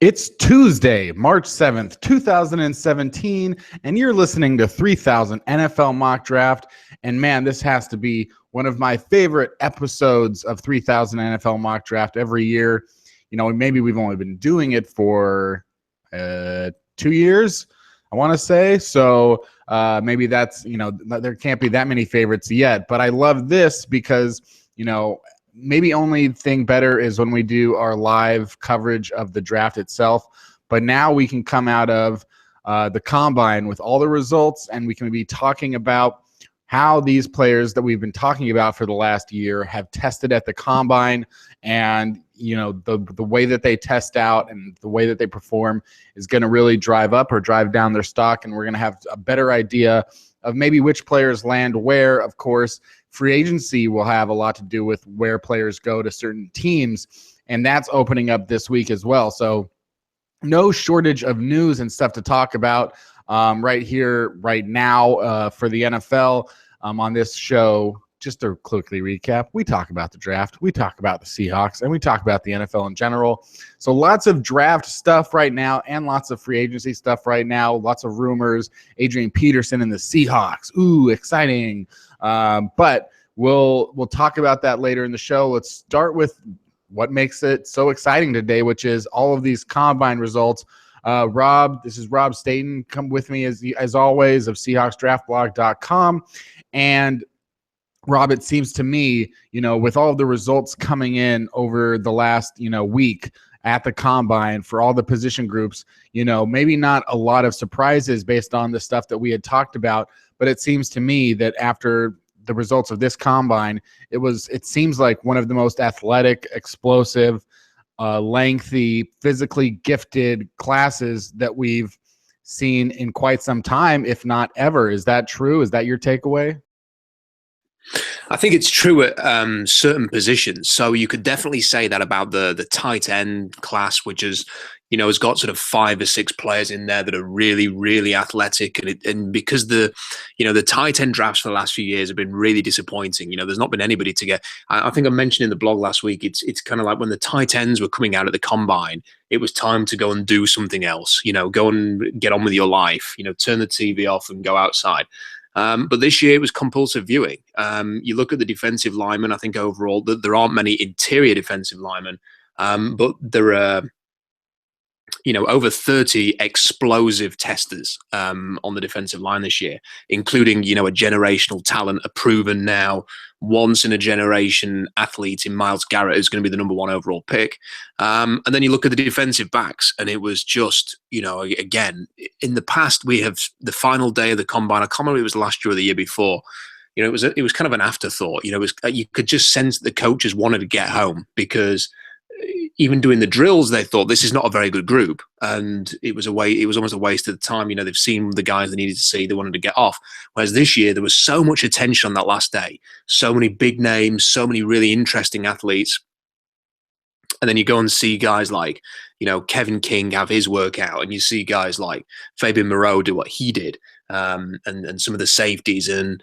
It's Tuesday, March 7th, 2017, and you're listening to 3000 NFL Mock Draft. And man, this has to be one of my favorite episodes of 3000 NFL Mock Draft every year. You know, maybe we've only been doing it for 2 years, I want to say. So maybe that's, there can't be that many favorites yet. But I love this because, maybe only thing better is when we do our live coverage of the draft itself. But now we can come out of the combine with all the results, and we can be talking about how these players that we've been talking about for the last year have tested at the combine, and the way that they test out and the way that they perform is going to really drive up or drive down their stock, and we're going to have a better idea of maybe which players land where. Of course, free agency will have a lot to do with where players go to certain teams, and that's opening up this week as well. So no shortage of news and stuff to talk about right here, right now for the NFL on this show. Just to quickly recap, we talk about the draft, we talk about the Seahawks, and we talk about the NFL in general. So lots of draft stuff right now and lots of free agency stuff right now, lots of rumors. Adrian Peterson and the Seahawks. Ooh, exciting. But we'll talk about that later in the show. Let's start with what makes it so exciting today, which is all of these combine results. Rob, this is Rob Staten. Come with me as always of SeahawksDraftBlog.com. And Rob, it seems to me, with all of the results coming in over the last, week at the combine for all the position groups, maybe not a lot of surprises based on the stuff that we had talked about, but it seems to me that after the results of this combine, it seems like one of the most athletic, explosive, lengthy, physically gifted classes that we've seen in quite some time, if not ever. Is that true? Is that your takeaway? I think it's true at certain positions. So you could definitely say that about the tight end class, which is, has got sort of 5 or 6 players in there that are really, really athletic. And because the tight end drafts for the last few years have been really disappointing. There's not been anybody to get. I think I mentioned in the blog last week, it's kind of like when the tight ends were coming out at the combine, it was time to go and do something else. Go and get on with your life. Turn the TV off and go outside. But this year it was compulsive viewing. You look at the defensive linemen. I think overall there aren't many interior defensive linemen, but there are, over 30 explosive testers on the defensive line this year, including, a generational talent, a proven now once in a generation athlete in Myles Garrett, who's going to be the #1 overall pick. And then you look at the defensive backs, and it was just, again, in the past, we have the final day of the combine. I can't remember if it was last year or the year before. It was kind of an afterthought. You could just sense that the coaches wanted to get home, because even doing the drills, they thought this is not a very good group, and it was almost a waste of the time. They've seen the guys they needed to see, they wanted to get off. Whereas this year there was so much attention on that last day, so many big names, so many really interesting athletes. And then you go and see guys like, Kevin King have his workout, and you see guys like Fabian Moreau do what he did, and some of the safeties, and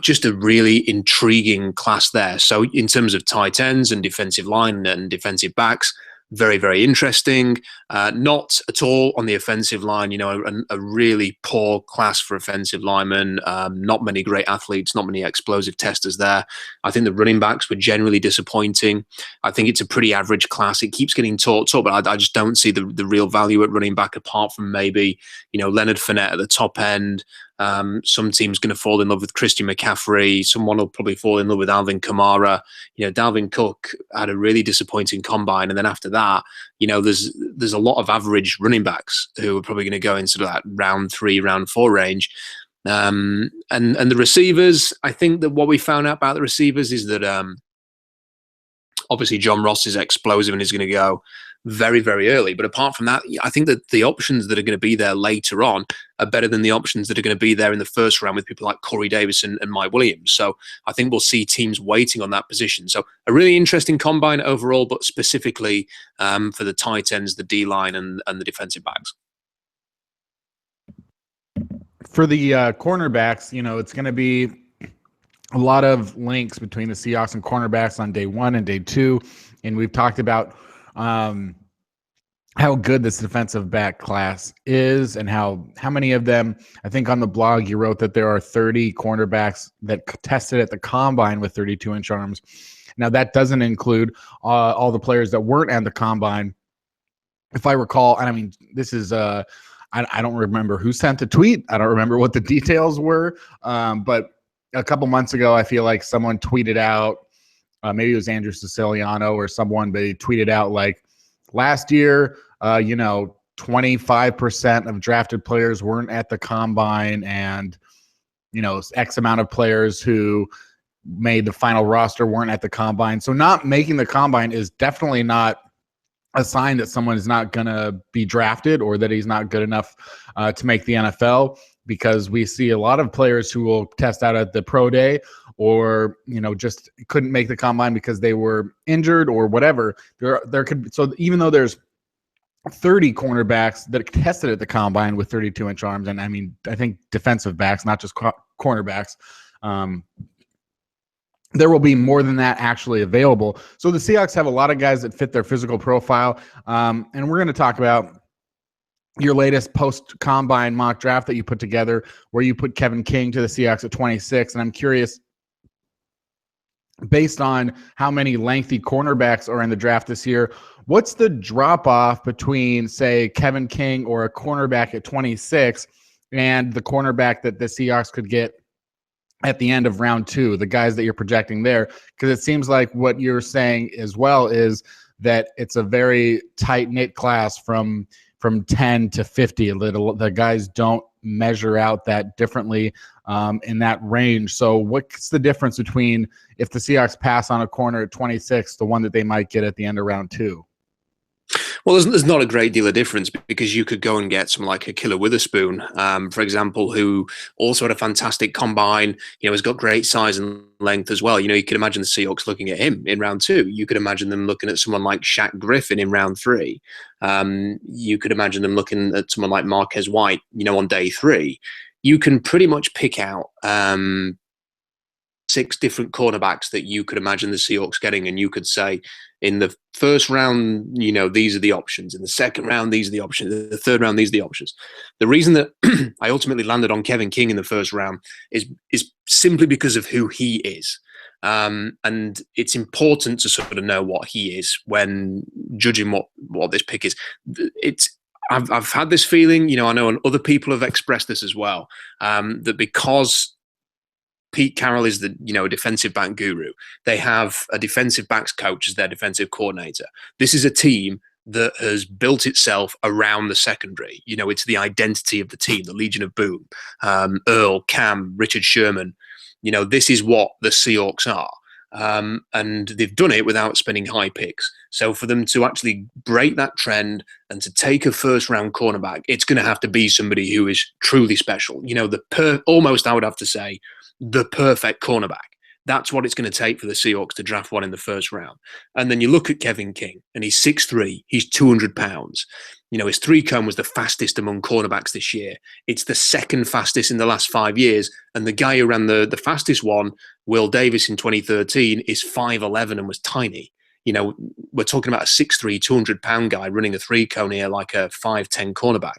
just a really intriguing class there. So in terms of tight ends and defensive line and defensive backs, very, very interesting. Not at all on the offensive line, a really poor class for offensive linemen. Not many great athletes, not many explosive testers there. I think the running backs were generally disappointing. I think it's a pretty average class. It keeps getting talked up, but I just don't see the real value at running back, apart from maybe, Leonard Fournette at the top end. Some team's going to fall in love with Christian McCaffrey. Someone will probably fall in love with Alvin Kamara. Dalvin Cook had a really disappointing combine, and then after that, there's a lot of average running backs who are probably going to go into that round 3, round 4 range. And the receivers, I think that what we found out about the receivers is that obviously John Ross is explosive and is going to go very, very early. But apart from that, I think that the options that are going to be there later on are better than the options that are going to be there in the first round with people like Corey Davis and Mike Williams. So I think we'll see teams waiting on that position. So a really interesting combine overall, but specifically for the tight ends, the D-line and the defensive backs. For the cornerbacks, it's going to be a lot of links between the Seahawks and cornerbacks on day 1 and day 2. And we've talked about how good this defensive back class is and how many of them. I think on the blog you wrote that there are 30 cornerbacks that tested at the combine with 32-inch arms. Now that doesn't include all the players that weren't at the combine. If I recall, and I mean, this is I don't remember who sent the tweet. I don't remember what the details were. But a couple months ago, I feel like someone tweeted out, maybe it was Andrew Siciliano or someone, but he tweeted out like last year, 25% of drafted players weren't at the combine, and X amount of players who made the final roster weren't at the combine. So not making the combine is definitely not a sign that someone is not going to be drafted or that he's not good enough to make the NFL, because we see a lot of players who will test out at the pro day or, just couldn't make the combine because they were injured or whatever. There could, so even though there's 30 cornerbacks that tested at the combine with 32-inch arms, and I mean, I think defensive backs, not just cornerbacks, there will be more than that actually available. So the Seahawks have a lot of guys that fit their physical profile. And we're going to talk about your latest post-combine mock draft that you put together, where you put Kevin King to the Seahawks at 26. And I'm curious, based on how many lengthy cornerbacks are in the draft this year, what's the drop-off between, say, Kevin King or a cornerback at 26 and the cornerback that the Seahawks could get at the end of round 2, the guys that you're projecting there? Because it seems like what you're saying as well is that it's a very tight-knit class from 10 to 50. The guys don't measure out that differently in that range. So what's the difference between, if the Seahawks pass on a corner at 26, the one that they might get at the end of round 2? Well, there's not a great deal of difference, because you could go and get someone like Akilla Witherspoon, for example, who also had a fantastic combine. Has got great size and length as well. You could imagine the Seahawks looking at him in round 2. You could imagine them looking at someone like Shaq Griffin in round 3. You could imagine them looking at someone like Marquez White, on day 3. You can pretty much pick out 6 different cornerbacks that you could imagine the Seahawks getting, and you could say, in the first round, these are the options. In the second round, these are the options. In the third round, these are the options. The reason that I ultimately landed on Kevin King in the first round is simply because of who he is. And it's important to sort of know what he is when judging what this pick is. I've had this feeling, I know other people have expressed this as well, that because Pete Carroll is the a defensive back guru, they have a defensive backs coach as their defensive coordinator. This is a team that has built itself around the secondary. It's the identity of the team, the Legion of Boom, Earl, Cam, Richard Sherman. This is what the Seahawks are. And they've done it without spending high picks. So for them to actually break that trend and to take a first-round cornerback, it's going to have to be somebody who is truly special. Almost, I would have to say, the perfect cornerback. That's what it's going to take for the Seahawks to draft one in the first round. And then you look at Kevin King, and he's 6'3", he's 200 pounds. His 3-cone was the fastest among cornerbacks this year. It's the second fastest in the last 5 years. And the guy who ran the fastest one, Will Davis, in 2013, is 5'11" and was tiny. We're talking about a 6'3", 200-pound guy running a 3-cone here like a 5'10" cornerback.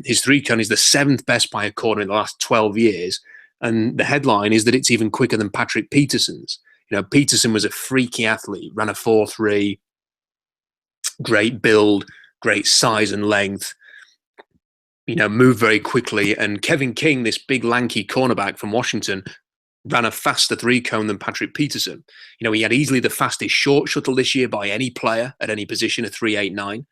His 3-cone is the 7th best by a corner in the last 12 years. And the headline is that it's even quicker than Patrick Peterson's. Peterson was a freaky athlete, ran a 4.3, great build, great size and length, moved very quickly. And Kevin King, this big lanky cornerback from Washington, ran a faster 3-cone than Patrick Peterson. He had easily the fastest short shuttle this year by any player at any position, a 3.89.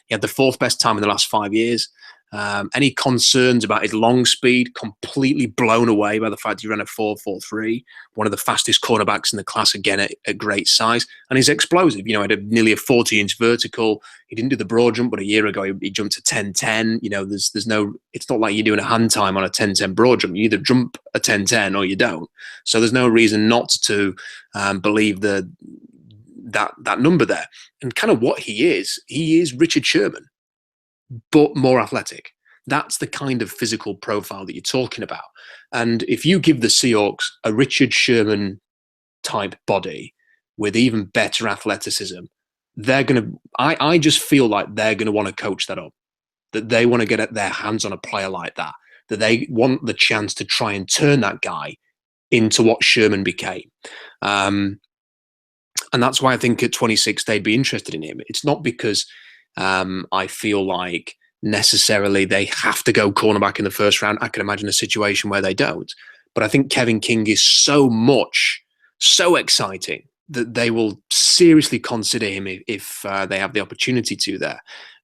He had the 4th best time in the last 5 years. Any concerns about his long speed, completely blown away by the fact he ran a 4.43, one of the fastest cornerbacks in the class, again at great size. And he's explosive. Had nearly a 40-inch vertical. He didn't do the broad jump, but a year ago he jumped to 10.10. There's no, it's not like you're doing a hand time on a 10.10 broad jump. You either jump a 10.10 or you don't. So there's no reason not to believe that number there. And kind of what he is Richard Sherman, but more athletic. That's the kind of physical profile that you're talking about. And if you give the Seahawks a Richard Sherman type body with even better athleticism, they're going to, I just feel like they're going to want to coach that up, that they want to get their hands on a player like that, that they want the chance to try and turn that guy into what Sherman became. And that's why I think at 26, they'd be interested in him. It's not because I feel like necessarily they have to go cornerback in the first round. I can imagine a situation where they don't. But I think Kevin King is so exciting that they will seriously consider him if they have the opportunity to there.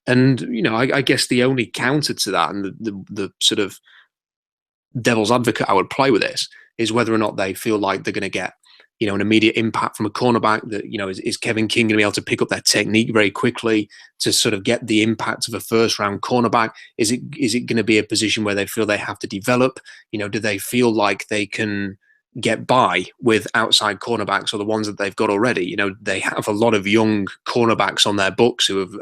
And, I guess the only counter to that and the sort of devil's advocate I would play with this is whether or not they feel like they're going to get, an immediate impact from a cornerback that, is Kevin King going to be able to pick up their technique very quickly to sort of get the impact of a first round cornerback? Is it going to be a position where they feel they have to develop? Do they feel like they can get by with outside cornerbacks or the ones that they've got already? They have a lot of young cornerbacks on their books who have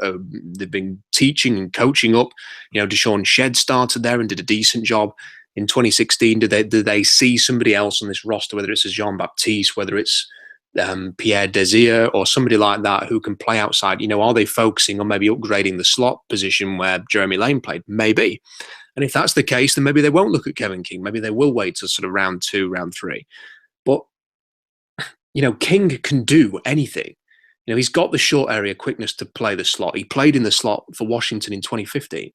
they've been teaching and coaching up. Deshaun Shedd started there and did a decent job. In 2016, do they see somebody else on this roster, whether it's a Jean-Baptiste, whether it's Pierre Desir or somebody like that who can play outside? Are they focusing on maybe upgrading the slot position where Jeremy Lane played? Maybe. And if that's the case, then maybe they won't look at Kevin King. Maybe they will wait till sort of round 2, round 3. But, King can do anything. He's got the short area quickness to play the slot. He played in the slot for Washington in 2015.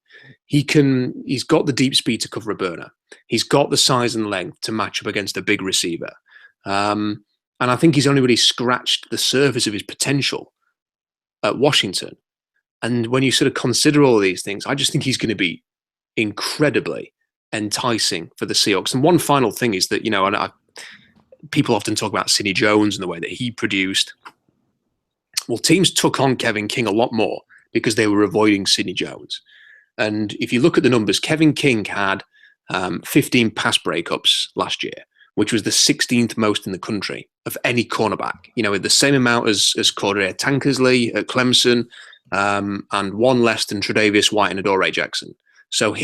He's got the deep speed to cover a burner. He's got the size and length to match up against a big receiver. And I think he's only really scratched the surface of his potential at Washington. And when you sort of consider all of these things, I just think he's going to be incredibly enticing for the Seahawks. And one final thing is that, people often talk about Sidney Jones and the way that he produced. Well, teams took on Kevin King a lot more because they were avoiding Sidney Jones. And if you look at the numbers, Kevin King had 15 pass breakups last year, which was the 16th most in the country of any cornerback. The same amount as Cordarrelle Tankersley at Clemson, and one less than Tre'Davious White and Adoree Jackson. So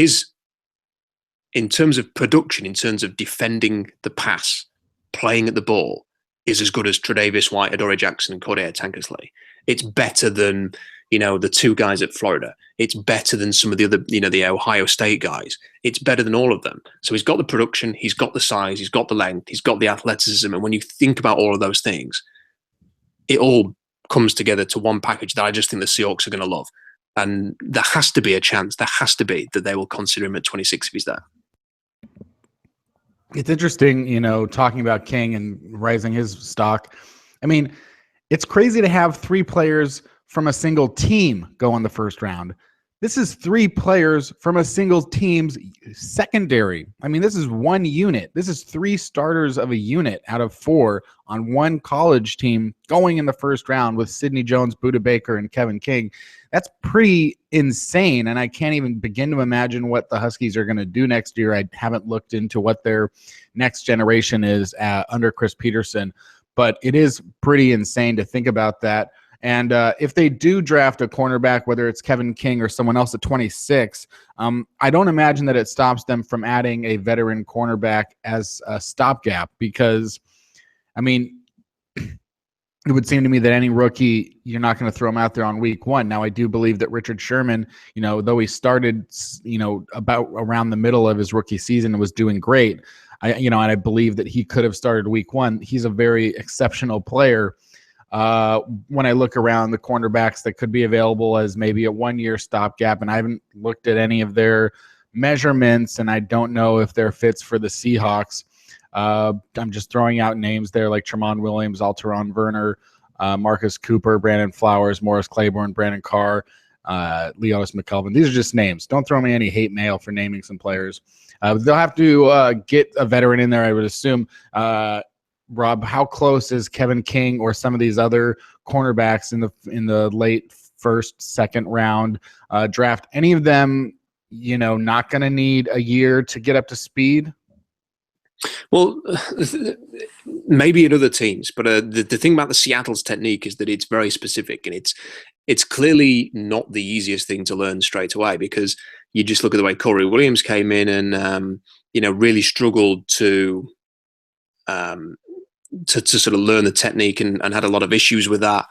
in terms of production, in terms of defending the pass, playing at the ball, is as good as Tre'Davious White, Adoree Jackson, and Cordarrelle Tankersley. It's better than, the two guys at Florida. It's better than some of the other, the Ohio State guys. It's better than all of them. So he's got the production, he's got the size, he's got the length, he's got the athleticism. And when you think about all of those things, it all comes together to one package that I just think the Seahawks are going to love. And there has to be a chance, that they will consider him at 26 if he's there. It's interesting, talking about King and rising his stock. I mean, it's crazy to have 3 players from a single team go in the first round. This is 3 players from a single team's secondary. I mean, this is one unit. This is 3 starters of a unit out of 4 on one college team going in the first round with Sidney Jones, Budda Baker, and Kevin King. That's pretty insane, and I can't even begin to imagine what the Huskies are going to do next year. I haven't looked into what their next generation is under Chris Peterson, but it is pretty insane to think about that. And if they do draft a cornerback, whether it's Kevin King or someone else at 26, I don't imagine that it stops them from adding a veteran cornerback as a stopgap because, I mean, it would seem to me that any rookie, you're not going to throw him out there on week 1. Now, I do believe that Richard Sherman, though he started, about around the middle of his rookie season and was doing great, and I believe that he could have started week 1. He's a very exceptional player. When I look around the cornerbacks that could be available as maybe a 1-year stopgap, and I haven't looked at any of their measurements, and I don't know if they're fits for the Seahawks. I'm just throwing out names there like Tramon Williams, Alteron Werner, Marcus Cooper, Brandon Flowers, Morris Claiborne, Brandon Carr, Leonis McKelvin. These are just names. Don't throw me any hate mail for naming some players. They'll have to get a veteran in there, I would assume. Rob, how close is Kevin King or some of these other cornerbacks in the late first, second round draft? Any of them, not going to need a year to get up to speed? Well, maybe in other teams, but the thing about the Seattle's technique is that it's very specific, and it's clearly not the easiest thing to learn straight away because you just look at the way Corey Williams came in and really struggled to sort of learn the technique and had a lot of issues with that.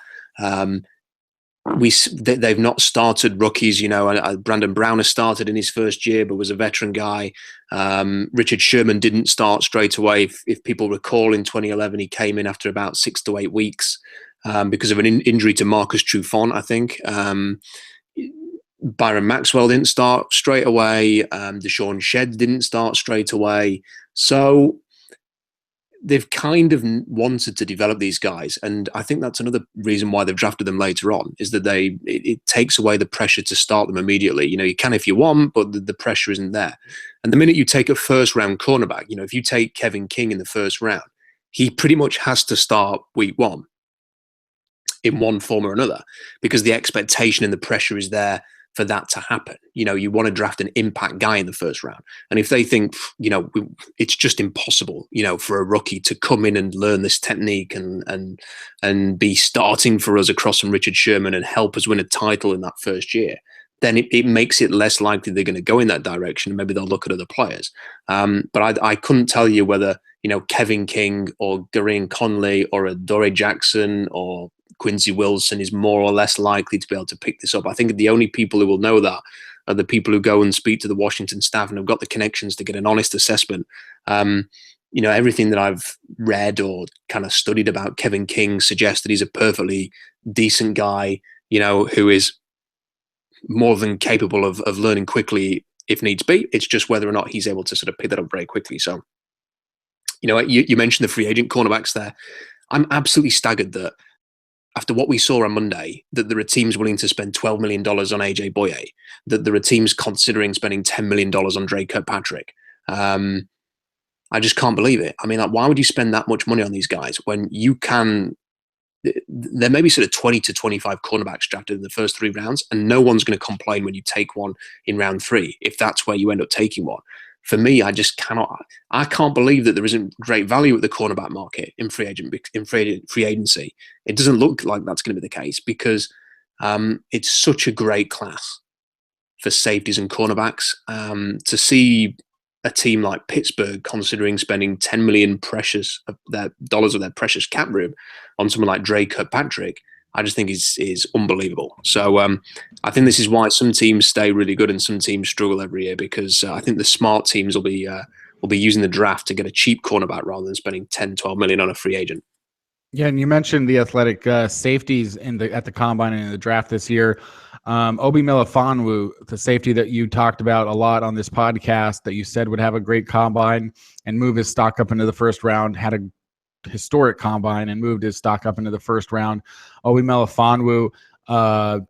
they've not started rookies. Brandon Brown has started in his first year, but was a veteran guy. Richard Sherman didn't start straight away. If people recall, in 2011, he came in after about 6 to 8 weeks because of an injury to Marcus Trufant, I think. Byron Maxwell didn't start straight away. Deshaun Shedd didn't start straight away. So they've kind of wanted to develop these guys. And I think that's another reason why they've drafted them later on, is that it takes away the pressure to start them immediately. You can if you want, but the pressure isn't there. And the minute you take a first-round cornerback, if you take Kevin King in the first round, he pretty much has to start week 1 in one form or another, because the expectation and the pressure is there for that to happen. You want to draft an impact guy in the first round. And if they think, it's just impossible, for a rookie to come in and learn this technique and be starting for us across from Richard Sherman and help us win a title in that first year, then it makes it less likely they're going to go in that direction. And maybe they'll look at other players. But I couldn't tell you whether, Kevin King or Gareon Conley or Adoree Jackson or Quincy Wilson is more or less likely to be able to pick this up. I think the only people who will know that are the people who go and speak to the Washington staff and have got the connections to get an honest assessment. Everything that I've read or kind of studied about Kevin King suggests that he's a perfectly decent guy, who is more than capable of learning quickly if needs be. It's just whether or not he's able to sort of pick that up very quickly. So, you mentioned the free agent cornerbacks there. I'm absolutely staggered that after what we saw on Monday, that there are teams willing to spend $12 million on AJ Boye, that there are teams considering spending $10 million on Dre Kirkpatrick. I just can't believe it. I mean, why would you spend that much money on these guys when you can? There may be sort of 20 to 25 cornerbacks drafted in the first 3 rounds, and no one's going to complain when you take one in round 3, if that's where you end up taking one. For me, I just cannot. I can't believe that there isn't great value at the cornerback market in free agency. It doesn't look like that's going to be the case, because it's such a great class for safeties and cornerbacks. To see a team like Pittsburgh considering spending $10 million of their precious cap room on someone like Dre Kirkpatrick, I just think is unbelievable. So I think this is why some teams stay really good and some teams struggle every year, because I think the smart teams will be using the draft to get a cheap cornerback rather than spending 10, 12 million on a free agent. Yeah, and you mentioned the athletic safeties at the combine and in the draft this year. Obi Melifonwu, the safety that you talked about a lot on this podcast, that you said would have a great combine and move his stock up into the first round, had a historic combine and moved his stock up into the first round. Obi Melifonwu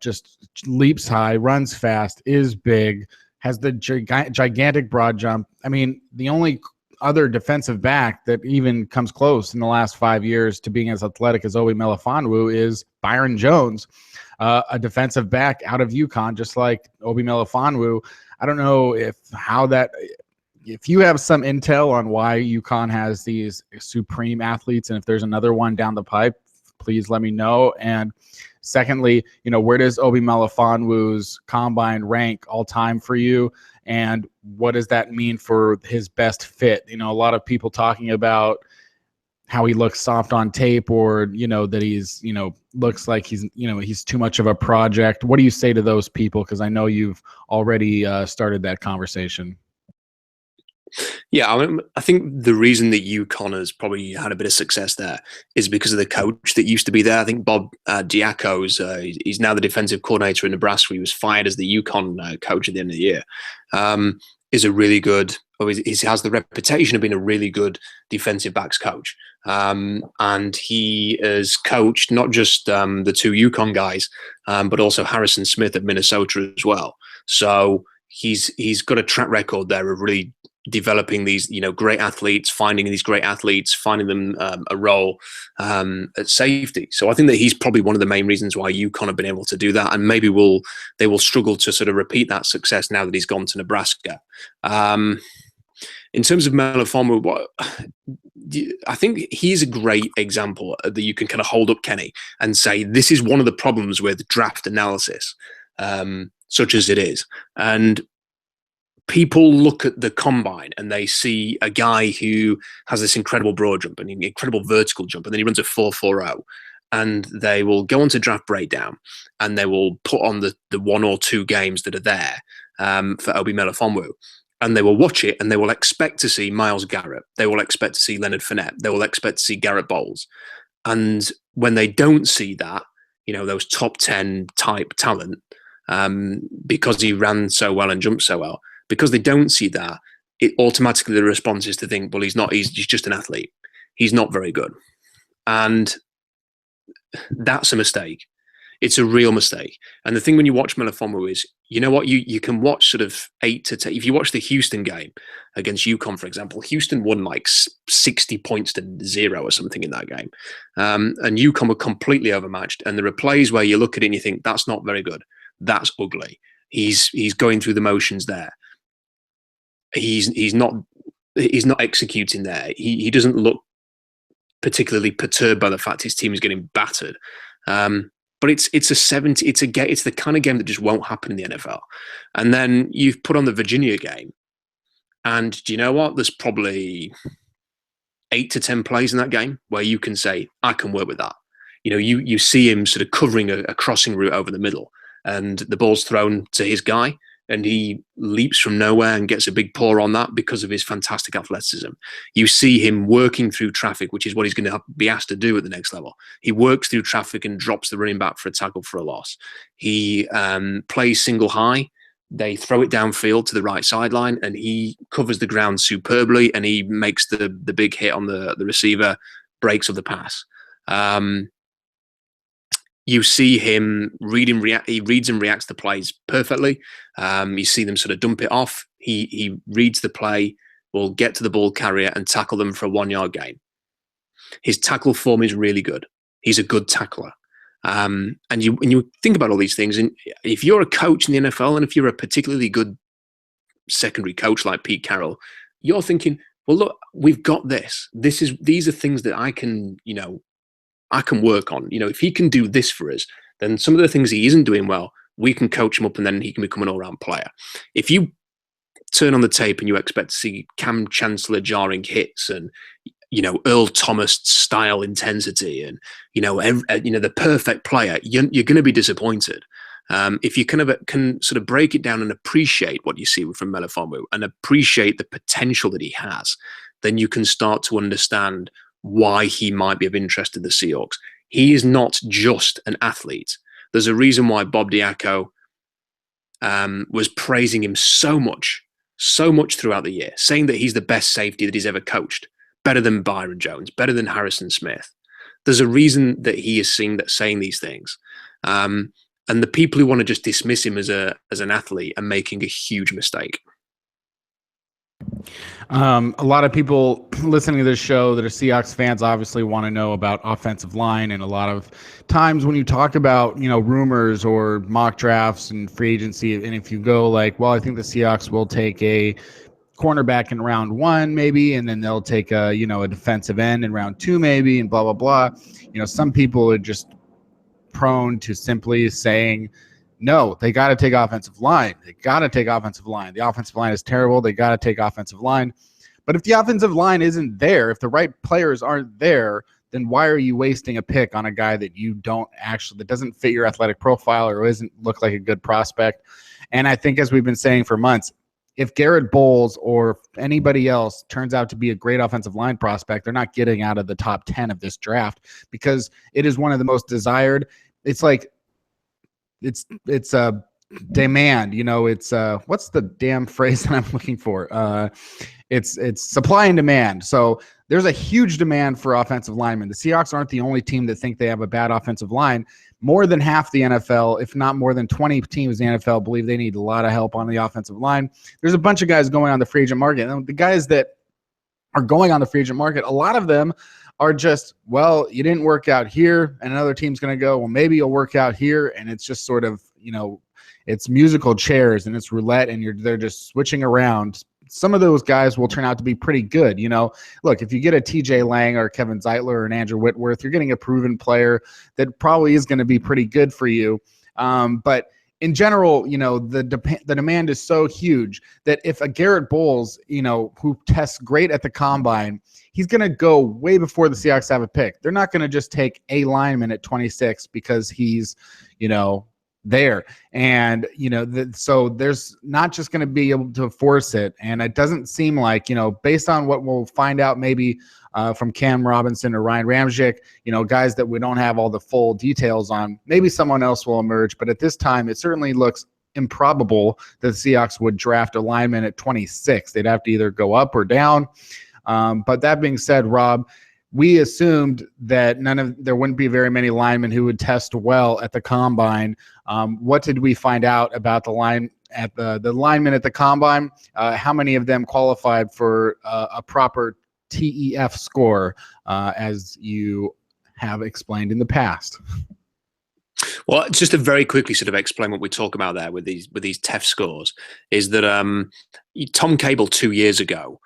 just leaps high, runs fast, is big, has the gigantic broad jump. I mean, the only other defensive back that even comes close in the last 5 years to being as athletic as Obi Melifonwu is Byron Jones, a defensive back out of UConn, just like Obi Melifonwu. I don't know if you have some intel on why UConn has these supreme athletes, and if there's another one down the pipe, please let me know. And secondly, where does Obi Melifonwu's combine rank all time for you? And what does that mean for his best fit? A lot of people talking about how he looks soft on tape, or, that he's, looks like he's too much of a project. What do you say to those people? Because I know you've already started that conversation. Yeah, I think the reason that UConn has probably had a bit of success there is because of the coach that used to be there. I think Bob Diaco's, he's now the defensive coordinator in Nebraska. He was fired as the UConn coach at the end of the year. Is a really good, he has the reputation of being a really good defensive backs coach. And he has coached not just the 2 UConn guys, but also Harrison Smith at Minnesota as well. So he's got a track record there of really developing these, great athletes, finding them a role at safety. So I think that he's probably one of the main reasons why UConn have been able to do that, and maybe they will struggle to sort of repeat that success now that he's gone to Nebraska. In terms of Melifonwu, I think he's a great example that you can kind of hold up, Kenny, and say this is one of the problems with draft analysis, such as it is. And people look at the combine and they see a guy who has this incredible broad jump and an incredible vertical jump, and then he runs a 4.40, and they will go on to Draft Breakdown, and they will put on the 1 or 2 games that are there for Obi Melifonwu. And they will watch it, and they will expect to see Myles Garrett. They will expect to see Leonard Fournette. They will expect to see Garrett Bowles. And when they don't see that, those top 10 type talent, because he ran so well and jumped so well, because they don't see that, it automatically the response is to think, well, he's just an athlete. He's not very good. And that's a mistake. It's a real mistake. And the thing when you watch Melifonwu is, you know what, you can watch sort of 8 to 10. If you watch the Houston game against UConn, for example, Houston won like 60 points to 0 or something in that game. And UConn were completely overmatched. And there are plays where you look at it and you think, that's not very good. That's ugly. He's going through the motions there. He's not executing there. He doesn't look particularly perturbed by the fact his team is getting battered. But it's the kind of game that just won't happen in the NFL. And then you've put on the Virginia game, and do you know what? There's probably 8 to 10 plays in that game where you can say, I can work with that. You see him sort of covering a crossing route over the middle, and the ball's thrown to his guy, and he leaps from nowhere and gets a big paw on that because of his fantastic athleticism. You see him working through traffic, which is what he's going to be asked to do at the next level. He works through traffic and drops the running back for a tackle for a loss. He plays single high. They throw it downfield to the right sideline, and he covers the ground superbly, and he makes the big hit on the receiver, breaks of the pass. You see him he reads and reacts to plays perfectly. You see them sort of dump it off. He reads the play, will get to the ball carrier and tackle them for a 1-yard gain. His tackle form is really good. He's a good tackler. And you think about all these things, and if you're a coach in the NFL, and if you're a particularly good secondary coach like Pete Carroll, you're thinking, well, look, we've got this. These are things that I can work on. If he can do this for us, then some of the things he isn't doing well, we can coach him up, and then he can become an all-round player. If you turn on the tape and you expect to see Cam Chancellor jarring hits and Earl Thomas style intensity and the perfect player, you're going to be disappointed. If you can sort of break it down and appreciate what you see from Melifonwu and appreciate the potential that he has, then you can start to understand why he might be of interest to the Seahawks. He is not just an athlete. There's a reason why Bob Diaco was praising him so much throughout the year, saying that he's the best safety that he's ever coached, better than Byron Jones, better than Harrison Smith. There's a reason that he is saying these things. And the people who want to just dismiss him as an athlete are making a huge mistake. A lot of people listening to this show that are Seahawks fans obviously want to know about offensive line, and a lot of times when you talk about rumors or mock drafts and free agency, and if you go like, well, I think the Seahawks will take a cornerback in round 1 maybe, and then they'll take a defensive end in round 2 maybe, and blah blah blah. Some people are just prone to simply saying, no, they got to take offensive line. They got to take offensive line. The offensive line is terrible. They got to take offensive line. But if the offensive line isn't there, if the right players aren't there, then why are you wasting a pick on a guy that that doesn't fit your athletic profile or doesn't look like a good prospect? And I think, as we've been saying for months, if Garrett Bowles or anybody else turns out to be a great offensive line prospect, they're not getting out of the top 10 of this draft because it is one of the most desired. It's like, it's a demand, it's what's the damn phrase that I'm looking for? It's supply and demand. So there's a huge demand for offensive linemen. The Seahawks aren't the only team that think they have a bad offensive line. More than half the NFL, if not more than 20 teams in the NFL, believe they need a lot of help on the offensive line. There's a bunch of guys going on the free agent market. And the guys that are going on the free agent market, a lot of them are just, well, you didn't work out here, and another team's going to go, well, maybe you'll work out here, and it's just sort of, it's musical chairs and it's roulette, and they're just switching around. Some of those guys will turn out to be pretty good. Look, if you get a TJ Lang or Kevin Zeitler or an Andrew Whitworth, you're getting a proven player that probably is going to be pretty good for you. But in general, the demand is so huge that if a Garrett Bowles, who tests great at the combine, he's going to go way before the Seahawks have a pick. They're not going to just take a lineman at 26 because he's, there. And, so there's not just going to be able to force it. And it doesn't seem like, based on what we'll find out maybe from Cam Robinson or Ryan Ramczyk, guys that we don't have all the full details on, maybe someone else will emerge. But at this time, it certainly looks improbable that the Seahawks would draft a lineman at 26. They'd have to either go up or down. But that being said, Rob, we assumed that there wouldn't be very many linemen who would test well at the combine. What did we find out about the linemen at the combine? How many of them qualified for a proper TEF score, as you have explained in the past? Well, just to very quickly sort of explain what we talk about there with these TEF scores is that Tom Cable 2 years ago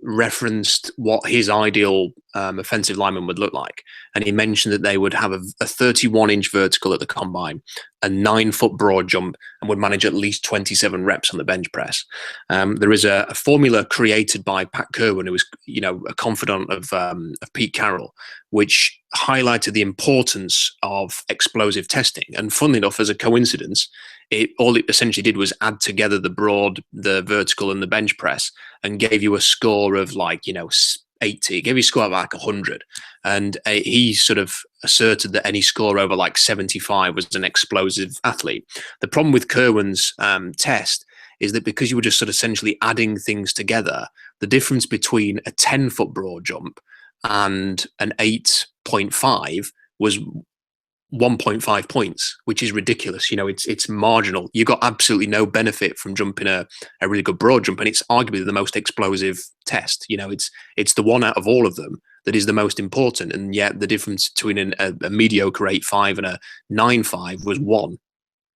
referenced what his ideal offensive lineman would look like. And he mentioned that they would have a 31-inch vertical at the combine, a 9-foot broad jump, and would manage at least 27 reps on the bench press. There is a formula created by Pat Kerwin, who was, a confidant of Pete Carroll, which highlighted the importance of explosive testing. And funnily enough, as a coincidence, all it essentially did was add together the broad, the vertical, and the bench press, and gave you a score of 80. It gave you a score of 100. And he sort of asserted that any score over 75 was an explosive athlete. The problem with Kerwin's test is that because you were just sort of essentially adding things together, the difference between a 10-foot broad jump and an 8.5 was 1.5 points, which is ridiculous. It's marginal. You got absolutely no benefit from jumping a really good broad jump, and it's arguably the most explosive test. It's the one out of all of them that is the most important, and yet the difference between a mediocre 8.5 and a 9.5 was 1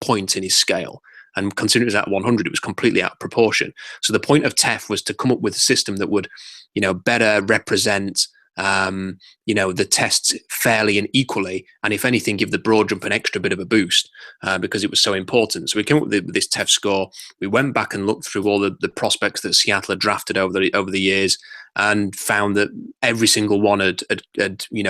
point in his scale. And considering it was at 100, it was completely out of proportion. So the point of TEF was to come up with a system that would, better represent the tests fairly and equally, and if anything, give the broad jump an extra bit of a boost because it was so important. So we came up with this TEF score. We went back and looked through all the prospects that Seattle had drafted over the years, and found that every single one had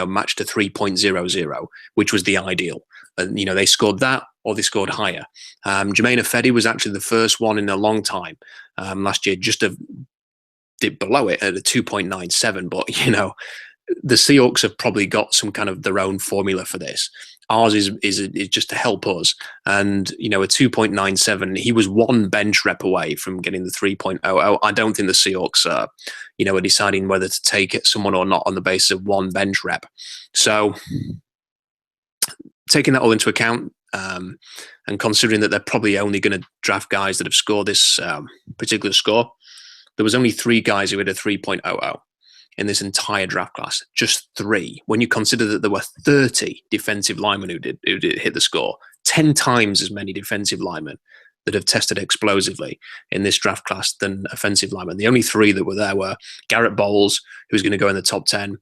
matched a 3.00, which was the ideal. And they scored that, or they scored higher. Jermaine Ifedi was actually the first one in a long time last year, just to dip below it at a 2.97, but the Seahawks have probably got some kind of their own formula for this. Ours is just to help us, and a 2.97. He was 1 bench rep away from getting the 3.00. I don't think the Seahawks are deciding whether to take someone or not on the basis of 1 bench rep. So taking that all into account, and considering that they're probably only going to draft guys that have scored this particular score, there was only 3 guys who had a 3.00 in this entire draft class. Just 3. When you consider that there were 30 defensive linemen who did hit the score, 10 times as many defensive linemen that have tested explosively in this draft class than offensive linemen. The only 3 that were there were Garrett Bowles, who's going to go in the top 10,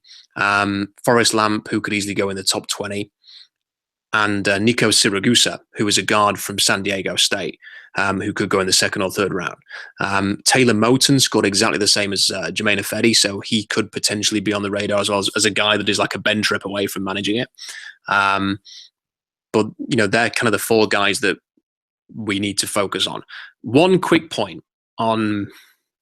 Forrest Lamp, who could easily go in the top 20, and Nico Siragusa, who was a guard from San Diego State, who could go in the 2nd or 3rd round. Taylor Moton scored exactly the same as Jermaine Ifedi, so he could potentially be on the radar as well as a guy that is like a bench rep away from managing it. But, they're kind of the 4 guys that we need to focus on. One quick point on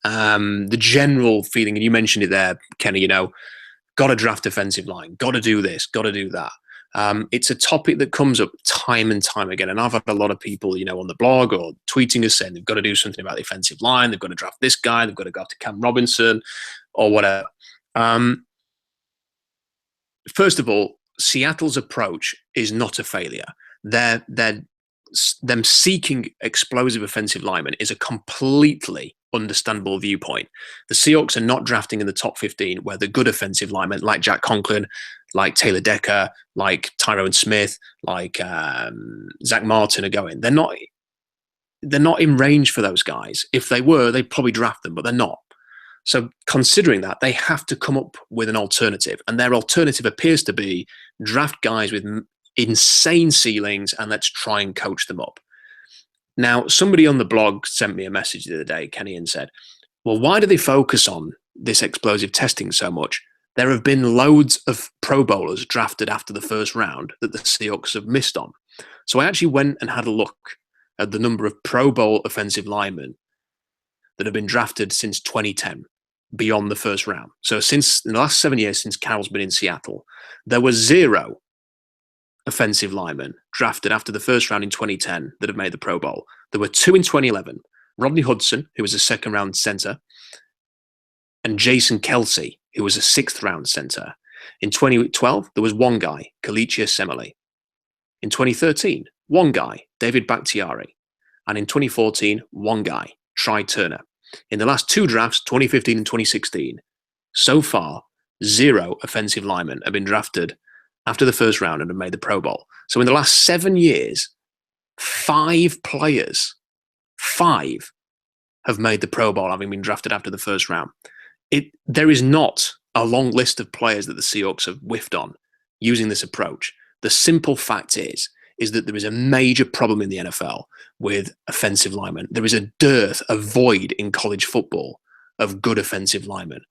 the general feeling, and you mentioned it there, Kenny, got to draft offensive line, got to do this, got to do that. It's a topic that comes up time and time again. And I've had a lot of people, on the blog or tweeting us saying they've got to do something about the offensive line. They've got to draft this guy. They've got to go after Cam Robinson or whatever. First of all, Seattle's approach is not a failure. Them seeking explosive offensive linemen is a completely understandable viewpoint. The Seahawks are not drafting in the top 15 where the good offensive linemen like Jack Conklin, like Taylor Decker, like Tyrone Smith, like Zach Martin are going. They're not in range for those guys. If they were, they'd probably draft them, but they're not. So considering that, they have to come up with an alternative. And their alternative appears to be draft guys with insane ceilings and let's try and coach them up. Now, somebody on the blog sent me a message the other day, Kenny, and said, well, why do they focus on this explosive testing so much? There have been loads of Pro Bowlers drafted after the first round that the Seahawks have missed on. So I actually went and had a look at the number of Pro Bowl offensive linemen that have been drafted since 2010 beyond the first round. So in the last 7 years, since Carroll's been in Seattle, there were 0 offensive linemen drafted after the first round in 2010 that have made the Pro Bowl. There were 2 in 2011, Rodney Hudson, who was a second-round center, and Jason Kelsey, who was a 6th-round center. In 2012, there was 1 guy, Kalichia Semele. In 2013, 1 guy, David Bakhtiari. And in 2014, 1 guy, Try Turner. In the last 2 drafts, 2015 and 2016, so far, 0 offensive linemen have been drafted after the first round and have made the Pro Bowl. So in the last 7 years, 5 players, 5 have made the Pro Bowl having been drafted after the first round. There is not a long list of players that the Seahawks have whiffed on using this approach. The simple fact is that there is a major problem in the NFL with offensive linemen. There is a dearth, a void in college football of good offensive linemen.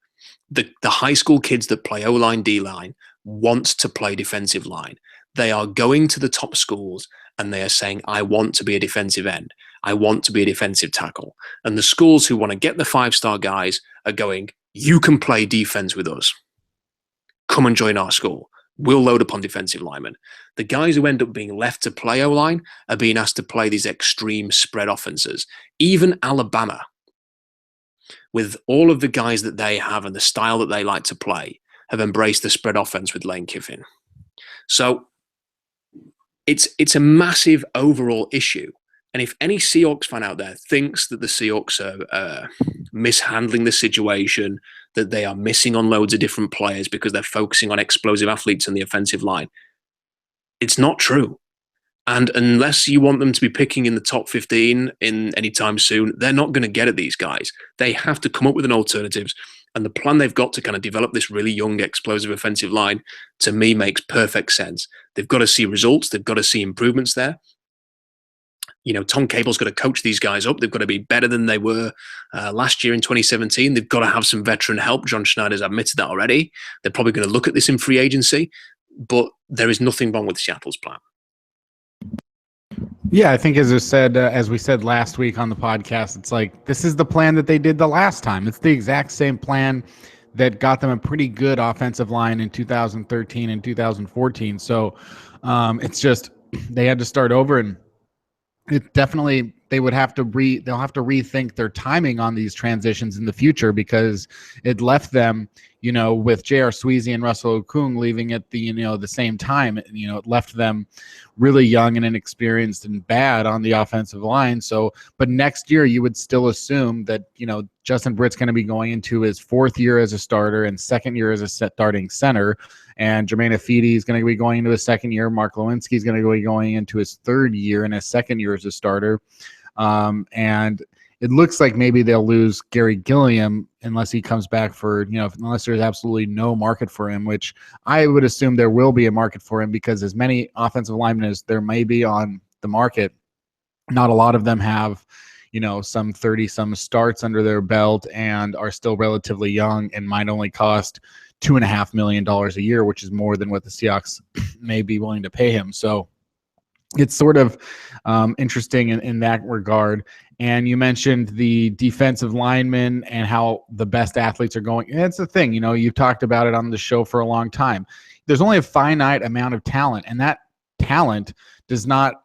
The high school kids that play O-line, D-line want to play defensive line. They are going to the top schools and they are saying, I want to be a defensive end. I want to be a defensive tackle. And the schools who want to get the 5-star guys are going, you can play defense with us. Come and join our school. We'll load upon defensive linemen. The guys who end up being left to play O-line are being asked to play these extreme spread offenses. Even Alabama, with all of the guys that they have and the style that they like to play, have embraced the spread offense with Lane Kiffin. So it's a massive overall issue. And if any Seahawks fan out there thinks that the Seahawks are mishandling the situation, that they are missing on loads of different players because they're focusing on explosive athletes in the offensive line, it's not true. And unless you want them to be picking in the top 15 in any time soon, they're not going to get at these guys. They have to come up with an alternatives. And the plan they've got to kind of develop this really young, explosive offensive line, to me, makes perfect sense. They've got to see results. They've got to see improvements there. You know, Tom Cable's got to coach these guys up. They've got to be better than they were last year in 2017. They've got to have some veteran help. John Schneider's admitted that already. They're probably going to look at this in free agency, but there is nothing wrong with Seattle's plan. Yeah, I think as we said last week on the podcast, it's like this is the plan that they did the last time. It's the exact same plan that got them a pretty good offensive line in 2013 and 2014. So it's just they had to start over, and it definitely they'll have to rethink their timing on these transitions in the future, because it left them, you know, with J.R. Sweezy and Russell Okung leaving at the same time. You know, it left them really young and inexperienced and bad on the offensive line. So, but next year you would still assume that, you know, Justin Britt's going to be going into his 4th year as a starter and 2nd year as a starting center. And Jermaine Afidi is going to be going into his 2nd year. Mark Lewinsky is going to be going into his 3rd year and his 2nd year as a starter. And it looks like maybe they'll lose Gary Gilliam unless he comes back for, you know, unless there's absolutely no market for him, which I would assume there will be a market for him, because as many offensive linemen as there may be on the market, not a lot of them have, you know, some 30-some starts under their belt and are still relatively young and might only cost $2.5 million a year, which is more than what the Seahawks may be willing to pay him. So it's sort of interesting in that regard. And you mentioned the defensive linemen and how the best athletes are going. And it's the thing, you know, you've talked about it on the show for a long time. There's only a finite amount of talent, and that talent does not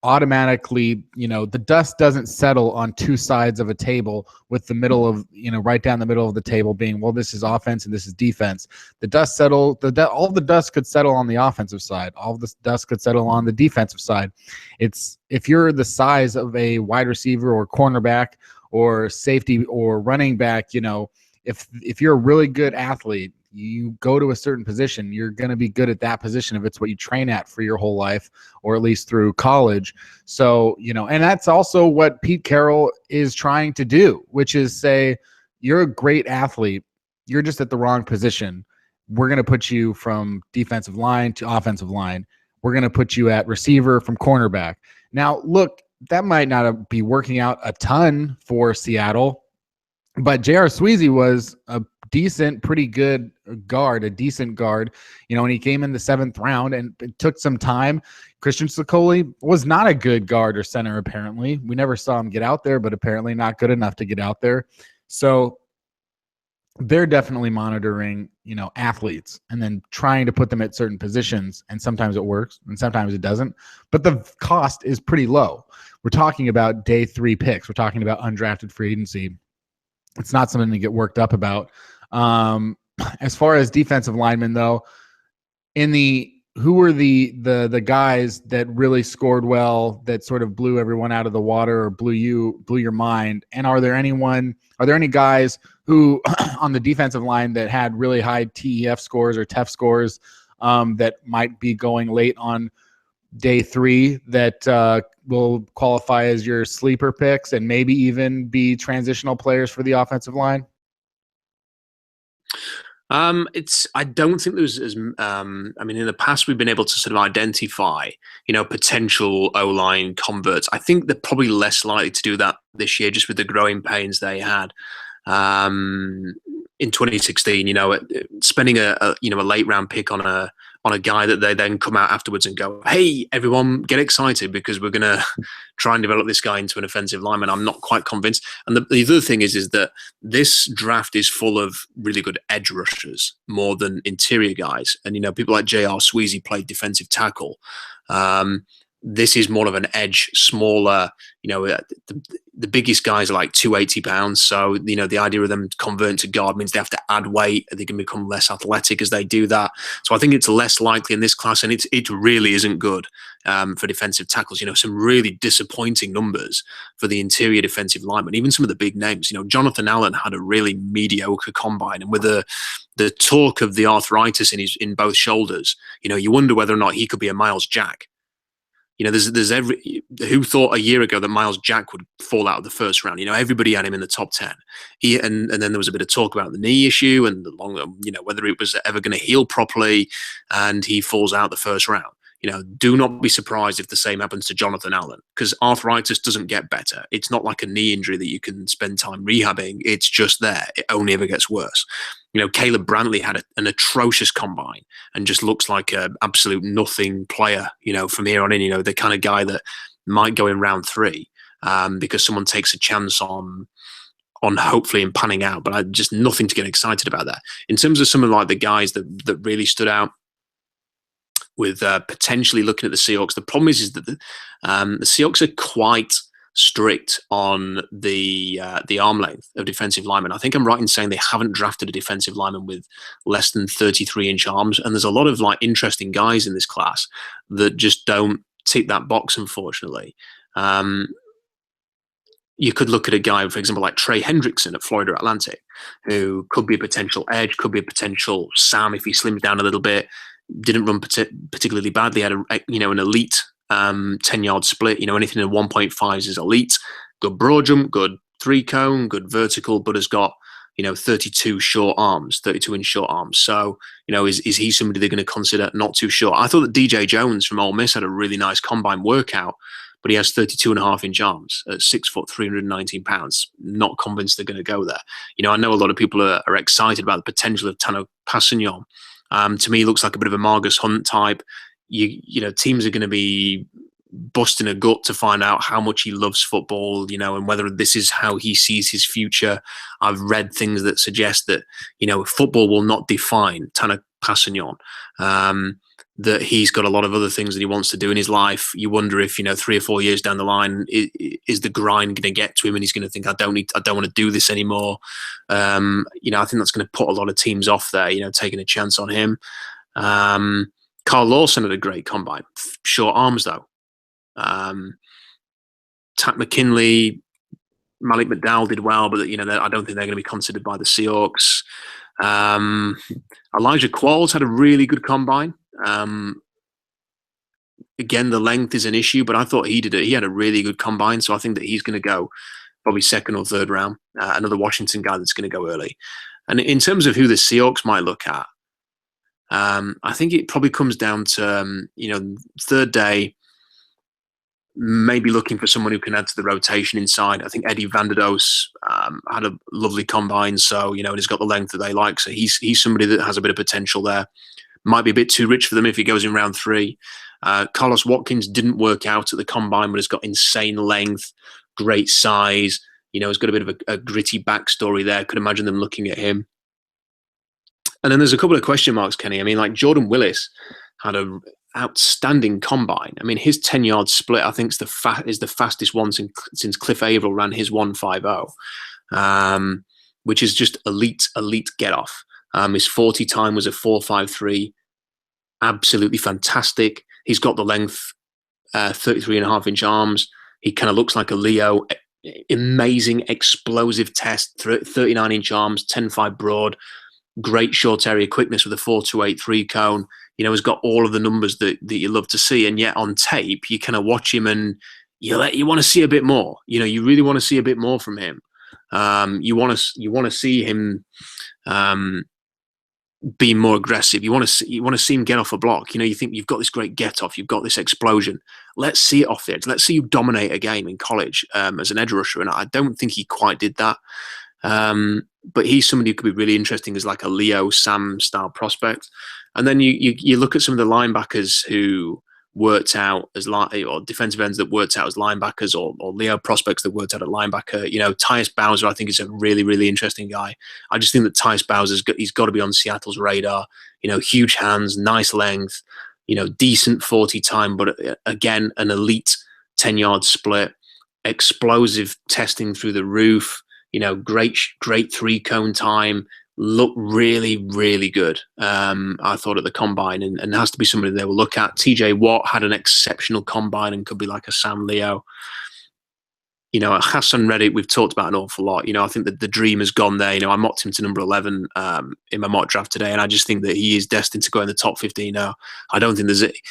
automatically, you know, the dust doesn't settle on 2 sides of a table with the middle of, you know, right down the middle of the table being, well, this is offense and this is defense. The dust settle, all the dust could settle on the offensive side. All the dust could settle on the defensive side. It's, if you're the size of a wide receiver or cornerback or safety or running back, you know, if you're a really good athlete, you go to a certain position, you're going to be good at that position if it's what you train at for your whole life, or at least through college. So, you know, and that's also what Pete Carroll is trying to do, which is say, you're a great athlete, you're just at the wrong position. We're going to put you from defensive line to offensive line. We're going to put you at receiver from cornerback. Now, look, that might not be working out a ton for Seattle. But J.R. Sweezy was a pretty good guard, a decent guard, when he came in the 7th round, and it took some time. Christian Sokoli was not a good guard or center, apparently. We never saw him get out there, but apparently not good enough to get out there. So they're definitely monitoring, athletes and then trying to put them at certain positions. And sometimes it works and sometimes it doesn't. But the cost is pretty low. We're talking about day 3 picks. We're talking about undrafted free agency. It's not something to get worked up about. As far as defensive linemen, though, who were the guys that really scored well, that sort of blew everyone out of the water or blew your mind? And are there any guys who on the defensive line that had really high TEF scores or TEF scores that might be going late on day 3 that will qualify as your sleeper picks and maybe even be transitional players for the offensive line? I don't think there's as, in the past we've been able to sort of identify, potential O-line converts. I think they're probably less likely to do that this year, just with the growing pains they had. In 2016, spending a late round pick on a guy that they then come out afterwards and go, hey, everyone, get excited because we're going to try and develop this guy into an offensive lineman. I'm not quite convinced. And the other thing is that this draft is full of really good edge rushers more than interior guys. And, people like J.R. Sweezy played defensive tackle. This is more of an edge, smaller, the biggest guys are like 280 pounds. So, the idea of them converting to guard means they have to add weight and they can become less athletic as they do that. So I think it's less likely in this class, and it really isn't good for defensive tackles. Some really disappointing numbers for the interior defensive linemen, even some of the big names. Jonathan Allen had a really mediocre combine, and with the talk of the arthritis in both shoulders, you wonder whether or not he could be a Miles Jack. There's who thought a year ago that Miles Jack would fall out of the first round. Everybody had him in the top 10. And then there was a bit of talk about the knee issue and the long, whether it was ever going to heal properly, and he falls out the first round. Do not be surprised if the same happens to Jonathan Allen, because arthritis doesn't get better. It's not like a knee injury that you can spend time rehabbing. It's just there. It only ever gets worse. Caleb Brantley had an atrocious combine and just looks like an absolute nothing player, from here on in, the kind of guy that might go in round 3 because someone takes a chance on hopefully in panning out, but just nothing to get excited about that. In terms of some of like the guys that really stood out, with potentially looking at the Seahawks, the problem is that the Seahawks are quite strict on the arm length of defensive linemen. I think I'm right in saying they haven't drafted a defensive lineman with less than 33-inch arms, and there's a lot of like interesting guys in this class that just don't tick that box, unfortunately. You could look at a guy, for example, like Trey Hendrickson at Florida Atlantic, who could be a potential edge, could be a potential Sam if he slims down a little bit. Didn't run particularly badly. Had an elite 10-yard split. Anything in 1.5s is elite. Good broad jump, good 3-cone, good vertical, but has got 32 short arms, 32-inch short arms. So is he somebody they're going to consider not too short? I thought that DJ Jones from Ole Miss had a really nice combine workout, but he has 32.5-inch arms at 6 foot, 319 pounds. Not convinced they're going to go there. I know a lot of people are excited about the potential of Tano Passignon. To me, looks like a bit of a Margus Hunt type. Teams are going to be busting a gut to find out how much he loves football, and whether this is how he sees his future. I've read things that suggest that, football will not define Tana Passignon. That he's got a lot of other things that he wants to do in his life. You wonder if, 3 or 4 years down the line, is the grind going to get to him and he's going to think, I don't want to do this anymore. I think that's going to put a lot of teams off there, taking a chance on him. Carl Lawson had a great combine. Short arms, though. Tack McKinley, Malik McDowell did well, but, I don't think they're going to be considered by the Seahawks. Elijah Qualls had a really good combine. Again, the length is an issue, but I thought he had a really good combine, so I think that he's going to go probably 2nd or 3rd round. Another Washington guy that's going to go early. And in terms of who the Seahawks might look at, I think it probably comes down to 3rd day. maybe looking for someone who can add to the rotation inside. I think Eddie Vanderdoes had a lovely combine, so and he's got the length that they like. So he's somebody that has a bit of potential there. Might be a bit too rich for them if he goes in round 3. Carlos Watkins didn't work out at the combine, but has got insane length, great size. He's got a bit of a gritty backstory there. Could imagine them looking at him. And then there's a couple of question marks, Kenny. I mean, like Jordan Willis had a outstanding combine. I mean, his 10-yard split, I think, is the fastest one since Cliff Averill ran his 1.50, which is just elite get off. His 40 time was a 4.53, absolutely fantastic. He's got the length, 33.5-inch arms. He kind of looks like a Leo. Amazing explosive test, 39-inch arms, 10.5 broad, great short area quickness with a 4.283 cone. Has got all of the numbers that you love to see, and yet on tape you kind of watch him and you want to see a bit more. You really want to see a bit more from him. You want to see him be more aggressive. You want to see him get off a block. You think you've got this great get off, you've got this explosion. Let's see it off the edge. Let's see you dominate a game in college as an edge rusher. And I don't think he quite did that. But he's somebody who could be really interesting as like a Leo Sam style prospect. And then you look at some of the linebackers who worked out as or defensive ends that worked out as linebackers, or Leo prospects that worked out at linebacker. Tyus Bowser, I think, is a really, really interesting guy. I just think that Tyus Bowser, he's got to be on Seattle's radar. Huge hands, nice length, decent 40 time, but again, an elite 10-yard split, explosive testing through the roof. Great 3-cone time. Looked really, really good, I thought, at the combine, and has to be somebody they will look at. TJ Watt had an exceptional combine and could be like a Sam Leo. Hassan Reddick, we've talked about an awful lot. I think that the dream has gone there. I mocked him to number 11 in my mock draft today, and I just think that he is destined to go in the top 15 now. I don't think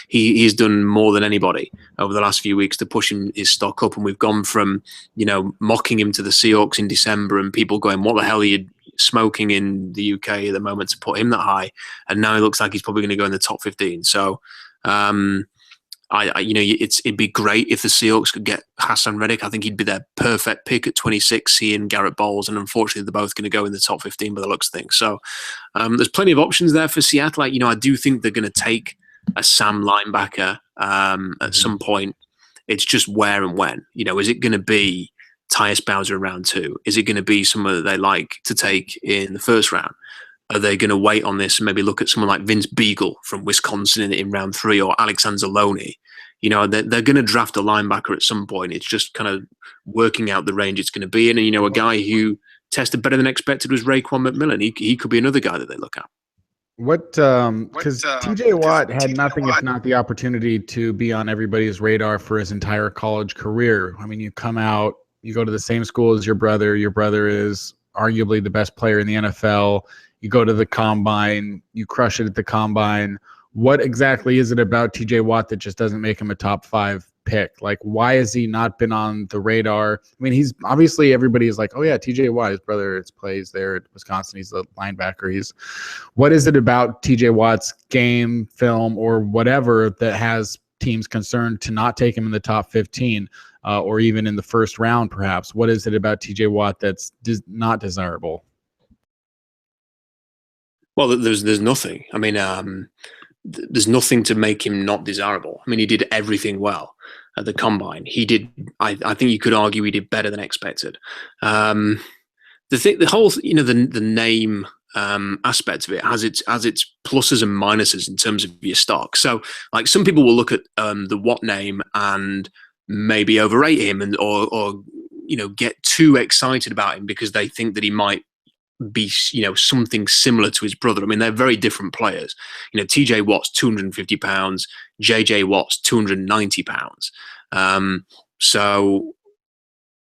he's done more than anybody over the last few weeks to push his stock up, and we've gone from, mocking him to the Seahawks in December and people going, what the hell are you smoking in the UK at the moment to put him that high, and now it looks like he's probably going to go in the top 15. So it'd be great if the Seahawks could get Hassan Reddick. I think he'd be their perfect pick at 26, he and Garrett Bowles, and unfortunately they're both going to go in the top 15 by the looks of things. So there's plenty of options there for Seattle. I do think they're going to take a Sam linebacker at some point. It's just where and when. Is it going to be Tyus Bowser in round 2? Is it going to be someone that they like to take in the first round? Are they going to wait on this and maybe look at someone like Vince Beagle from Wisconsin in round 3, or Alexander Loney? They're going to draft a linebacker at some point. It's just kind of working out the range it's going to be in. And, a guy who tested better than expected was Raekwon McMillan. He could be another guy that they look at. Because TJ Watt had nothing if not the opportunity to be on everybody's radar for his entire college career. I mean, you come out, you go to the same school as your brother. Your brother is arguably the best player in the NFL. You go to the combine, you crush it at the combine. What exactly is it about TJ Watt that just doesn't make him a top 5 pick? Like, why has he not been on the radar? I mean, he's obviously, everybody is like, oh yeah, TJ Watt, his brother plays there at Wisconsin. He's the linebacker. What is it about TJ Watt's game, film, or whatever that has teams concerned to not take him in the top 15 or even in the first round, perhaps? What is it about TJ Watt that's not desirable? Well, there's nothing. I mean, there's nothing to make him not desirable. I mean, he did everything well at the combine. He did. I think you could argue he did better than expected. The whole, the name aspect of it has its pluses and minuses in terms of your stock. So, like, some people will look at the Watt name and maybe overrate him or get too excited about him because they think that he might be something similar to his brother. I mean, they're very different players. TJ Watt's 250 pounds, JJ Watt's 290 pounds. So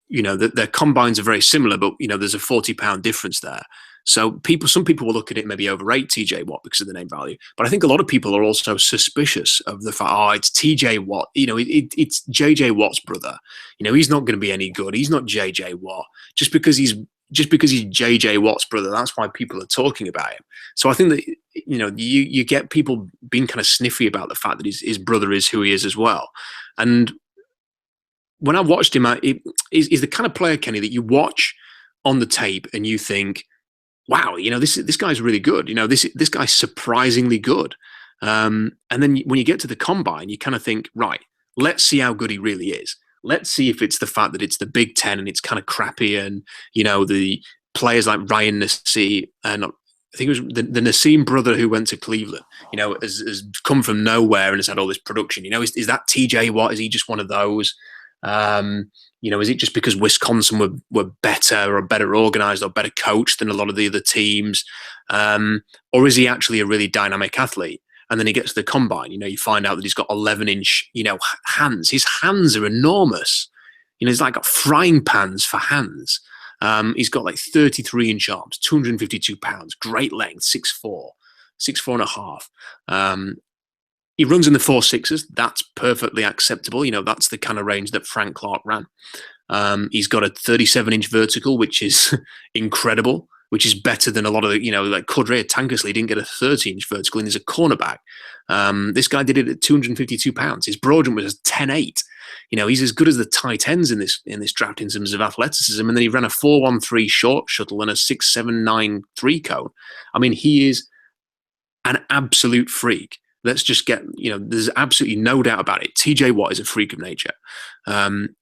their combines are very similar, but there's a 40-pound difference there. So some people will look at it and maybe overrate TJ Watt because of the name value. But I think a lot of people are also suspicious of the fact, it's TJ Watt. It's JJ Watt's brother. He's not going to be any good. He's not JJ Watt. Just because he's JJ Watt's brother, that's why people are talking about him. So I think that you get people being kind of sniffy about the fact that his brother is who he is as well. And when I watched him, he's the kind of player, Kenny, that you watch on the tape and you think, wow, this guy's really good. This guy's surprisingly good. And then when you get to the combine, you kind of think, right, let's see how good he really is. Let's see if it's the fact that it's the Big Ten and it's kind of crappy, and the players like Ryan Nassim, I think it was the Nassim brother who went to Cleveland, has come from nowhere and has had all this production. Is that TJ Watt? Is he just one of those? Is it just because Wisconsin were better or better organized or better coached than a lot of the other teams? Or is he actually a really dynamic athlete? And then he gets to the combine, you find out that he's got 11-inch, hands. His hands are enormous. He's like got frying pans for hands. He's got like 33-inch arms, 252 pounds, great length, 6'4", 6'4" and a half. He runs in the 4.6s. That's perfectly acceptable. That's the kind of range that Frank Clark ran. He's got a 37-inch vertical, which is incredible, which is better than a lot of like Cordrea Tankersley didn't get a 30-inch vertical, and he's a cornerback. This guy did it at 252 pounds. His broad jump was 10.8. He's as good as the tight ends in this draft in terms of athleticism. And then he ran a 4.13 short shuttle and a 6.79 3-cone. I mean, he is an absolute freak. Let's just get, there's absolutely no doubt about it. TJ Watt is a freak of nature. And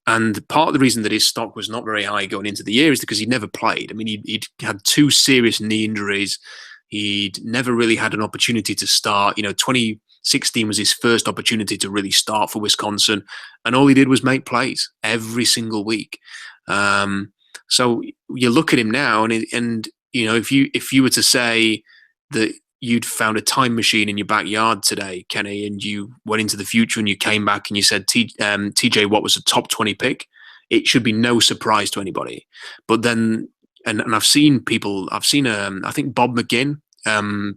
part of the reason that his stock was not very high going into the year is because he'd never played. I mean, he'd had 2 serious knee injuries. He'd never really had an opportunity to start. 2016 was his first opportunity to really start for Wisconsin. And all he did was make plays every single week. So you look at him now and if you were to say that you'd found a time machine in your backyard today, Kenny, and you went into the future and you came back and you said TJ Watt was a top 20 pick, it should be no surprise to anybody. But then, and I think Bob McGinn,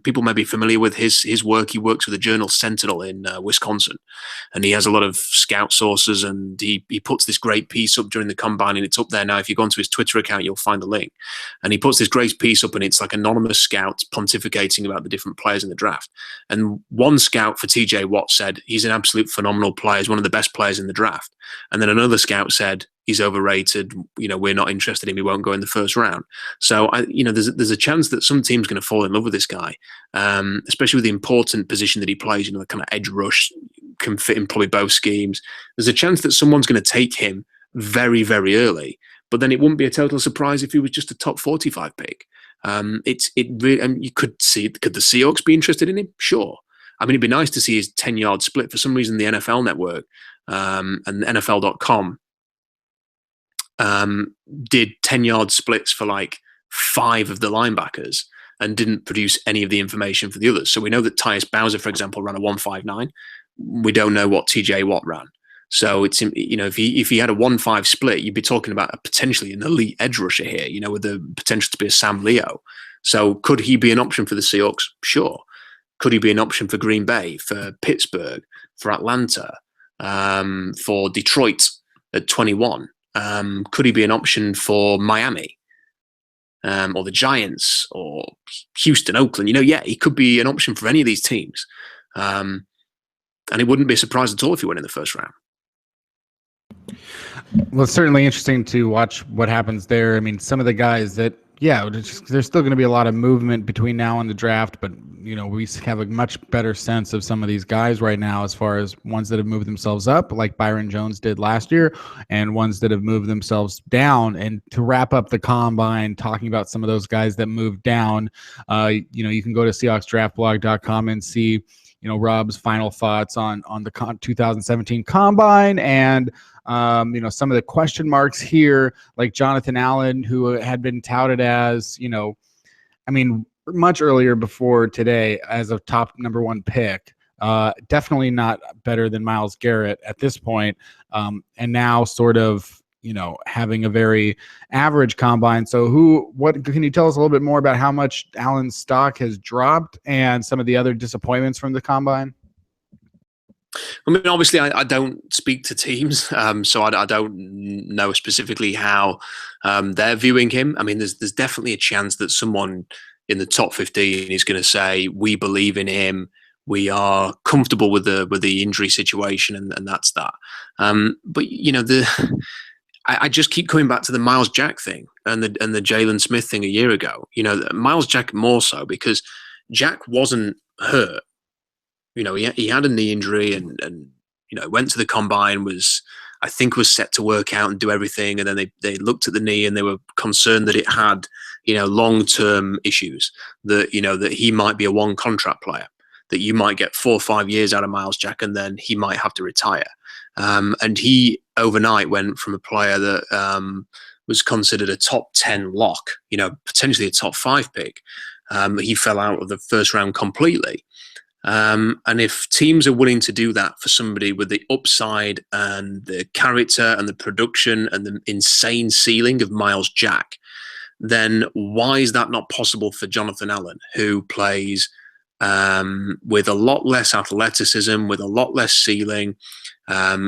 people may be familiar with his work. He works with the Journal Sentinel in Wisconsin, and he has a lot of scout sources, and he puts this great piece up during the combine, and it's up there now. If you go onto his Twitter account, you'll find the link. And he puts this great piece up, and it's like anonymous scouts pontificating about the different players in the draft. And one scout for TJ Watt said he's an absolute phenomenal player, he's one of the best players in the draft. And then another scout said he's overrated. We're not interested in him. He won't go in the first round. So, there's a chance that some team's going to fall in love with this guy, especially with the important position that he plays. The kind of edge rush can fit in probably both schemes. There's a chance that someone's going to take him very, very early. But then it wouldn't be a total surprise if he was just a top 45 pick. You could see, could the Seahawks be interested in him? Sure. I mean, it'd be nice to see his 10-yard split. For some reason, the NFL Network and NFL.com did 10-yard splits for like 5 of the linebackers and didn't produce any of the information for the others. So we know that Tyus Bowser, for example, ran a 1.59. We don't know what TJ Watt ran. So it's, if he had a 1.5 split, you'd be talking about potentially an elite edge rusher here, with the potential to be a Sam Leo. So could he be an option for the Seahawks? Sure. Could he be an option for Green Bay, for Pittsburgh, for Atlanta, for Detroit at 21? Could he be an option for Miami, or the Giants, or Houston, Oakland? Yeah, he could be an option for any of these teams. And it wouldn't be a surprise at all if he went in the first round. Well, it's certainly interesting to watch what happens there. I mean, some of the guys that, there's still going to be a lot of movement between now and the draft, but, we have a much better sense of some of these guys right now as far as ones that have moved themselves up, like Byron Jones did last year, and ones that have moved themselves down. And to wrap up the combine, talking about some of those guys that moved down, you can go to SeahawksDraftBlog.com and see, Rob's final thoughts on the 2017 combine and, some of the question marks here, like Jonathan Allen, who had been touted as, much earlier before today as a top number 1 pick. Definitely not better than Myles Garrett at this point. And now sort of, having a very average combine. So what can you tell us a little bit more about how much Allen's stock has dropped and some of the other disappointments from the combine? I mean, obviously, I don't speak to teams, so I don't know specifically how they're viewing him. I mean, there's definitely a chance that someone in the top 15 is going to say, we believe in him. We are comfortable with the injury situation, and that's that. But I just keep coming back to the Miles Jack thing and the Jalen Smith thing a year ago. Miles Jack more so because Jack wasn't hurt. He had a knee injury and went to the combine, was set to work out and do everything, and then they looked at the knee and they were concerned that it had long-term issues, that that he might be a one contract player, that you might get 4 or 5 years out of Miles Jack and then he might have to retire. And he overnight went from a player that was considered a top 10 lock, potentially a top 5 pick. He fell out of the first round completely. And if teams are willing to do that for somebody with the upside and the character and the production and the insane ceiling of Miles Jack, then why is that not possible for Jonathan Allen, who plays with a lot less athleticism, with a lot less ceiling?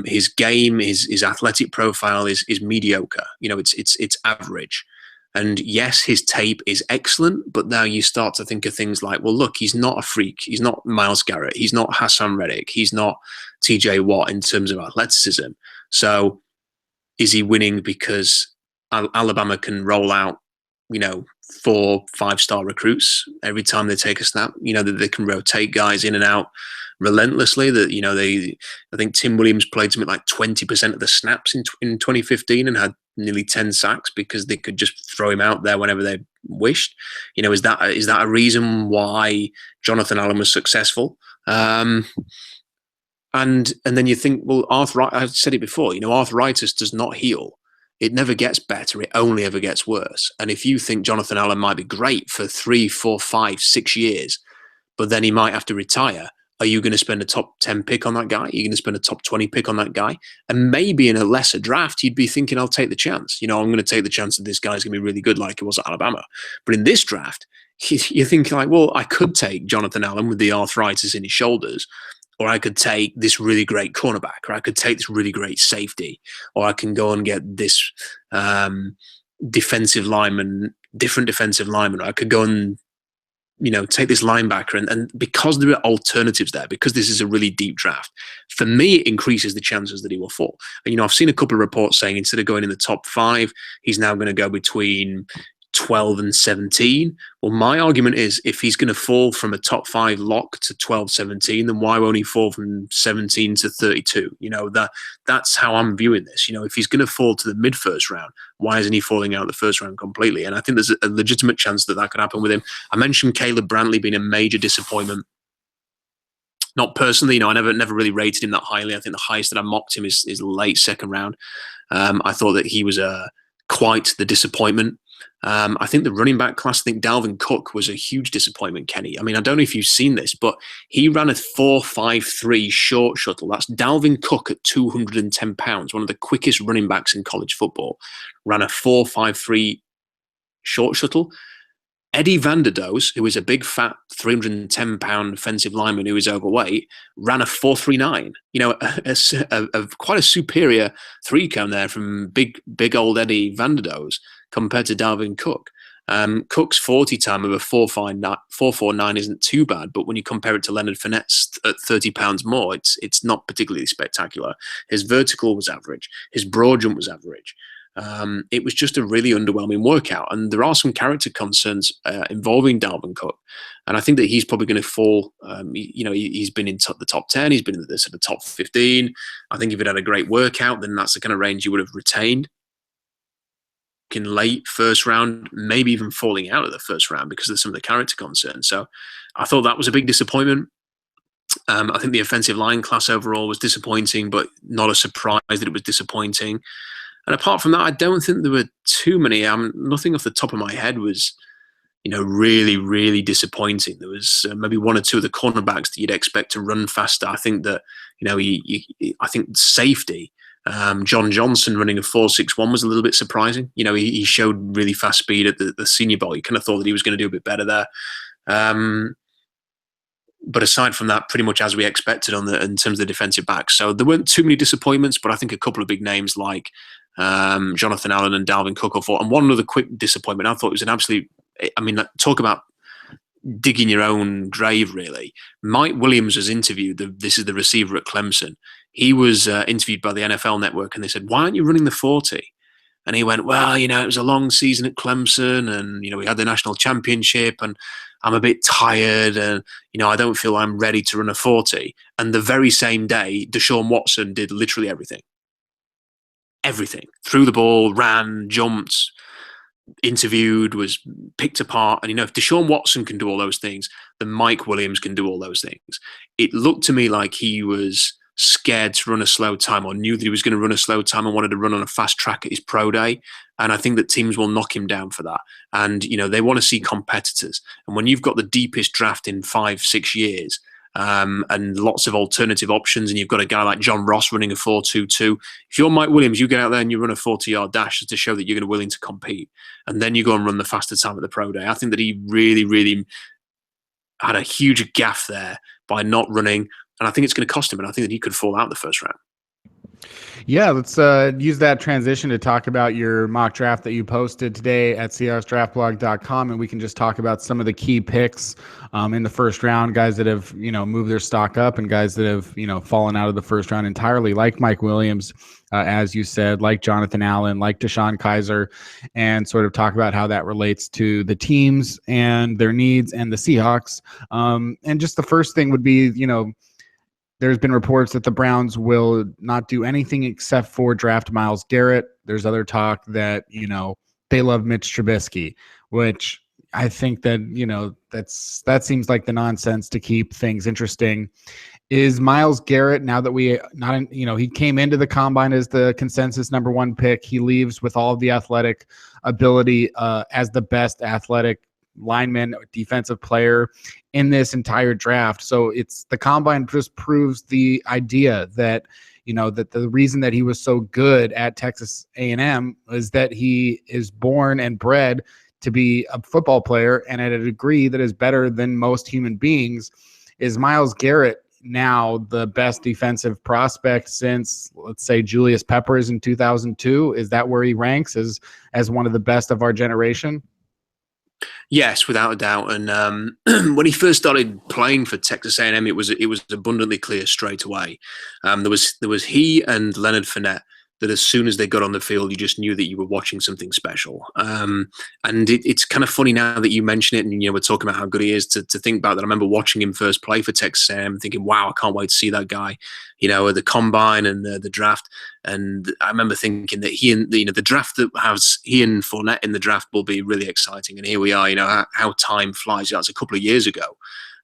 His game, his athletic profile is mediocre. It's average. And yes, his tape is excellent, but now you start to think of things like, well, look, he's not a freak. He's not Myles Garrett. He's not Hassan Reddick. He's not TJ Watt in terms of athleticism. So is he winning because Alabama can roll out, 4 5-star recruits every time they take a snap, that they can rotate guys in and out relentlessly, that I think Tim Williams played something like 20% of the snaps in 2015 and had nearly 10 sacks because they could just throw him out there whenever they wished. Is that a reason why Jonathan Allen was successful? And then you think, well, I've said it before, arthritis does not heal. It never gets better. It only ever gets worse. And if you think Jonathan Allen might be great for 3, 4, 5, 6 years, but then he might have to retire, are you going to spend a top 10 pick on that guy? Are you going to spend a top 20 pick on that guy? And maybe in a lesser draft, you'd be thinking, I'll take the chance. I'm going to take the chance that this guy's going to be really good like he was at Alabama. But in this draft, you're thinking like, well, I could take Jonathan Allen with the arthritis in his shoulders, or I could take this really great cornerback, or I could take this really great safety, or I can go and get this different defensive lineman, or I could go and take this linebacker. And because there are alternatives there, because this is a really deep draft, for me, it increases the chances that he will fall. And, I've seen a couple of reports saying instead of going in the top 5, he's now going to go between 12 and 17. Well, my argument is if he's going to fall from a top 5 lock to 12, 17, then why won't he fall from 17 to 32? That's how I'm viewing this. If he's going to fall to the mid-first round, why isn't he falling out of the first round completely? And I think there's a legitimate chance that could happen with him. I mentioned Caleb Brantley being a major disappointment. Not personally, I never really rated him that highly. I think the highest that I mocked him is late second round. I thought that he was quite the disappointment. I think the running back class, I think Dalvin Cook was a huge disappointment, Kenny. I mean, I don't know if you've seen this, but he ran a 4.53 short shuttle. That's Dalvin Cook at 210 pounds, one of the quickest running backs in college football, ran a 4.53 short shuttle. Eddie Vanderdoes, who is a big, fat, 310-pound offensive lineman who is overweight, ran a 4.39. Quite a superior 3-cone there from big old Eddie Vanderdoes compared to Dalvin Cook. Cook's 40 time of a 4.49 isn't too bad, but when you compare it to Leonard Fournette's at 30 pounds more, it's not particularly spectacular. His vertical was average. His broad jump was average. It was just a really underwhelming workout, and there are some character concerns involving Dalvin Cook, and I think that he's probably going to fall. He's been in the top 10, he's been in the top 15. I think if he'd had a great workout, then that's the kind of range you would have retained. In late first round, maybe even falling out of the first round because of some of the character concerns. So I thought that was a big disappointment. I think the offensive line class overall was disappointing, but not a surprise that it was disappointing. And apart from that, I don't think there were too many. Nothing off the top of my head was, really, really disappointing. There was maybe 1 or 2 of the cornerbacks that you'd expect to run faster. I think that, I think safety, John Johnson running a 4.61 was a little bit surprising. He showed really fast speed at the Senior Bowl. You kind of thought that he was going to do a bit better there. But aside from that, pretty much as we expected in terms of the defensive backs. So there weren't too many disappointments, but I think a couple of big names like Jonathan Allen and Dalvin Cook. And one other quick disappointment, I thought it was an absolute, talk about digging your own grave, really. Mike Williams was interviewed. This is the receiver at Clemson. He was interviewed by the NFL Network, and they said, "Why aren't you running the 40?" And he went, "Well, it was a long season at Clemson, and we had the national championship, and I'm a bit tired, and I don't feel I'm ready to run a 40." And the very same day, Deshaun Watson did literally everything. Everything. Threw the ball, ran, jumped, interviewed, was picked apart. And if Deshaun Watson can do all those things, then Mike Williams can do all those things. It looked to me like he was scared to run a slow time, or knew that he was going to run a slow time and wanted to run on a fast track at his pro day. And I think that teams will knock him down for that. And they want to see competitors. And when you've got the deepest draft in 5-6 years, and lots of alternative options, and you've got a guy like John Ross running a 4.22. If you're Mike Williams, you get out there and you run a 40-yard dash to show that you're going to be willing to compete, and then you go and run the faster time at the pro day. I think that he really, really had a huge gaffe there by not running, and I think it's going to cost him, and I think that he could fall out the first round. Yeah, let's use that transition to talk about your mock draft that you posted today at CRSDraftBlog.com, and we can just talk about some of the key picks in the first round, guys that have moved their stock up, and guys that have fallen out of the first round entirely, like Mike Williams, as you said, like Jonathan Allen, like DeShone Kizer, and sort of talk about how that relates to the teams and their needs and the Seahawks. And just the first thing would be, there's been reports that the Browns will not do anything except for draft Myles Garrett. There's other talk that, they love Mitch Trubisky, which I think that, that seems like the nonsense to keep things interesting. Is Myles Garrett, now that he came into the combine as the consensus number 1 pick, he leaves with all of the athletic ability as the best athletic lineman, defensive player in this entire draft. So it's the combine just proves the idea that that the reason that he was so good at Texas A&M is that he is born and bred to be a football player, and at a degree that is better than most human beings. Is Myles Garrett now the best defensive prospect since, let's say, Julius Peppers in 2002? Is that where he ranks as one of the best of our generation? Yes, without a doubt. And when he first started playing for Texas A&M, it was abundantly clear straight away. There was he and Leonard Fournette that as soon as they got on the field, you just knew that you were watching something special. And it's kind of funny now that you mention it, and we're talking about how good he is, to think about that. I remember watching him first play for Texas A&M, thinking, "Wow, I can't wait to see that guy," at the combine and the draft. And I remember thinking that he and the draft that has he and Fournette in the draft will be really exciting. And here we are. How time flies. That's a couple of years ago.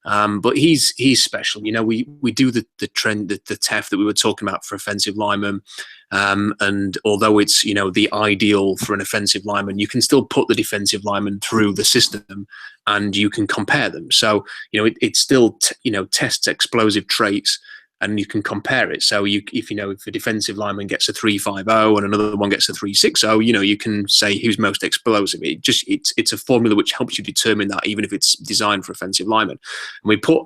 But he's special. We do the trend, the TEF that we were talking about for offensive linemen. And although it's, the ideal for an offensive lineman, you can still put the defensive lineman through the system and you can compare them. So, it still, tests explosive traits and you can compare it. So if a defensive lineman gets a 3.50 and another one gets a 3.60, you can say who's most explosive. It's a formula which helps you determine that, even if it's designed for offensive linemen. And we put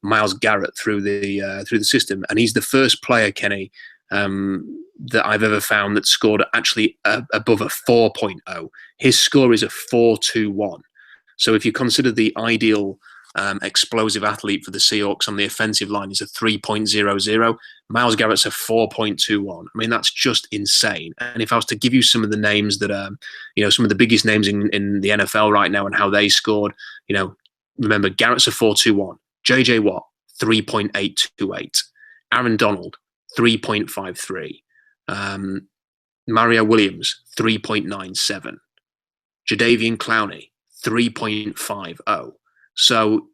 Myles Garrett through the system, and he's the first player, Kenny, that I've ever found that scored actually above a 4.0. His score is a 4.21. So if you consider the ideal explosive athlete for the Seahawks on the offensive line is a 3.00, Myles Garrett's a 4.21. I mean, that's just insane. And if I was to give you some of the names that some of the biggest names in the NFL right now and how they scored, remember, Garrett's a 4.21, JJ Watt 3.828, Aaron Donald 3.53, Mario Williams 3.97, Jadeveon Clowney 3.50. So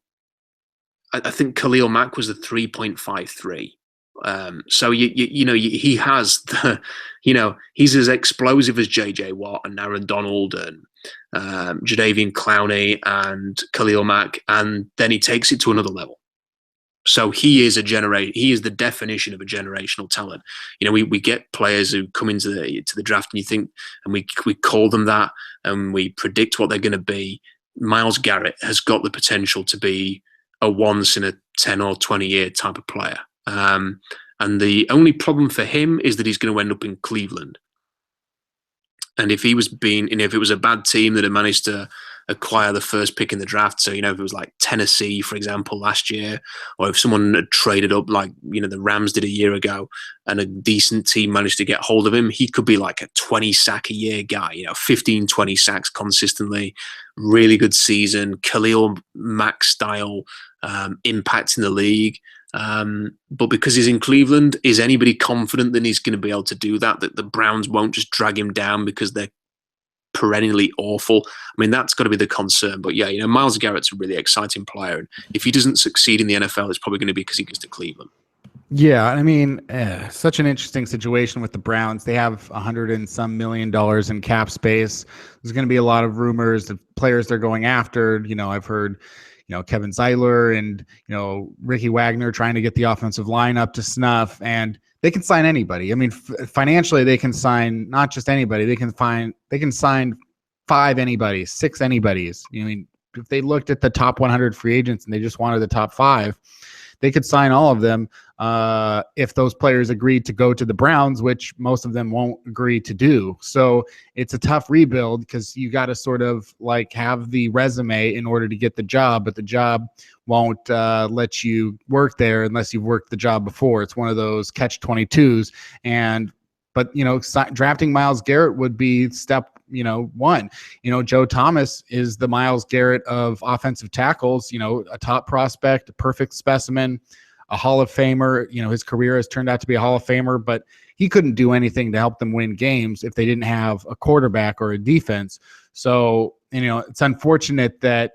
I think Khalil Mack was the 3.53. So he has the, he's as explosive as JJ Watt and Aaron Donald and Jadeveon Clowney and Khalil Mack, and then he takes it to another level. So he is the definition of a generational talent. We get players who come into the draft, and you think, and we call them that, and we predict what they're going to be. Myles Garrett has got the potential to be a once in a 10 or 20 year type of player. And the only problem for him is that he's going to end up in Cleveland. And if it was a bad team that had managed to acquire the first pick in the draft. So, if it was like Tennessee, for example, last year, or if someone had traded up like, the Rams did a year ago and a decent team managed to get hold of him, he could be like a 20 sack a year guy, 15, 20 sacks consistently, really good season, Khalil Mack style impact in the league. But because he's in Cleveland, is anybody confident that he's going to be able to do that? That the Browns won't just drag him down because they're perennially awful? I mean, that's got to be the concern. But yeah, Myles Garrett's a really exciting player, and if he doesn't succeed in the NFL, it's probably going to be because he goes to Cleveland. Yeah, I mean, such an interesting situation with the Browns. They have $100 and some million in cap space. There's going to be a lot of rumors of players they're going after. I've heard, Kevin Zeitler and, Ricky Wagner trying to get the offensive line up to snuff, and they can sign anybody. I mean, financially, they can sign not just anybody. They can sign 5 anybody's, 6 anybody's. I mean, if they looked at the top 100 free agents and they just wanted the top 5, they could sign all of them if those players agreed to go to the Browns, which most of them won't agree to do. So it's a tough rebuild because you got to sort of like have the resume in order to get the job, but the job won't let you work there unless you've worked the job before. It's one of those catch-22s. But drafting Myles Garrett would be step one. Joe Thomas is the Myles Garrett of offensive tackles, a top prospect, a perfect specimen, a Hall of Famer. His career has turned out to be a Hall of Famer, but he couldn't do anything to help them win games if they didn't have a quarterback or a defense. So, it's unfortunate that,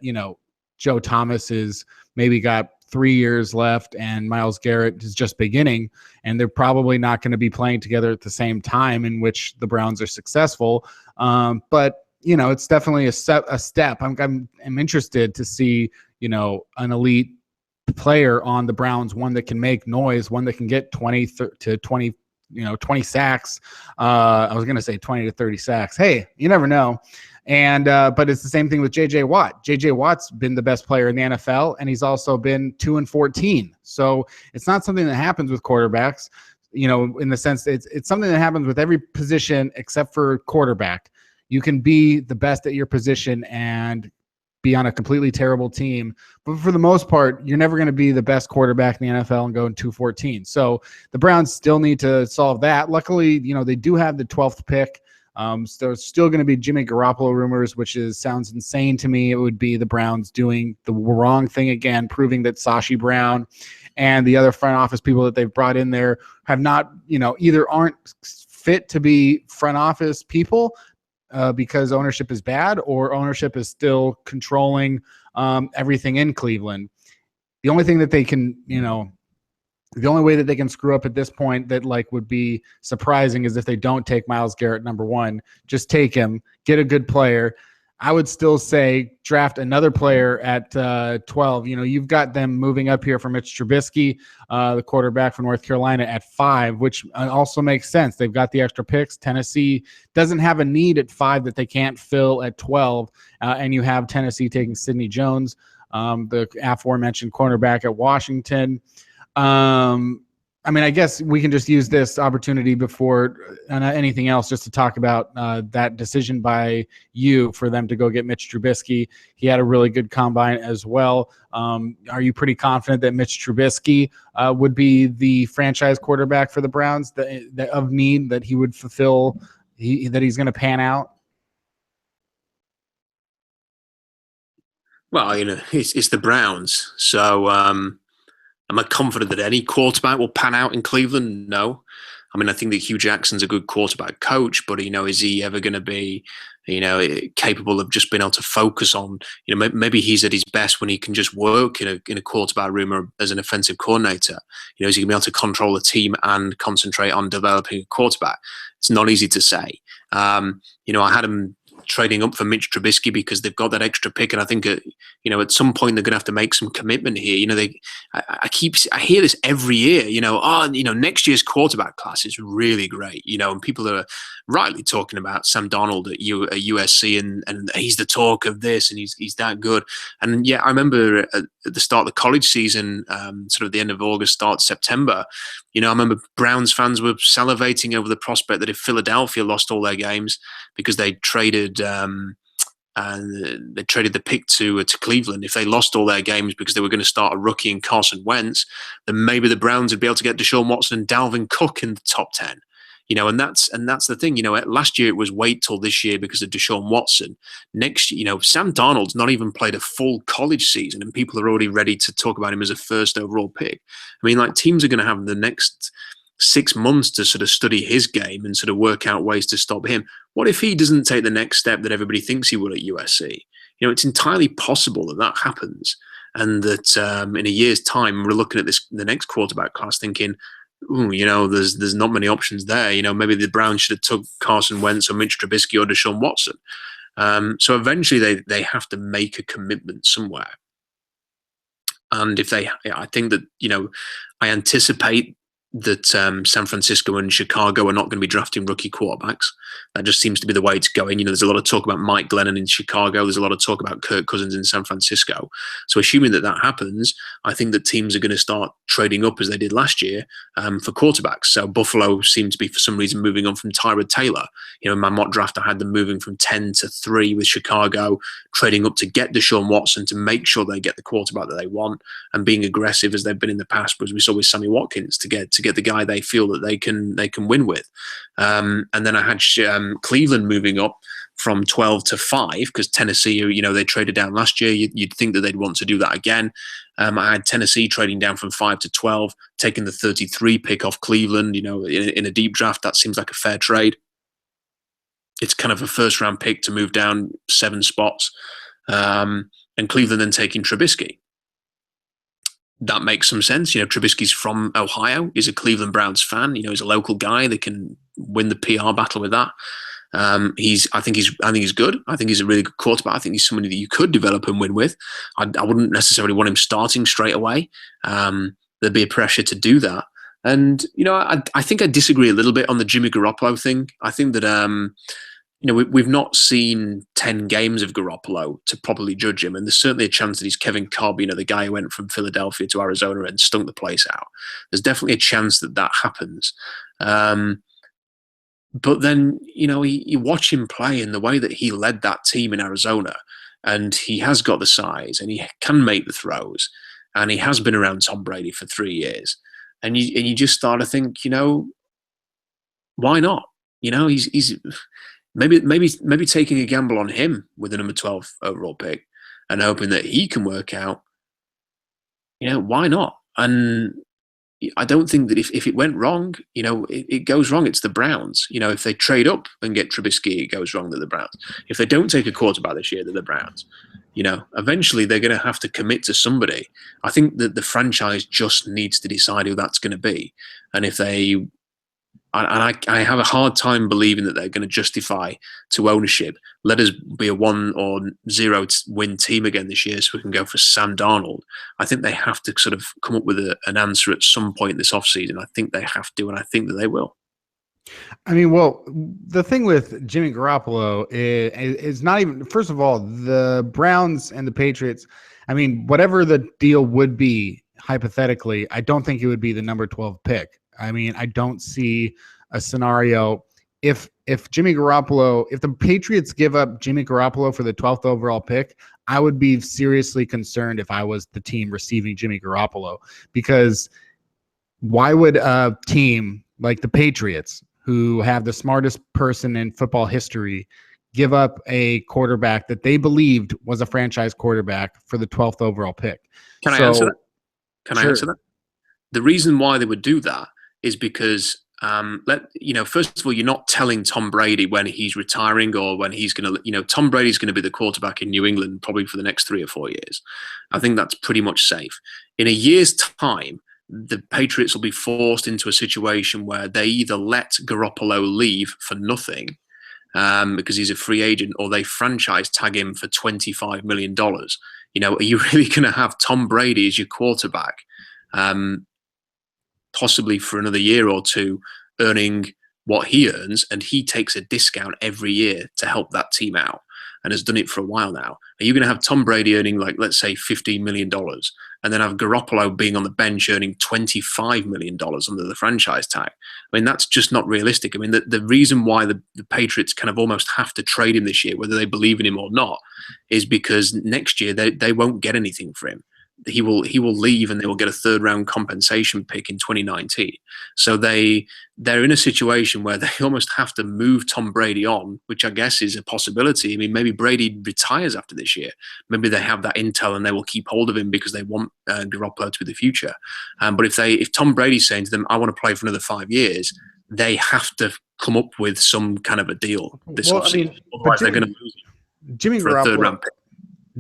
Joe Thomas is maybe got 3 years left and Myles Garrett is just beginning, and they're probably not going to be playing together at the same time in which the Browns are successful. But it's definitely a step. I'm interested to see, an elite player on the Browns, one that can make noise, one that can get 20 to 20, 20 sacks. I was going to say 20 to 30 sacks. Hey, you never know. And but it's the same thing with J.J. Watt. J.J. Watt's been the best player in the NFL, and he's also been 2-14. So it's not something that happens with quarterbacks, in the sense that it's something that happens with every position except for quarterback. You can be the best at your position and be on a completely terrible team, but for the most part, you're never going to be the best quarterback in the NFL and go in 2-14. So the Browns still need to solve that. Luckily, they do have the 12th pick. So there's still going to be Jimmy Garoppolo rumors, which sounds insane to me. It would be the Browns doing the wrong thing again, proving that Sashi Brown and the other front office people that they've brought in there have not, either aren't fit to be front office people because ownership is bad, or ownership is still controlling everything in Cleveland. The only thing that they can, the only way that they can screw up at this point that would be surprising is if they don't take Myles Garrett number 1. Just take him, get a good player. I would still say draft another player at 12. You've got them moving up here for Mitch Trubisky, the quarterback for North Carolina, at 5, which also makes sense. They've got the extra picks. Tennessee doesn't have a need at 5 that they can't fill at 12. And you have Tennessee taking Sidney Jones, the aforementioned cornerback at Washington. I guess we can just use this opportunity before anything else just to talk about that decision by you for them to go get Mitch Trubisky. He had a really good combine as well. Are you pretty confident that Mitch Trubisky would be the franchise quarterback for the Browns of need, that he would fulfill, that he's going to pan out? Well, it's the Browns. So am I confident that any quarterback will pan out in Cleveland? No. I think that Hugh Jackson's a good quarterback coach, but, is he ever going to be, capable of just being able to focus on, maybe he's at his best when he can just work in a quarterback room or as an offensive coordinator. Is he going to be able to control a team and concentrate on developing a quarterback? It's not easy to say. I had him trading up for Mitch Trubisky because they've got that extra pick, and I think at some point they're going to have to make some commitment here. I hear this every year. Next year's quarterback class is really great. And people are rightly talking about Sam Darnold at USC, and he's the talk of this, and he's that good. And yeah, I remember at the start of the college season, sort of the end of August, start September. I remember Browns fans were salivating over the prospect that if Philadelphia lost all their games because they traded and they traded the pick to Cleveland. If they lost all their games because they were going to start a rookie in Carson Wentz, then maybe the Browns would be able to get Deshaun Watson and Dalvin Cook in the top 10. And that's the thing. Last year it was wait till this year because of Deshaun Watson. Next, Sam Darnold's not even played a full college season, and people are already ready to talk about him as a first overall pick. I mean, like, teams are going to have the next 6 months to sort of study his game and sort of work out ways to stop him. What if he doesn't take the next step that everybody thinks he will at USC? It's entirely possible that happens, and that in a year's time we're looking at the next quarterback class thinking, ooh, there's not many options there. Maybe the Browns should have took Carson Wentz or Mitch Trubisky or Deshaun Watson. So eventually they have to make a commitment somewhere. And I think that, I anticipate that San Francisco and Chicago are not going to be drafting rookie quarterbacks. That just seems to be the way it's going. There's a lot of talk about Mike Glennon in Chicago. There's a lot of talk about Kirk Cousins in San Francisco. So assuming that happens, I think that teams are going to start trading up as they did last year for quarterbacks. So Buffalo seemed to be, for some reason, moving on from Tyrod Taylor. In my mock draft, I had them moving from 10 to 3 with Chicago, trading up to get Deshaun Watson to make sure they get the quarterback that they want, and being aggressive as they've been in the past, as we saw with Sammy Watkins, to get the guy they feel that they can win with. And then I had Cleveland moving up from 12 to 5 because Tennessee, they traded down last year. You'd think that they'd want to do that again. I had Tennessee trading down from 5 to 12, taking the 33 pick off Cleveland. In a deep draft, that seems like a fair trade. It's kind of a first-round pick to move down 7 spots. And Cleveland then taking Trubisky. That makes some sense. Trubisky's from Ohio. He's a Cleveland Browns fan. He's a local guy. They can win the PR battle with that. I think he's good. I think he's a really good quarterback. I think he's somebody that you could develop and win with. I wouldn't necessarily want him starting straight away. There'd be a pressure to do that. And, I think I disagree a little bit on the Jimmy Garoppolo thing. I think that, we've not seen 10 games of Garoppolo to properly judge him. And there's certainly a chance that he's Kevin Cobb, the guy who went from Philadelphia to Arizona and stunk the place out. There's definitely a chance that happens. But then, you watch him play in the way that he led that team in Arizona, and he has got the size and he can make the throws, and he has been around Tom Brady for 3 years. And you just start to think, why not? He's maybe taking a gamble on him with the number 12 overall pick and hoping that he can work out. Why not? And I don't think that if it went wrong, it goes wrong. It's the Browns. If they trade up and get Trubisky, it goes wrong. They're the Browns. If they don't take a quarterback this year, they're the Browns. Eventually they're going to have to commit to somebody. I think that the franchise just needs to decide who that's going to be. And if they, I have a hard time believing that they're going to justify to ownership, let us be a 1 or 0 win team again this year so we can go for Sam Darnold. I think they have to sort of come up with an answer at some point this offseason. I think they have to, and I think that they will. I mean, well, the thing with Jimmy Garoppolo is not even, first of all, the Browns and the Patriots, I mean, whatever the deal would be, hypothetically, I don't think it would be the number 12 pick. I mean, I don't see a scenario if Jimmy Garoppolo, if the Patriots give up Jimmy Garoppolo for the 12th overall pick, I would be seriously concerned if I was the team receiving Jimmy Garoppolo, because why would a team like the Patriots, who have the smartest person in football history, give up a quarterback that they believed was a franchise quarterback for the 12th overall pick? Can I answer that? The reason why they would do that is because, first of all, you're not telling Tom Brady when he's retiring or when he's going to, Tom Brady's going to be the quarterback in New England probably for the next 3 or 4 years. I think that's pretty much safe. In a year's time, the Patriots will be forced into a situation where they either let Garoppolo leave for nothing because he's a free agent, or they franchise tag him for $25 million. Are you really going to have Tom Brady as your quarterback, possibly for another year or two, earning what he earns, and he takes a discount every year to help that team out? and has done it for a while now. Are you going to have Tom Brady earning, like, let's say $15 million, and then have Garoppolo being on the bench earning $25 million under the franchise tag? I mean, that's just not realistic. I mean, the reason why the Patriots kind of almost have to trade him this year, whether they believe in him or not, is because next year they won't get anything for him. He will leave, and they will get a third-round compensation pick in 2019. So they're in a situation where they almost have to move Tom Brady on, which I guess is a possibility. I mean, maybe Brady retires after this year. Maybe they have that intel and they will keep hold of him because they want Garoppolo to be the future. But if Tom Brady's saying to them, "I want to play for another 5 years," they have to come up with some kind of a deal this offseason. Otherwise, they're going to lose him for a third-round pick.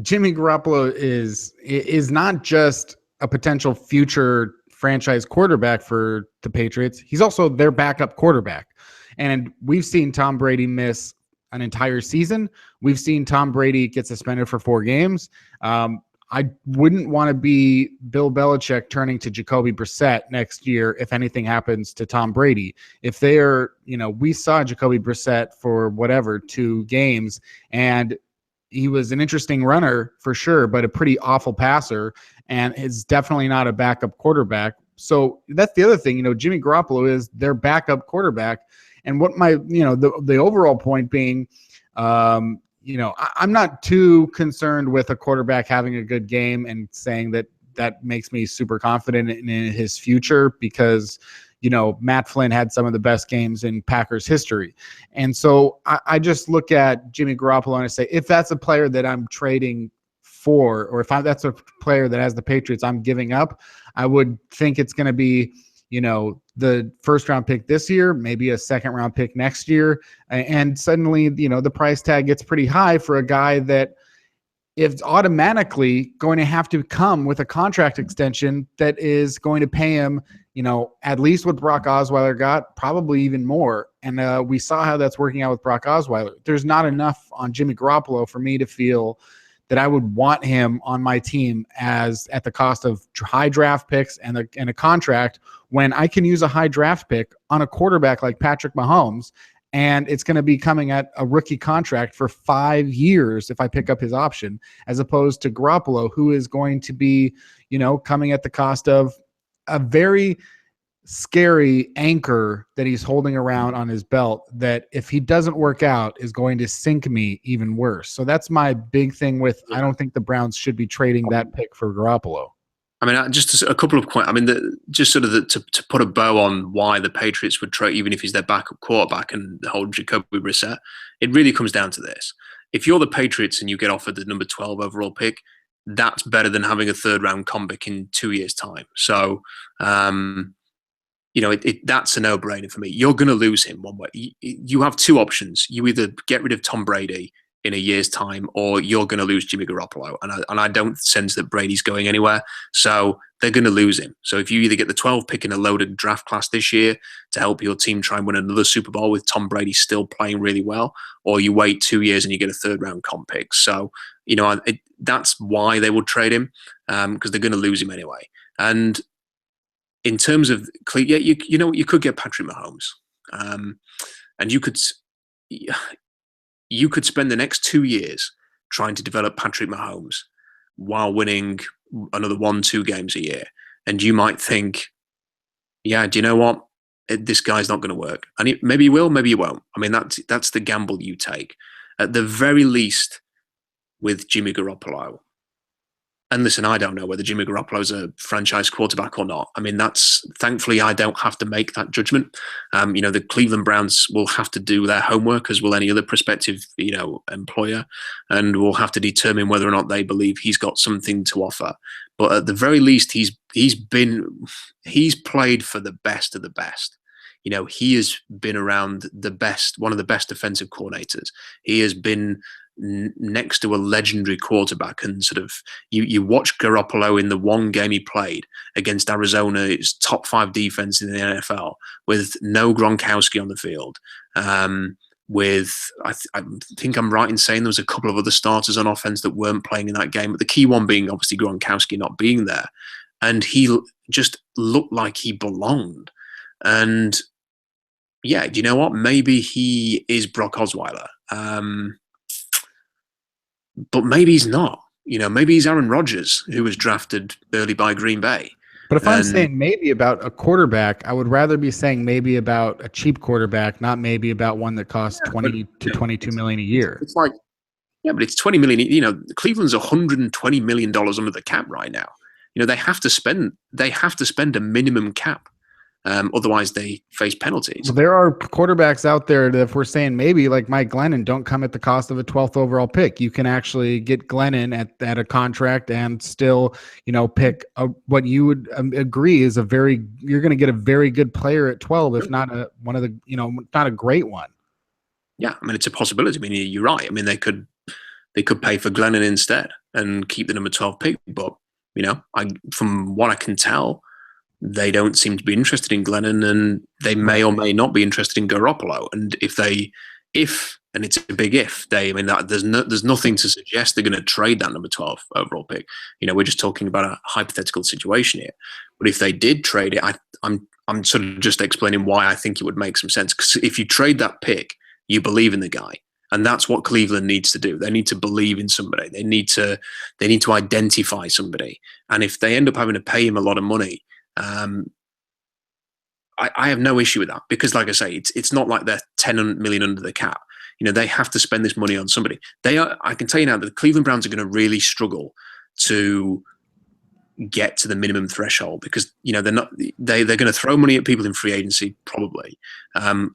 Jimmy Garoppolo is not just a potential future franchise quarterback for the Patriots. He's also their backup quarterback. And we've seen Tom Brady miss an entire season. We've seen Tom Brady get suspended for 4 games. I wouldn't want to be Bill Belichick turning to Jacoby Brissett next year if anything happens to Tom Brady. If they're, we saw Jacoby Brissett for 2 games, and he was an interesting runner for sure, but a pretty awful passer, and is definitely not a backup quarterback. So that's the other thing, Jimmy Garoppolo is their backup quarterback. And what my, the overall point being, I'm not too concerned with a quarterback having a good game and saying that makes me super confident in his future, because Matt Flynn had some of the best games in Packers history. And so I just look at Jimmy Garoppolo and I say, if that's a player that I'm trading for, or if that's a player that has the Patriots I'm giving up, I would think it's going to be, the first round pick this year, maybe a second round pick next year. And suddenly, the price tag gets pretty high for a guy that is automatically going to have to come with a contract extension that is going to pay him, at least what Brock Osweiler got, probably even more. And we saw how that's working out with Brock Osweiler. There's not enough on Jimmy Garoppolo for me to feel that I would want him on my team as at the cost of high draft picks and a contract, when I can use a high draft pick on a quarterback like Patrick Mahomes, and it's going to be coming at a rookie contract for 5 years if I pick up his option, as opposed to Garoppolo, who is going to be, coming at the cost of a very scary anchor that he's holding around on his belt, that if he doesn't work out is going to sink me even worse. So that's my big thing with, I don't think the Browns should be trading that pick for Garoppolo. I mean, just a couple of points. I mean, to put a bow on why the Patriots would trade, even if he's their backup quarterback, and the whole Jacoby Brissett, it really comes down to this. If you're the Patriots and you get offered the number 12 overall pick, that's better than having a third-round comp pick in 2 years' time. So, that's a no-brainer for me. You're going to lose him one way. You have 2 options. You either get rid of Tom Brady in a year's time, or you're going to lose Jimmy Garoppolo. And I don't sense that Brady's going anywhere. So they're going to lose him. So if you either get the 12 pick in a loaded draft class this year to help your team try and win another Super Bowl with Tom Brady still playing really well, or you wait 2 years and you get a third-round comp pick. So, that's why they would trade him, because they're going to lose him anyway. And in terms of, you could get Patrick Mahomes, and you could spend the next 2 years trying to develop Patrick Mahomes while winning another 1-2 games a year. And you might think, yeah, do you know what? This guy's not going to work. And maybe he will, maybe he won't. I mean, that's the gamble you take. At the very least, with Jimmy Garoppolo, and listen, I don't know whether Jimmy Garoppolo is a franchise quarterback or not. I mean, thankfully I don't have to make that judgment. The Cleveland Browns will have to do their homework, as will any other prospective, employer, and will have to determine whether or not they believe he's got something to offer. But at the very least, he's played for the best of the best. He has been around the best, one of the best defensive coordinators. He has been next to a legendary quarterback, and sort of you watch Garoppolo in the one game he played against Arizona's top 5 defense in the NFL, with no Gronkowski on the field, with I think I'm right in saying there was a couple of other starters on offense that weren't playing in that game, but the key one being obviously Gronkowski not being there, and he just looked like he belonged. And yeah, do you know what? Maybe he is Brock Osweiler. but maybe he's not. Maybe he's Aaron Rodgers, who was drafted early by Green Bay. But if I'm saying maybe about a quarterback, I would rather be saying maybe about a cheap quarterback, not maybe about one that costs 20 to 22 million a year. It's like, yeah, but it's 20 million. Cleveland's $120 million under the cap right now. They have to spend a minimum cap. Otherwise, they face penalties. Well, there are quarterbacks out there that if we're saying maybe, like Mike Glennon, don't come at the cost of a 12th overall pick. You can actually get Glennon at a contract and still, pick what you would agree is you're going to get a very good player at 12, if not not a great one. Yeah, I mean, it's a possibility. I mean, you're right. I mean, they could pay for Glennon instead and keep the number 12 pick. But, from what I can tell, they don't seem to be interested in Glennon, and they may or may not be interested in Garoppolo. And if and it's a big if, there's nothing to suggest they're going to trade that number 12 overall pick. We're just talking about a hypothetical situation here. But if they did trade it, I'm sort of just explaining why I think it would make some sense. Because if you trade that pick, you believe in the guy. And that's what Cleveland needs to do. They need to believe in somebody. They need to identify somebody. And if they end up having to pay him a lot of money, I have no issue with that, because, like I say, it's not like they're 10 million under the cap. They have to spend this money on somebody. I can tell you now that the Cleveland Browns are going to really struggle to get to the minimum threshold, because they're going to throw money at people in free agency probably.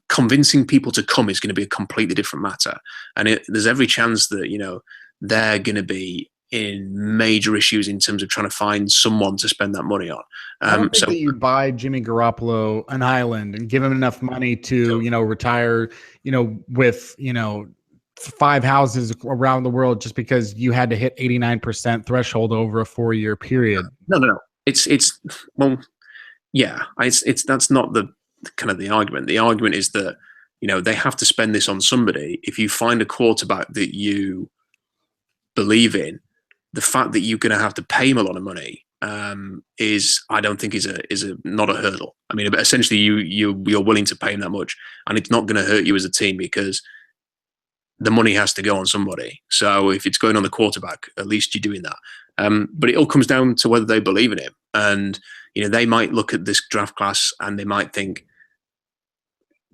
Convincing people to come is going to be a completely different matter, and there's every chance that they're going to be in major issues in terms of trying to find someone to spend that money on. I don't think that you buy Jimmy Garoppolo an island and give him enough money to retire with 5 houses around the world just because you had to hit 89% threshold over a 4-year period. No. It's well, yeah. It's that's not the kind of the argument. The argument is that they have to spend this on somebody. If you find a quarterback that you believe in, the fact that you're going to have to pay him a lot of money I don't think is not a hurdle. I mean, essentially, you're willing to pay him that much, and it's not going to hurt you as a team because the money has to go on somebody. So if it's going on the quarterback, at least you're doing that. But it all comes down to whether they believe in him. And, they might look at this draft class and they might think,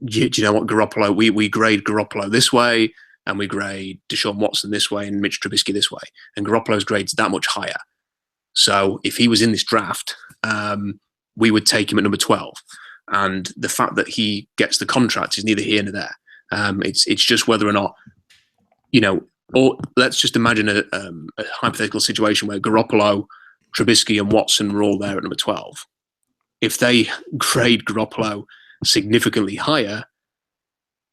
do you know what, Garoppolo, we grade Garoppolo this way, and we grade Deshaun Watson this way and Mitch Trubisky this way. And Garoppolo's grade's that much higher. So if he was in this draft, we would take him at number 12. And the fact that he gets the contract is neither here nor there. It's just whether or not, or let's just imagine a hypothetical situation where Garoppolo, Trubisky, and Watson were all there at number 12. If they grade Garoppolo significantly higher,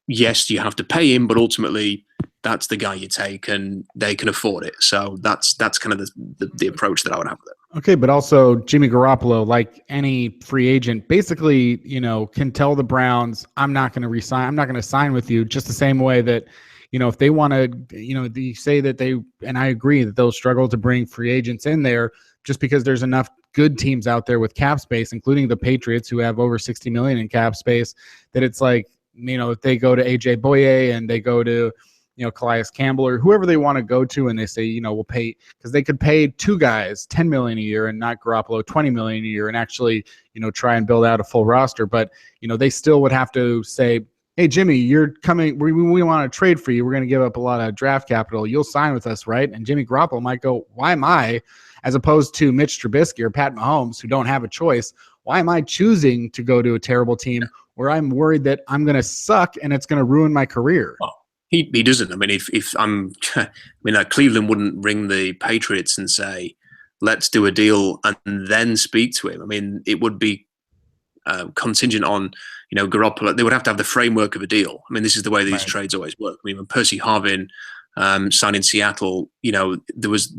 yes, you have to pay him, but ultimately that's the guy you take, and they can afford it. So that's kind of the approach that I would have with it. Okay, but also Jimmy Garoppolo, like any free agent, basically, can tell the Browns, I'm not going to resign. I'm not going to sign with you, just the same way that, if they want to, they say that and I agree that they'll struggle to bring free agents in there just because there's enough good teams out there with cap space, including the Patriots, who have over 60 million in cap space, that it's like, if they go to AJ Boye and they go to, Calais Campbell or whoever they want to go to, and they say, we'll pay, because they could pay 2 guys $10 million a year and not Garoppolo $20 million a year and actually, try and build out a full roster. But, they still would have to say, hey, Jimmy, you're coming. We want to trade for you. We're going to give up a lot of draft capital. You'll sign with us, right? And Jimmy Garoppolo might go, why am I, as opposed to Mitch Trubisky or Pat Mahomes, who don't have a choice, why am I choosing to go to a terrible team where I'm worried that I'm going to suck and it's going to ruin my career? Well, he doesn't. I mean, if I'm, Cleveland wouldn't ring the Patriots and say, let's do a deal and then speak to him. I mean, it would be contingent on, Garoppolo. They would have to have the framework of a deal. I mean, this is the way these trades always work. I mean, when Percy Harvin signed in Seattle, there was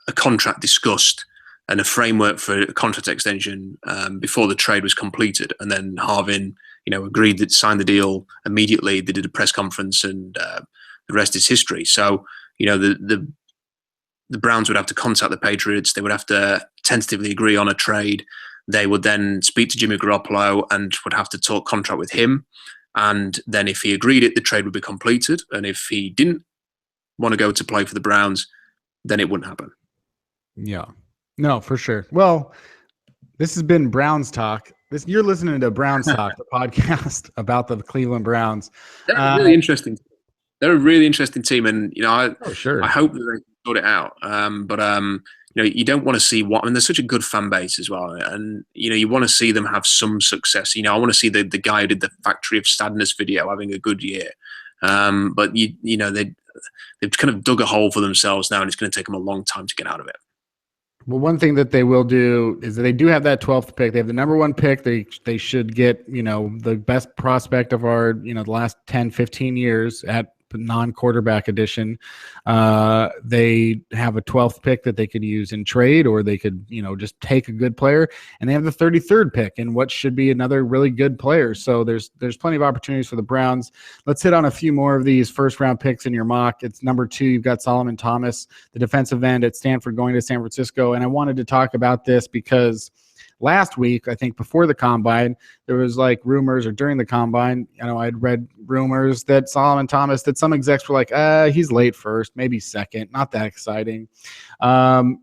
a contract discussed and a framework for a contract extension before the trade was completed. And then Harvin, agreed that signed the deal immediately. They did a press conference, and the rest is history. So, the Browns would have to contact the Patriots. They would have to tentatively agree on a trade. They would then speak to Jimmy Garoppolo and would have to talk contract with him. And then if he agreed it, the trade would be completed. And if he didn't want to go to play for the Browns, then it wouldn't happen. Yeah. No, for sure. Well, this has been Browns Talk. You're listening to Browns Talk, the podcast about the Cleveland Browns. They're really interesting. They're a really interesting team, and sure. I hope that they can sort it out. But you don't want to see what. I mean, they're such a good fan base as well, and you want to see them have some success. I want to see the guy who did the Factory of Sadness video having a good year. But they've kind of dug a hole for themselves now, and it's going to take them a long time to get out of it. Well, one thing that they will do is that they do have that 12th pick. They have the number 1 pick. They should get, the best prospect of our, the last 10, 15 years at non-quarterback edition. They have a 12th pick that they could use in trade, or they could, just take a good player. And they have the 33rd pick and what should be another really good player. So there's plenty of opportunities for the Browns. Let's hit on a few more of these first-round picks in your mock. It's number 2. You've got Solomon Thomas, the defensive end at Stanford, going to San Francisco. And I wanted to talk about this because last week, I think before the combine, there was like rumors, or during the combine, I'd read rumors that Solomon Thomas, that some execs were like, he's late first, maybe second, not that exciting. It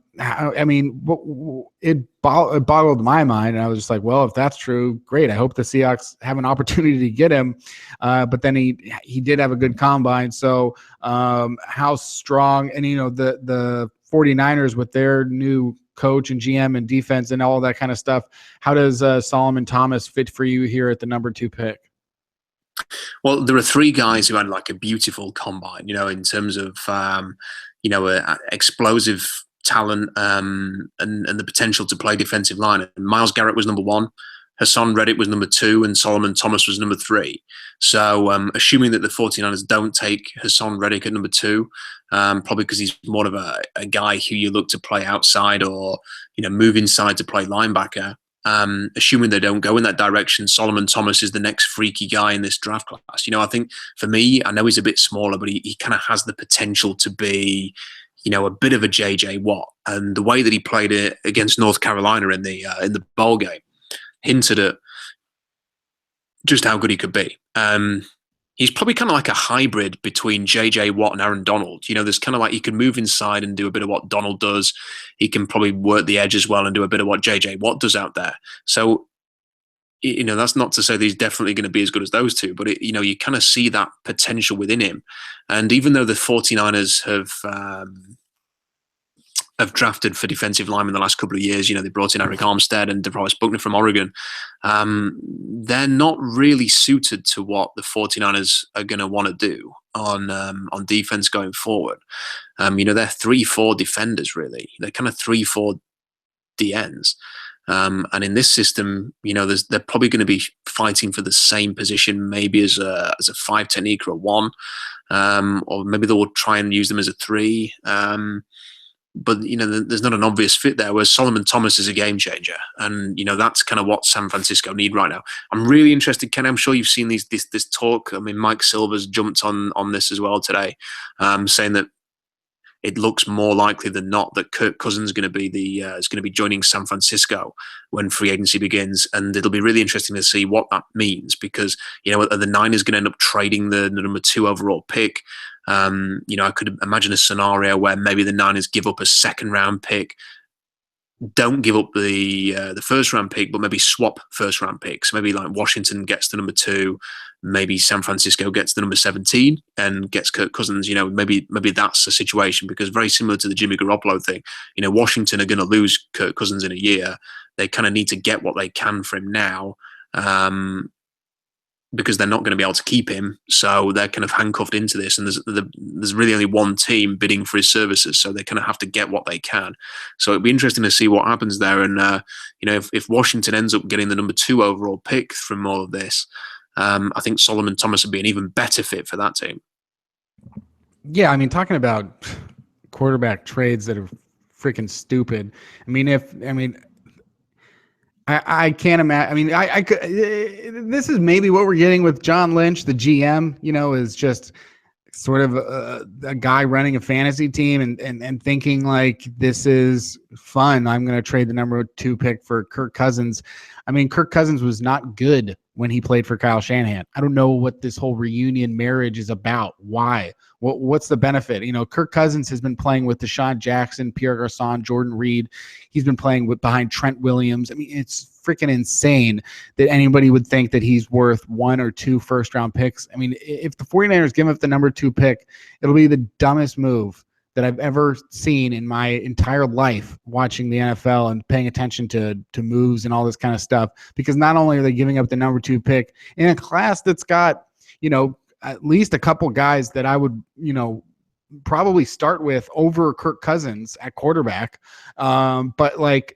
boggled my mind, and I was just like, well, if that's true, great. I hope the Seahawks have an opportunity to get him. But then he did have a good combine. So how strong, and the 49ers with their new coach and GM and defense and all that kind of stuff. How does Solomon Thomas fit for you here at the number 2 pick? Well, there are 3 guys who had like a beautiful combine, in terms of, explosive talent and the potential to play defensive line. And Myles Garrett was number 1. Hassan Reddick was number 2, and Solomon Thomas was number 3. So assuming that the 49ers don't take Hassan Reddick at number 2, probably because he's more of a guy who you look to play outside or, move inside to play linebacker. Assuming they don't go in that direction, Solomon Thomas is the next freaky guy in this draft class. I think for me, I know he's a bit smaller, but he kind of has the potential to be, a bit of a JJ Watt. And the way that he played it against North Carolina in the bowl game hinted at just how good he could be. He's probably kind of like a hybrid between JJ Watt and Aaron Donald. There's kind of like he can move inside and do a bit of what Donald does. He can probably work the edge as well and do a bit of what JJ Watt does out there. So, that's not to say that he's definitely going to be as good as those two, but you kind of see that potential within him. And even though the 49ers have drafted for defensive linemen the last couple of years, they brought in Eric Armstead and DeForest Buckner from Oregon. They're not really suited to what the 49ers are going to want to do on defense going forward. They're 3-4 defenders, really. They're kind of 3-4 DNs. And in this system, they're probably going to be fighting for the same position, maybe as a 5 technique or a 1, or maybe they will try and use them as a 3. But there's not an obvious fit there. Whereas Solomon Thomas is a game changer, and that's kind of what San Francisco need right now. I'm really interested, Ken. I'm sure you've seen this talk. I mean, Mike Silver's jumped on this as well today, saying that it looks more likely than not that Kirk Cousins is going to be joining San Francisco when free agency begins, and it'll be really interesting to see what that means, because are the Niners going to end up trading the number 2 overall pick? I could imagine a scenario where maybe the Niners give up a 2nd round pick, don't give up the 1st round pick, but maybe swap 1st round picks. Maybe like Washington gets the number 2, maybe San Francisco gets the number 17 and gets Kirk Cousins. Maybe that's a situation, because very similar to the Jimmy Garoppolo thing, Washington are going to lose Kirk Cousins in a year. They kind of need to get what they can for him now. Because they're not going to be able to keep him, so they're kind of handcuffed into this. And there's really only one team bidding for his services, so they kind of have to get what they can. So it'd be interesting to see what happens there. And if Washington ends up getting the number 2 overall pick from all of this, I think Solomon Thomas would be an even better fit for that team. Yeah, I mean, talking about quarterback trades that are freaking stupid. I can't imagine. I mean, I could. This is maybe what we're getting with John Lynch, the GM. Is just sort of a guy running a fantasy team and thinking like, this is fun. I'm going to trade the number 2 pick for Kirk Cousins. I mean, Kirk Cousins was not good when he played for Kyle Shanahan. I don't know what this whole reunion marriage is about. Why? What's the benefit? Kirk Cousins has been playing with Deshaun Jackson, Pierre Garçon, Jordan Reed. He's been playing behind Trent Williams. I mean, it's freaking insane that anybody would think that he's worth 1 or 2 first-round picks. I mean, if the 49ers give up the number 2 pick, it'll be the dumbest move that I've ever seen in my entire life watching the NFL and paying attention to moves and all this kind of stuff, because not only are they giving up the number 2 pick in a class that's got, at least a couple guys that I would, probably start with over Kirk Cousins at quarterback. But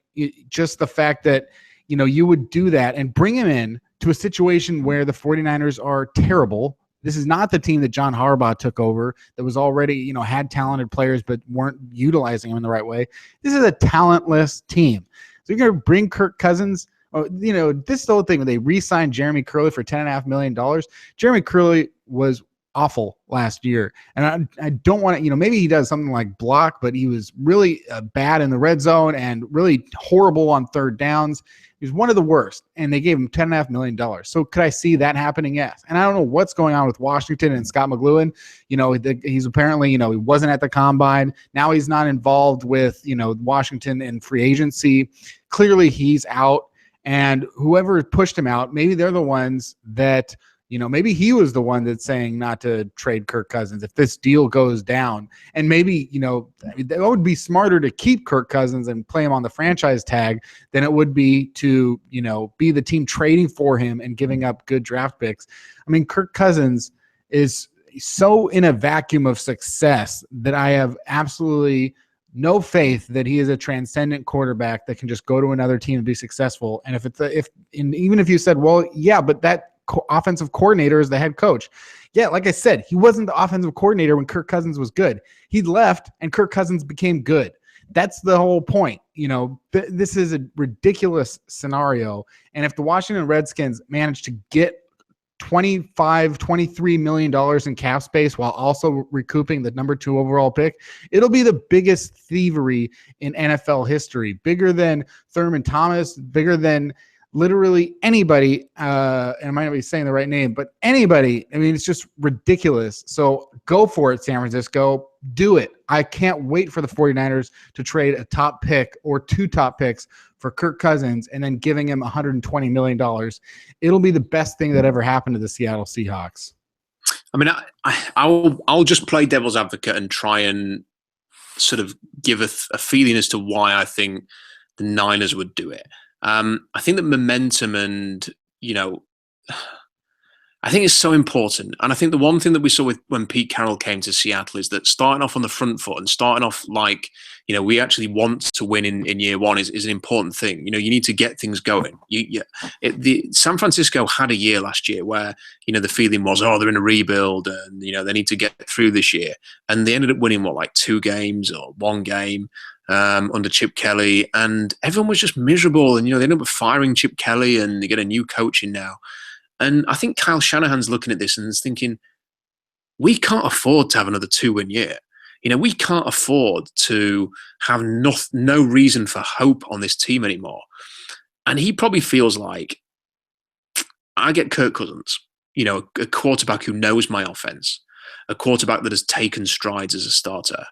just the fact that, you would do that and bring him in to a situation where the 49ers are terrible. This is not the team that John Harbaugh took over that was already, had talented players but weren't utilizing them in the right way. This is a talentless team. So you're going to bring Kirk Cousins. This whole thing when they re-signed Jeremy Curley for $10.5 million. Jeremy Curley was awful last year. And I don't want to, maybe he does something like block, but he was really bad in the red zone and really horrible on third downs. He was one of the worst, and they gave him $10.5 million. So could I see that happening? Yes. And I don't know what's going on with Washington and Scott McLuhan. He's apparently, he wasn't at the combine. Now he's not involved with, Washington and free agency. Clearly he's out, and whoever pushed him out, maybe they're the ones that, maybe he was the one that's saying not to trade Kirk Cousins if this deal goes down. And maybe, that would be smarter to keep Kirk Cousins and play him on the franchise tag than it would be to, be the team trading for him and giving up good draft picks. I mean, Kirk Cousins is so in a vacuum of success that I have absolutely no faith that he is a transcendent quarterback that can just go to another team and be successful. And even if you said, well, yeah, but that offensive coordinator is the head coach. Yeah, like I said, he wasn't the offensive coordinator when Kirk Cousins was good. He left and Kirk Cousins became good. That's the whole point. This is a ridiculous scenario. And if the Washington Redskins manage to get $23 million in cap space while also recouping the number 2 overall pick, it'll be the biggest thievery in NFL history. Bigger than Thurman Thomas, bigger than literally anybody, and I might not be saying the right name, but anybody. I mean, it's just ridiculous. So go for it, San Francisco. Do it. I can't wait for the 49ers to trade a top pick or 2 top picks for Kirk Cousins and then giving him $120 million. It'll be the best thing that ever happened to the Seattle Seahawks. I mean, I'll just play devil's advocate and try and sort of give a feeling as to why I think the Niners would do it. I think that momentum and, I think it's so important. And I think the one thing that we saw when Pete Carroll came to Seattle is that starting off on the front foot and starting off like, we actually want to win in year one is an important thing. You need to get things going. San Francisco had a year last year where, the feeling was, they're in a rebuild and, they need to get through this year. And they ended up winning, 2 games or 1 game under Chip Kelly. And everyone was just miserable. And, they ended up firing Chip Kelly and they get a new coach in now. And I think Kyle Shanahan's looking at this and is thinking, we can't afford to have another 2-win year. We can't afford to have no reason for hope on this team anymore. And he probably feels like, I get Kirk Cousins, a quarterback who knows my offense, a quarterback that has taken strides as a starter.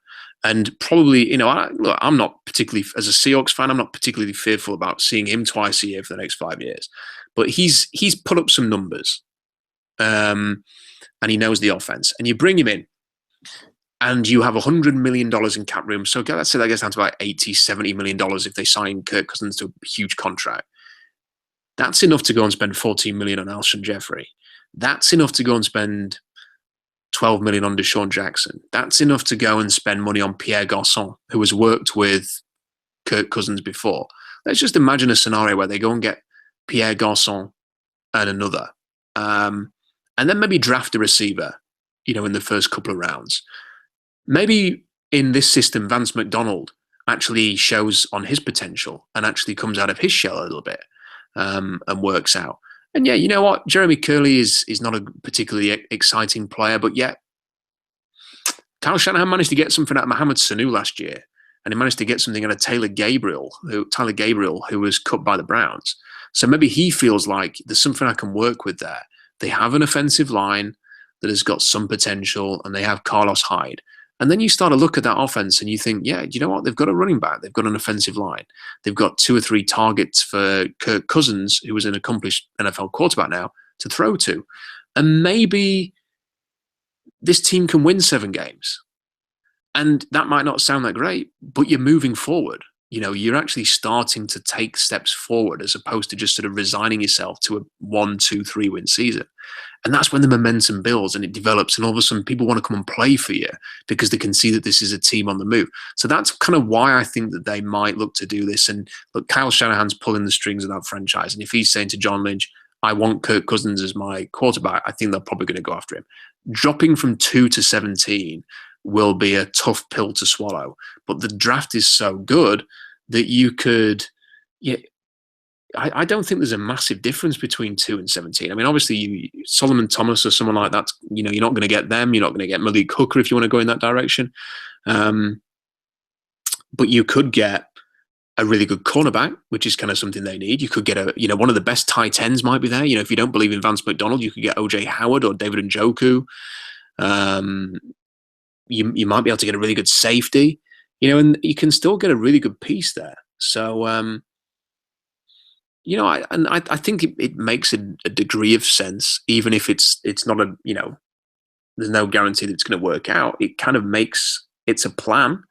And probably, I'm not particularly, as a Seahawks fan, I'm not particularly fearful about seeing him twice a year for the next 5 years. But he's put up some numbers, and he knows the offense. And you bring him in, and you have $100 million in cap room. So let's say that gets down to about $80, $70 million if they sign Kirk Cousins to a huge contract. That's enough to go and spend $14 million on Alshon Jeffrey. That's enough to go and spend $12 million on Deshaun Jackson. That's enough to go and spend money on Pierre Garçon, who has worked with Kirk Cousins before. Let's just imagine a scenario where they go and get Pierre Garçon and another, and then maybe draft a receiver, in the first couple of rounds. Maybe in this system, Vance McDonald actually shows on his potential and actually comes out of his shell a little bit and works out. And yeah, you know what? Jeremy Curley is not a particularly exciting player, but yet Kyle Shanahan managed to get something out of Mohamed Sanu last year. and he managed to get something out of Tyler Gabriel, who was cut by the Browns. So maybe he feels like there's something I can work with there. They have an offensive line that has got some potential, and they have Carlos Hyde. And then you start to look at that offense and you think, yeah, you know what? They've got a running back. They've got an offensive line. They've got 2 or 3 targets for Kirk Cousins, who is an accomplished NFL quarterback now, to throw to. And maybe this team can win 7 games. And that might not sound that great, but you're moving forward. You're actually starting to take steps forward as opposed to just sort of resigning yourself to a 1, 2, 3 win season. And that's when the momentum builds and it develops, and all of a sudden people want to come and play for you because they can see that this is a team on the move. So that's kind of why I think that they might look to do this. And look, Kyle Shanahan's pulling the strings of that franchise. And if he's saying to John Lynch, I want Kirk Cousins as my quarterback, I think they're probably going to go after him. Dropping from 2 to 17 will be a tough pill to swallow. But the draft is so good that you could, I don't think there's a massive difference between 2 and 17. I mean, obviously, Solomon Thomas or someone like that, you're not going to get them. You're not going to get Malik Hooker if you want to go in that direction. But you could get a really good cornerback, which is kind of something they need. You could get one of the best tight ends might be there. If you don't believe in Vance McDonald, you could get OJ Howard or David Njoku. You might be able to get a really good safety, and you can still get a really good piece there. So, I think it makes a degree of sense, even if it's not there's no guarantee that it's going to work out. It kind of it's a plan.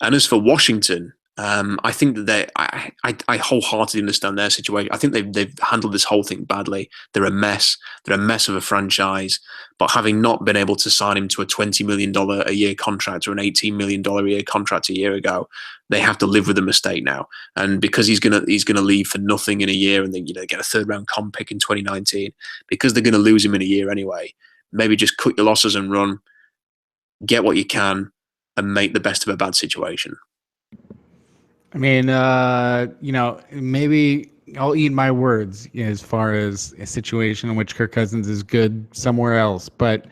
And as for Washington, I think that I wholeheartedly understand their situation. I think they've handled this whole thing badly. They're a mess. They're a mess of a franchise. But having not been able to sign him to a $20 million a year contract or an $18 million a year contract a year ago, they have to live with the mistake now. And because he's gonna leave for nothing in a year, and then get a 3rd round comp pick in 2019, because they're gonna lose him in a year anyway. Maybe just cut your losses and run, get what you can, and make the best of a bad situation. I mean, maybe I'll eat my words as far as a situation in which Kirk Cousins is good somewhere else. But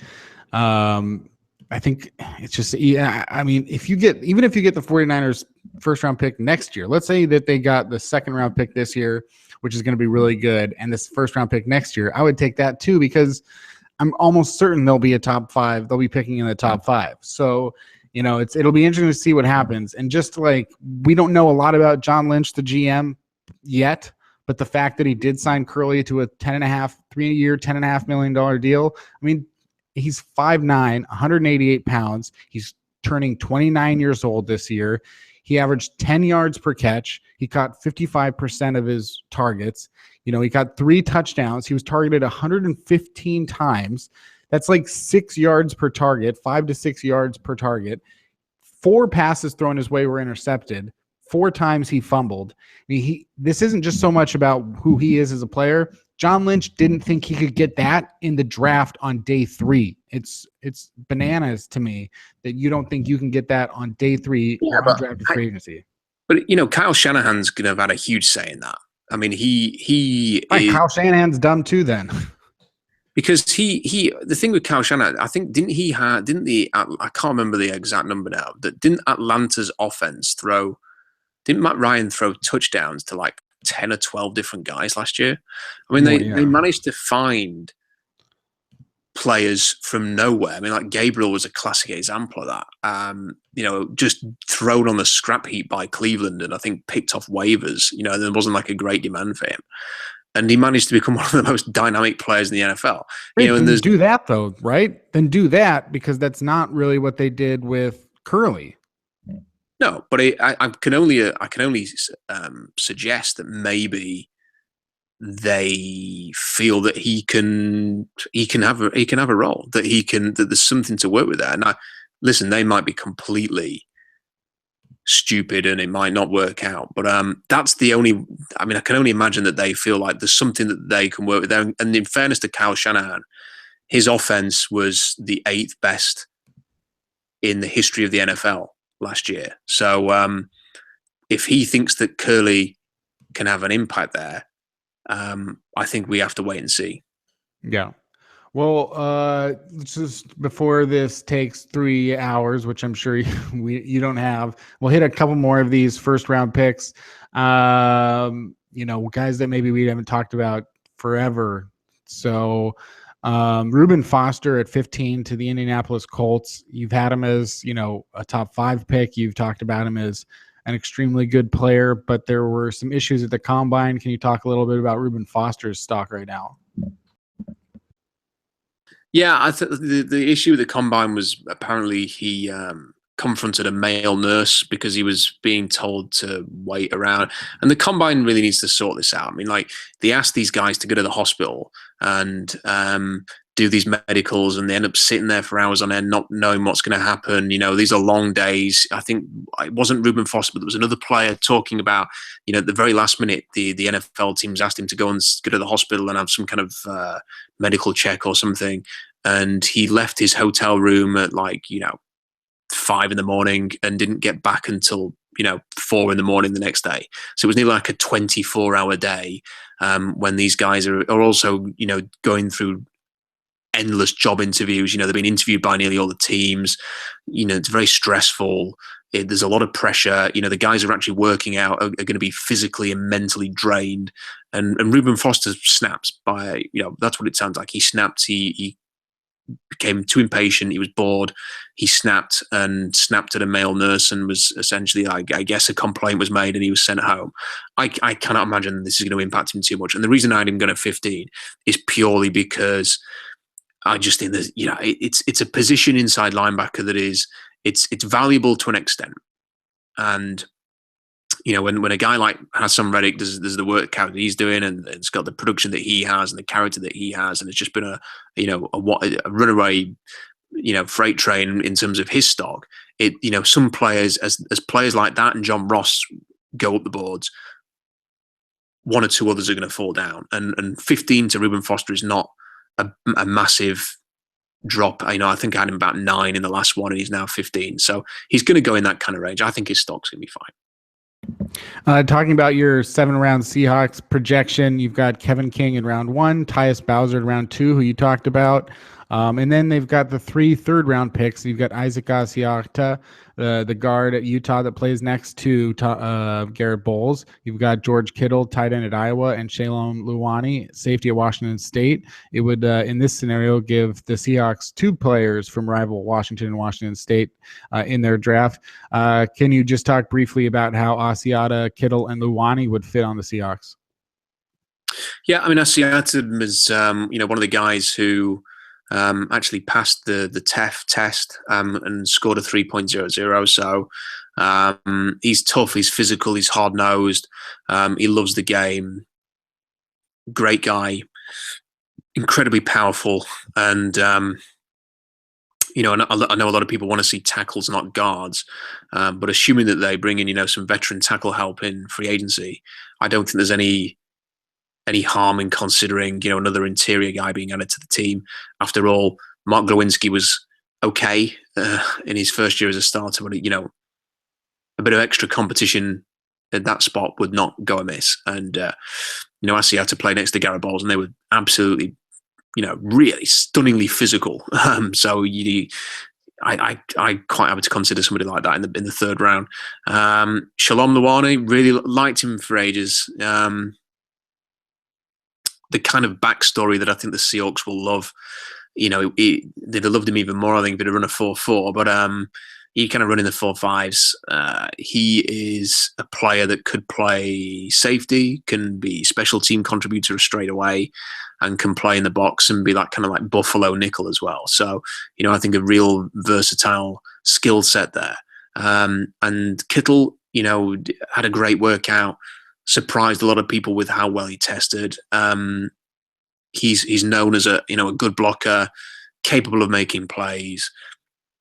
I think it's just, I mean, if you get the 49ers first round pick next year, let's say that they got the 2nd round pick this year, which is going to be really good, and this first round pick next year, I would take that too, because I'm almost certain they'll be a top 5. They'll be picking in the top 5. So, it'll be interesting to see what happens. And just like, we don't know a lot about John Lynch, the GM, yet, but the fact that he did sign Curley to a 3-year, $10.5 million deal. I mean, he's 5'9", 188 pounds. He's turning 29 years old this year. He averaged 10 yards per catch. He caught 55% of his targets. He got 3 touchdowns. He was targeted 115 times. That's like 6 yards per target, 5 to 6 yards per target. 4 passes thrown his way were intercepted. 4 times he fumbled. I mean, this isn't just so much about who he is as a player. John Lynch didn't think he could get that in the draft on day 3. It's bananas to me that you don't think you can get that on day 3 undrafted free agency. But Kyle Shanahan's going to have had a huge say in that. I mean, Kyle Shanahan's dumb too then. Because the thing with Kyle Shanahan, I think I can't remember the exact number now, that didn't Atlanta's offense didn't Matt Ryan throw touchdowns to like 10 or 12 different guys last year? I mean, they managed to find players from nowhere. I mean, like Gabriel was a classic example of that. Just thrown on the scrap heap by Cleveland and I think picked off waivers, there wasn't like a great demand for him. And he managed to become one of the most dynamic players in the NFL. And do that though, right? Then do that, because that's not really what they did with Curley. No, but I can only suggest that maybe they feel that he can have a role, that there's something to work with there. And listen, they might be completely stupid and it might not work out, but that's the only. I mean, I can only imagine that they feel like there's something that they can work with there. And in fairness to Kyle Shanahan, his offense was the 8th best in the history of the NFL last year. So if he thinks that Curley can have an impact there, I think we have to wait and see. Yeah. Well, just before this takes 3 hours, which I'm sure you don't have, we'll hit a couple more of these first round picks. Guys that maybe we haven't talked about forever. So, Reuben Foster at 15 to the Indianapolis Colts. You've had him as, a top 5 pick. You've talked about him as an extremely good player, but there were some issues at the combine. Can you talk a little bit about Reuben Foster's stock right now? Yeah, I think the issue with the combine was apparently he confronted a male nurse because he was being told to wait around. And the combine really needs to sort this out. I mean, like, they asked these guys to go to the hospital and do these medicals, and they end up sitting there for hours on end, not knowing what's going to happen. These are long days. I think it wasn't Reuben Foster, but there was another player talking about, at the very last minute, the NFL teams asked him to go to the hospital and have some kind of medical check or something. And he left his hotel room at 5 a.m. and didn't get back until 4 a.m. the next day. So it was nearly like a 24-hour day when these guys are also going through endless job interviews. They've been interviewed by nearly all the teams. It's very stressful. There's a lot of pressure. The guys who are actually working out are going to be physically and mentally drained. And Reuben Foster snaps by, that's what it sounds like. He snapped. He became too impatient. He was bored. He snapped at a male nurse and was essentially, I guess, a complaint was made and he was sent home. I cannot imagine this is going to impact him too much. And the reason I had him going at 15 is purely because I just think that it's a position inside linebacker that is it's valuable to an extent. And when a guy like Hassan Reddick does the work that he's doing, and it's got the production that he has and the character that he has, and it's just been a runaway freight train in terms of his stock. Some players as players like that and John Ross go up the boards, one or two others are going to fall down, and 15 to Reuben Foster is not a massive drop. I think I had him about 9 in the last one, and he's now 15. So he's going to go in that kind of range. I think his stock's going to be fine. Talking about your 7-round Seahawks projection, you've got Kevin King in round 1, Tyus Bowser in round 2, who you talked about. And then they've got the 3 third-round picks. You've got Isaac Asiata, the guard at Utah that plays next to Garrett Bowles. You've got George Kittle, tight end at Iowa, and Shalom Luani, safety at Washington State. It would, in this scenario, give the Seahawks 2 players from rival Washington and Washington State in their draft. Can you just talk briefly about how Asiata, Kittle, and Luani would fit on the Seahawks? Yeah, I mean, Asiata was one of the guys who actually passed the TEF test and scored a 3.00. So he's tough, he's physical, he's hard-nosed, he loves the game. Great guy, incredibly powerful, and and I know a lot of people want to see tackles, not guards, but assuming that they bring in some veteran tackle help in free agency, I don't think there's any harm in considering another interior guy being added to the team. After all, Mark Glowinski was okay in his first year as a starter, but a bit of extra competition at that spot would not go amiss. And Asi had to play next to Garrett Bowles, and they were absolutely really stunningly physical. So I quite happy to consider somebody like that in the third round. Shalom Luani, really liked him for ages. The kind of backstory that I think the Seahawks will love, they'd have loved him even more, I think, if he'd have run a 4.4. But he kind of run in the 4.5s. He is a player that could play safety, can be special team contributor straight away, and can play in the box and be that kind of like Buffalo nickel as well. So, I think a real versatile skill set there. And Kittle, had a great workout. Surprised a lot of people with how well he tested. He's known as a good blocker, capable of making plays,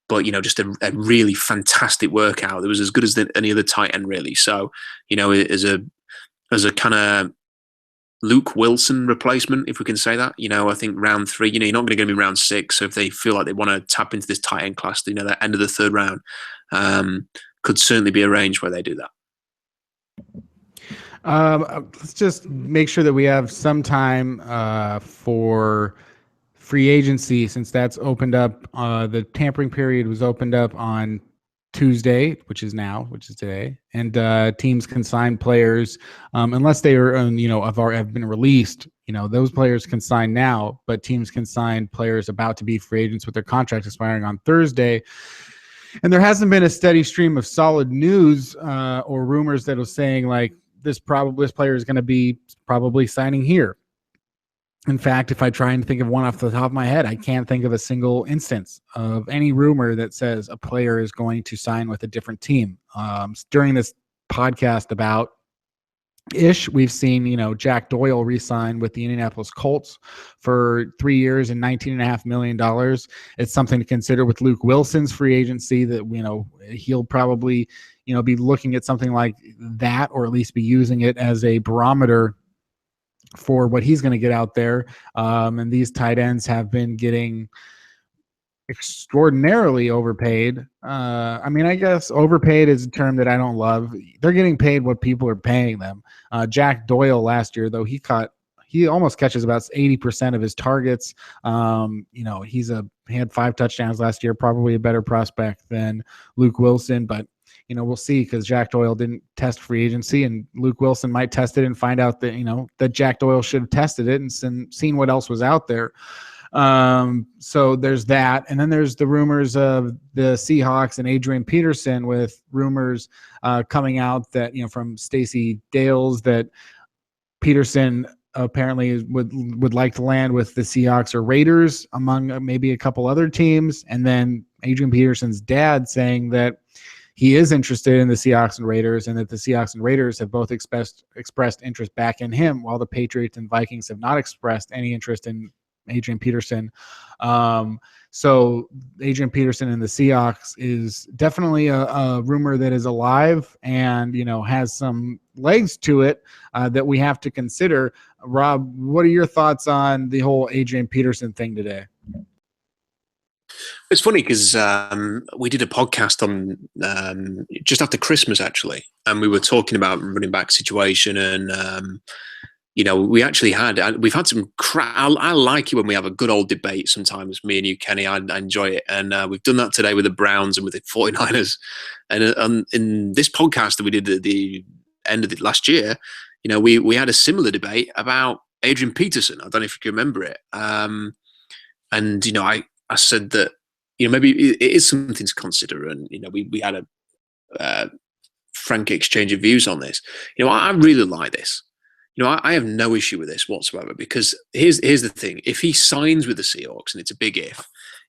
but just a really fantastic workout. It was as good as any other tight end, really. So as a kind of Luke Wilson replacement, if we can say that. I think round 3. You're not going to be round 6. So if they feel like they want to tap into this tight end class, that end of the third round could certainly be a range where they do that. Let's just make sure that we have some time for free agency, since that's opened up, the tampering period was opened up on Tuesday, which is today, and teams can sign players unless they are, have been released. Those players can sign now, but teams can sign players about to be free agents with their contract expiring on Thursday. And there hasn't been a steady stream of solid news or rumors that are saying like this player is going to be probably signing here. In fact, if I try and think of one off the top of my head, I can't think of a single instance of any rumor that says a player is going to sign with a different team. During this podcast about we've seen, Jack Doyle re-sign with the Indianapolis Colts for 3 years and $19.5 million. It's something to consider with Luke Wilson's free agency that, he'll probably, be looking at something like that, or at least be using it as a barometer for what he's going to get out there. And these tight ends have been getting extraordinarily overpaid. I guess overpaid is a term that I don't love. They're getting paid what people are paying them. Jack Doyle last year, though, he almost catches about 80% of his targets. He had 5 touchdowns last year, probably a better prospect than Luke Wilson, but we'll see, because Jack Doyle didn't test free agency, and Luke Wilson might test it and find out that, that Jack Doyle should have tested it and seen what else was out there. So there's that. And then there's the rumors of the Seahawks and Adrian Peterson, with rumors coming out that, from Stacey Dales, that Peterson apparently would like to land with the Seahawks or Raiders, among maybe a couple other teams. And then Adrian Peterson's dad saying that he is interested in the Seahawks and Raiders, and that the Seahawks and Raiders have both expressed interest back in him, while the Patriots and Vikings have not expressed any interest in Adrian Peterson. So Adrian Peterson and the Seahawks is definitely a rumor that is alive and, has some legs to it that we have to consider. Rob, what are your thoughts on the whole Adrian Peterson thing today? It's funny because we did a podcast on just after Christmas, actually, and we were talking about running back situation, and we've had some I like it when we have a good old debate sometimes, me and you, Kenny. I enjoy it, and we've done that today with the Browns and with the 49ers, and in this podcast that we did at the end of the last year, we had a similar debate about Adrian Peterson. I don't know if you can remember it, and I said that maybe it is something to consider, and we had a frank exchange of views on this. I really like this. I have no issue with this whatsoever, because here's the thing: if he signs with the Seahawks, and it's a big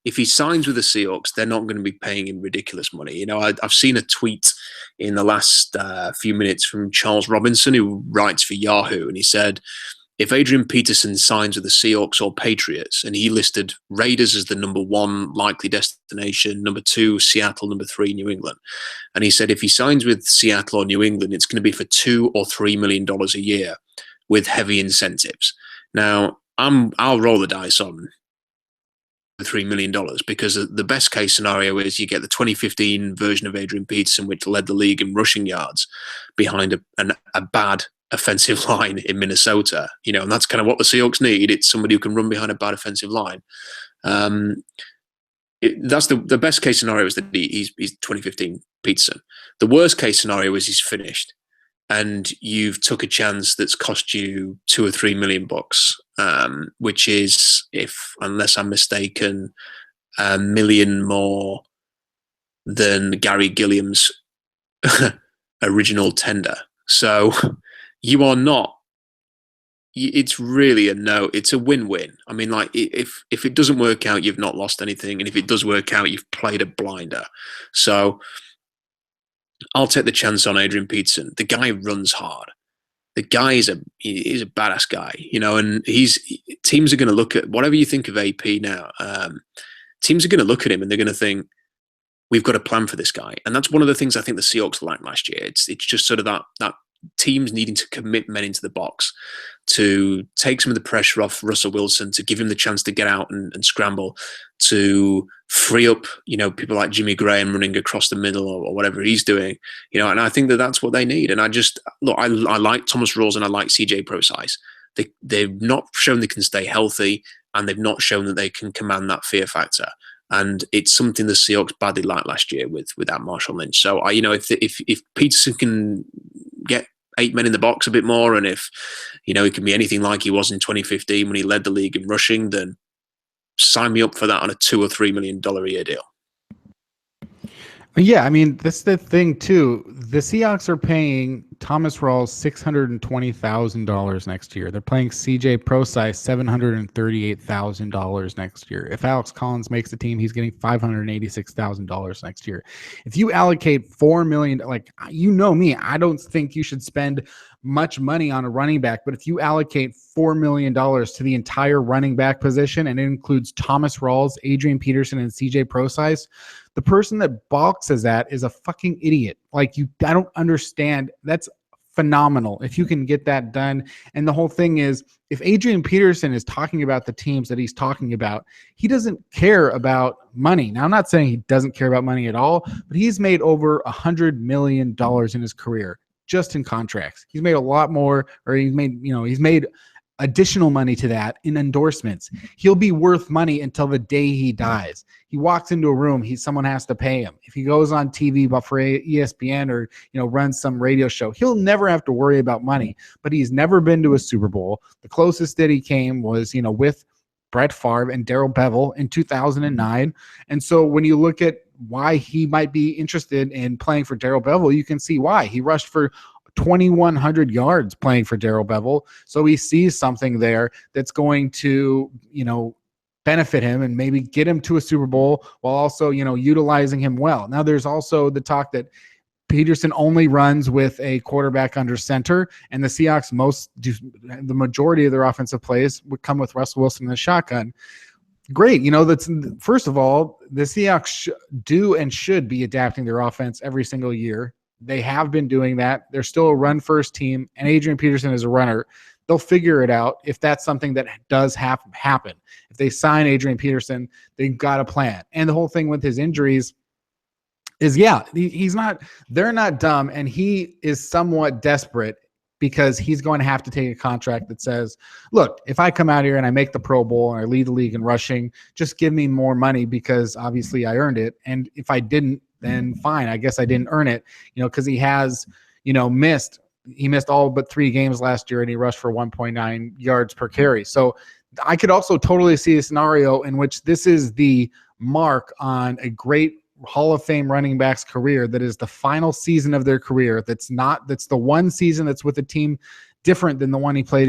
if he signs with the Seahawks, they're not going to be paying him ridiculous money. I've seen a tweet in the last few minutes from Charles Robinson, who writes for Yahoo, and he said, if Adrian Peterson signs with the Seahawks or Patriots, and he listed Raiders as the number 1 likely destination, number 2, Seattle, number 3, New England. And he said, if he signs with Seattle or New England, it's going to be for $2 or $3 million a year with heavy incentives. Now, I'll roll the dice on $3 million, because the best case scenario is you get the 2015 version of Adrian Peterson, which led the league in rushing yards behind a bad offensive line in Minnesota, and that's kind of what the Seahawks need. It's somebody who can run behind a bad offensive line. That's the best case scenario, is that he's 2015 Peterson. The worst case scenario is he's finished, and you've took a chance that's cost you $2 or $3 million, which is, unless I'm mistaken, $1 million more than Gary Gilliam's original tender. So you are not. It's really it's a win-win. I mean, like, if it doesn't work out, you've not lost anything, and if it does work out, you've played a blinder. So I'll take the chance on Adrian Peterson. The guy runs hard. The guy is a badass guy, and teams are going to look at whatever you think of AP now. Teams are going to look at him and they're going to think, we've got a plan for this guy. And that's one of the things I think the Seahawks lacked last year. It's just sort of that teams needing to commit men into the box to take some of the pressure off Russell Wilson, to give him the chance to get out and scramble, to free up, people like Jimmy Graham running across the middle or whatever he's doing, and I think that's what they need. And I like Thomas Rawls and I like CJ Procise. They've not shown they can stay healthy. and they've not shown that they can command that fear factor. And it's something the Seahawks badly lacked last year with that Marshall Lynch. So if Peterson can get 8 men in the box a bit more, and if he can be anything like he was in 2015 when he led the league in rushing, then sign me up for that on a $2 or $3 million a year deal. Yeah, I mean, that's the thing, too. The Seahawks are paying Thomas Rawls $620,000 next year. They're paying CJ Prosise $738,000 next year. If Alex Collins makes the team, he's getting $586,000 next year. If you allocate $4 million, like, me, I don't think you should spend much money on a running back, but if you allocate $4 million to the entire running back position, and it includes Thomas Rawls, Adrian Peterson, and CJ Prosise, the person that balks at that is a fucking idiot. Like, I don't understand. That's phenomenal if you can get that done. And the whole thing is, if Adrian Peterson is talking about the teams that he's talking about, he doesn't care about money. Now, I'm not saying he doesn't care about money at all, but he's made over $100 million in his career just in contracts. He's made a lot more, or he's made additional money to that in endorsements. He'll be worth money until the day he dies. He walks into a room, someone has to pay him. If he goes on TV but for ESPN or runs some radio show, he'll never have to worry about money. But he's never been to a Super Bowl. The closest that he came was with Brett Favre and Darrell Bevell in 2009. And so when you look at why he might be interested in playing for Darrell Bevell, you can see why. He rushed for 2,100 yards playing for Darrell Bevell. So he sees something there that's going to, benefit him and maybe get him to a Super Bowl while also, utilizing him well. Now, there's also the talk that Peterson only runs with a quarterback under center, and the Seahawks the majority of their offensive plays would come with Russell Wilson in the shotgun. Great. That's, first of all, the Seahawks do and should be adapting their offense every single year. They have been doing that. They're still a run-first team, and Adrian Peterson is a runner. They'll figure it out if that's something that does happen. If they sign Adrian Peterson, they've got a plan. And the whole thing with his injuries is, they're not dumb, and he is somewhat desperate because he's going to have to take a contract that says, look, if I come out here and I make the Pro Bowl and I lead the league in rushing, just give me more money because obviously I earned it. And if I didn't, then fine, I guess I didn't earn it, because he has, missed all but 3 games last year and he rushed for 1.9 yards per carry. So I could also totally see a scenario in which this is the mark on a great Hall of Fame running back's career, that is the final season of their career. That's the one season that's with a team different than the one he played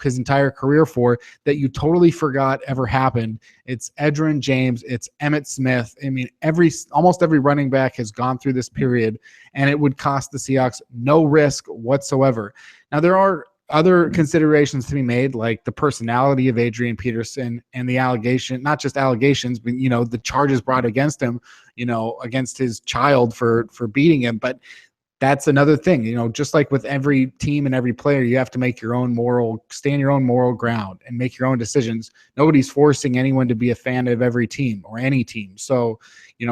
his entire career for, that you totally forgot ever happened. It's Edgerrin James, it's Emmitt Smith. I mean, almost every running back has gone through this period, and it would cost the Seahawks no risk whatsoever. Now, there are other considerations to be made, like the personality of Adrian Peterson and the allegation, not just allegations, but the charges brought against him, against his child for beating him. But that's another thing, just like with every team and every player, you have to stand your own moral ground and make your own decisions. Nobody's forcing anyone to be a fan of every team or any team. So,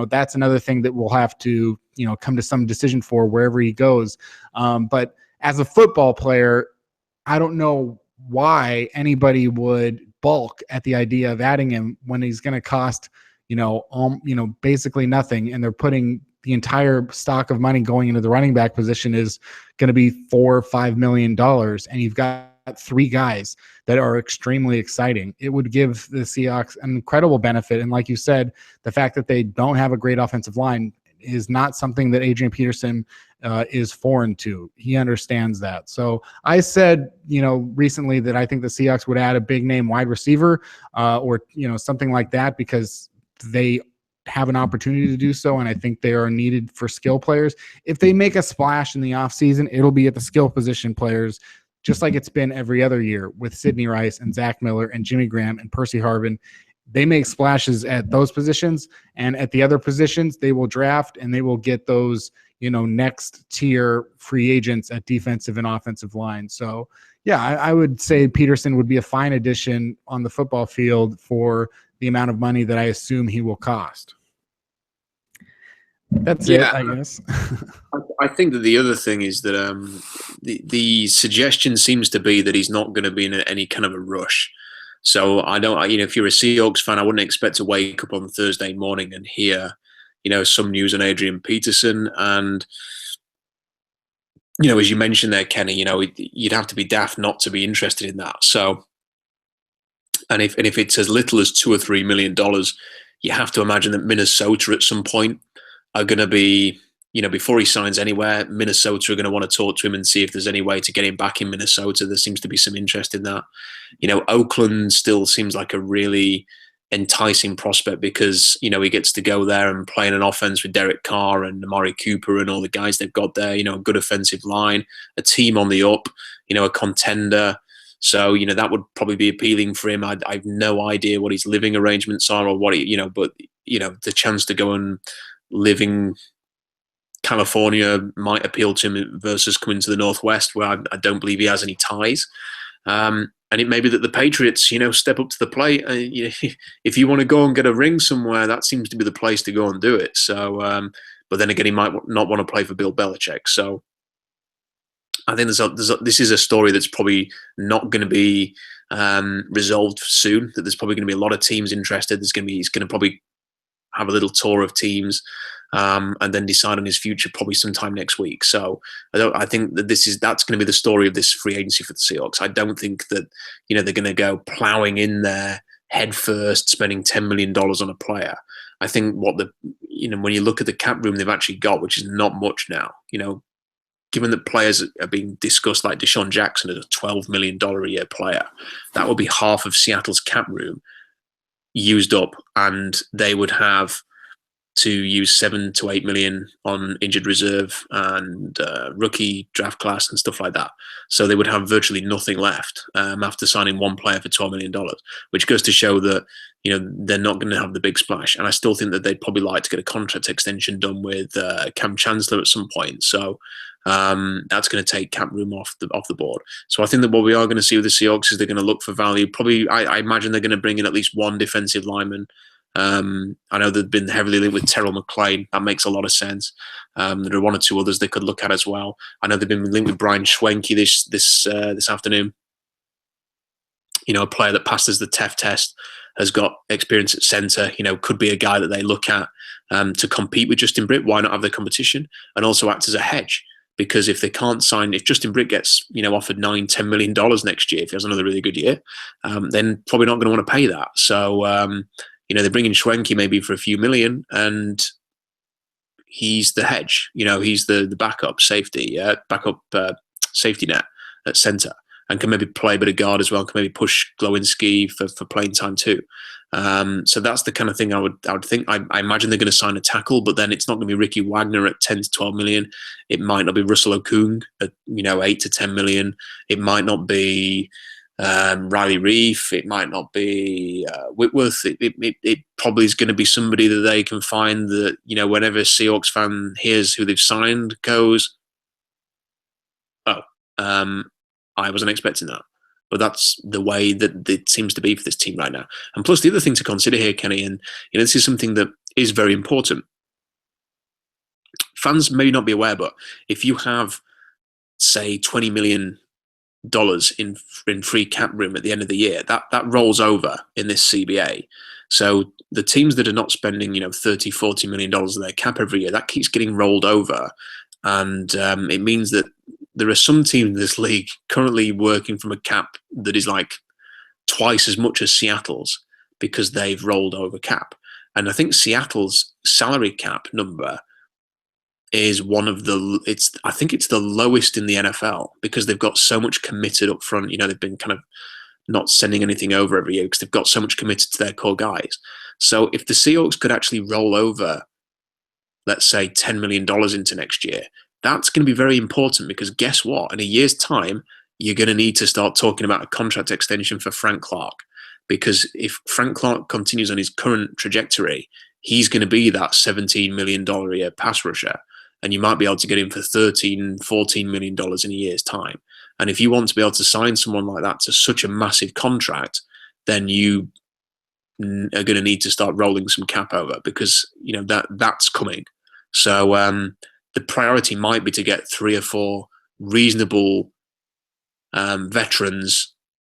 that's another thing that we'll have to, come to some decision for wherever he goes. But as a football player, I don't know why anybody would balk at the idea of adding him when he's going to cost, basically nothing. And they're putting the entire stock of money going into the running back position is going to be $4 or $5 million. And you've got 3 guys that are extremely exciting. It would give the Seahawks an incredible benefit. And like you said, the fact that they don't have a great offensive line is not something that Adrian Peterson is foreign to. He understands that. So I said, recently that I think the Seahawks would add a big name wide receiver or, something like that, because they have an opportunity to do so, and I think they are needed for skill players. If they make a splash in the offseason, it'll be at the skill position players, just like it's been every other year with Sidney Rice and Zach Miller and Jimmy Graham and Percy Harvin. They make splashes at those positions, and at the other positions, they will draft and they will get those, next tier free agents at defensive and offensive line. So, yeah, I would say Peterson would be a fine addition on the football field for the amount of money that I assume he will cost. That's it, I guess. I think that the other thing is that the suggestion seems to be that he's not going to be in any kind of a rush. So if you're a Seahawks fan, I wouldn't expect to wake up on Thursday morning and hear, some news on Adrian Peterson. And, as you mentioned there, Kenny, you'd have to be daft not to be interested in that. So, and if it's as little as $2 or $3 million, you have to imagine that Minnesota at some point are going to be, before he signs anywhere, Minnesota are going to want to talk to him and see if there's any way to get him back in Minnesota. There seems to be some interest in that. Oakland still seems like a really enticing prospect because, he gets to go there and play in an offense with Derek Carr and Amari Cooper and all the guys they've got there, a good offensive line, a team on the up, a contender. So, that would probably be appealing for him. I have no idea what his living arrangements are or what but, the chance to go and live in California might appeal to him versus coming to the Northwest where I don't believe he has any ties. And it may be that the Patriots, step up to the plate. If you want to go and get a ring somewhere, that seems to be the place to go and do it. So, but then again, he might not want to play for Bill Belichick. So I think this is a story that's probably not going to be resolved soon. That there's probably going to be a lot of teams interested. He's going to probably have a little tour of teams. And then decide on his future probably sometime next week. So I think that that's going to be the story of this free agency for the Seahawks. I don't think that they're going to go plowing in there head first, spending $10 million on a player. I think when you look at the cap room they've actually got, which is not much now, given that players are being discussed like Deshaun Jackson as a $12 million a year player, that would be half of Seattle's cap room used up, and they would have to use 7 to 8 million on injured reserve and rookie draft class and stuff like that. So they would have virtually nothing left after signing one player for $12 million, which goes to show that they're not going to have the big splash. And I still think that they'd probably like to get a contract extension done with Cam Chancellor at some point. So that's going to take cap room off the board. So I think that what we are going to see with the Seahawks is they're going to look for value. Probably, I imagine they're going to bring in at least one defensive lineman. I know they've been heavily linked with Terrell McClain. That makes a lot of sense. There are one or two others they could look at as well. I know they've been linked with Brian Schwenke this afternoon. A player that passes the TEF test, has got experience at center. Could be a guy that they look at to compete with Justin Britt. Why not have the competition and also act as a hedge? Because if they can't sign, if Justin Britt gets offered $9-10 million next year, if he has another really good year, then probably not going to want to pay that. So. They bring in Schwenke maybe for a few million, and he's the hedge. He's the backup safety, safety net at center, and can maybe play a bit of guard as well. Can maybe push Glowinski for playing time too. So that's the kind of thing I would think. I imagine they're going to sign a tackle, but then it's not going to be Ricky Wagner at 10 to 12 million. It might not be Russell Okung at 8 to 10 million. It might not be Riley Reef. It might not be Whitworth. It probably is going to be somebody that they can find that whenever a Seahawks fan hears who they've signed, goes, "Oh, I wasn't expecting that." But that's the way that it seems to be for this team right now. And plus, the other thing to consider here, Kenny, and this is something that is very important. Fans may not be aware, but if you have, say, $20 million in free cap room at the end of the year, that rolls over in this CBA. So the teams that are not spending $30-40 million of their cap every year, that keeps getting rolled over, and it means that there are some teams in this league currently working from a cap that is like twice as much as Seattle's because they've rolled over cap. And I think Seattle's salary cap number is I think it's the lowest in the NFL because they've got so much committed up front. They've been kind of not sending anything over every year because they've got so much committed to their core guys. So if the Seahawks could actually roll over, let's say $10 million into next year, that's going to be very important because guess what? In a year's time, you're going to need to start talking about a contract extension for Frank Clark, because if Frank Clark continues on his current trajectory, he's going to be that $17 million a year pass rusher. And you might be able to get him for $13-14 million in a year's time. And if you want to be able to sign someone like that to such a massive contract, then you are going to need to start rolling some cap over because that's coming. So the priority might be to get 3 or 4 reasonable veterans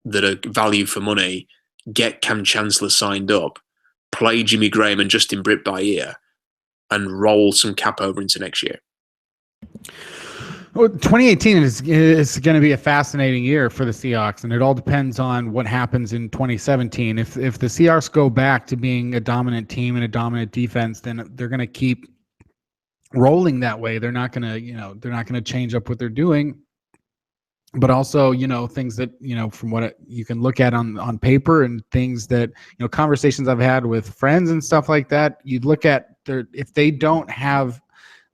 that are value for money, get Cam Chancellor signed up, play Jimmy Graham and Justin Britt by ear, and roll some cap over into next year? Well, 2018 is going to be a fascinating year for the Seahawks, and it all depends on what happens in 2017. If the Seahawks go back to being a dominant team and a dominant defense, then they're going to keep rolling that way. They're not going to change up what they're doing. But also, things that, from what you can look at on paper, and things that, conversations I've had with friends and stuff like that, you'd look at if they don't have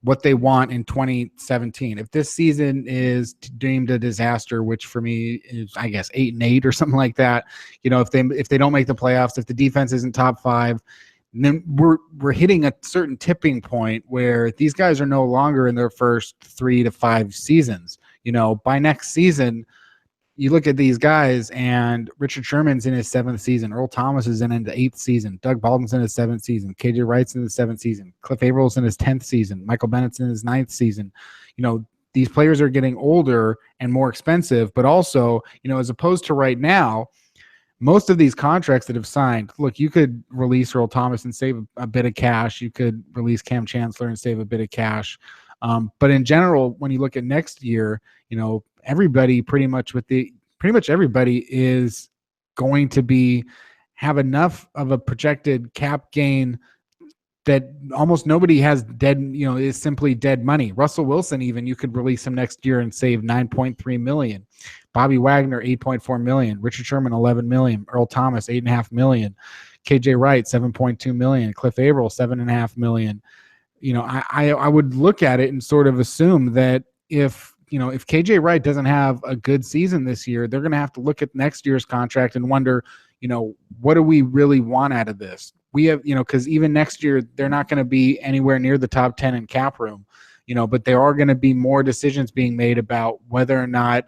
what they want in 2017. If this season is deemed a disaster, which for me is, I guess, 8-8 or something like that, if they don't make the playoffs, if the defense isn't top 5, then we're hitting a certain tipping point where these guys are no longer in their first 3 to 5 seasons. By next season, you look at these guys, and Richard Sherman's in his 7th season. Earl Thomas is in the 8th season. Doug Baldwin's in his 7th season. KJ Wright's in his 7th season. Cliff Avrill's in his 10th season. Michael Bennett's in his 9th season. These players are getting older and more expensive, but also, as opposed to right now, most of these contracts that have signed, look, you could release Earl Thomas and save a bit of cash. You could release Cam Chancellor and save a bit of cash. But in general, when you look at next year, everybody pretty much everybody is going to have enough of a projected cap gain that almost nobody has is simply dead money. Russell Wilson, even, you could release him next year and save $9.3 million. Bobby Wagner, $8.4 million. Richard Sherman, $11 million. Earl Thomas, $8.5 million. KJ Wright, $7.2 million. Cliff Averill, $7.5 million. I would look at it and sort of assume that if KJ Wright doesn't have a good season this year, they're going to have to look at next year's contract and wonder, what do we really want out of this? We have, because even next year, they're not going to be anywhere near the top 10 in cap room, but there are going to be more decisions being made about whether or not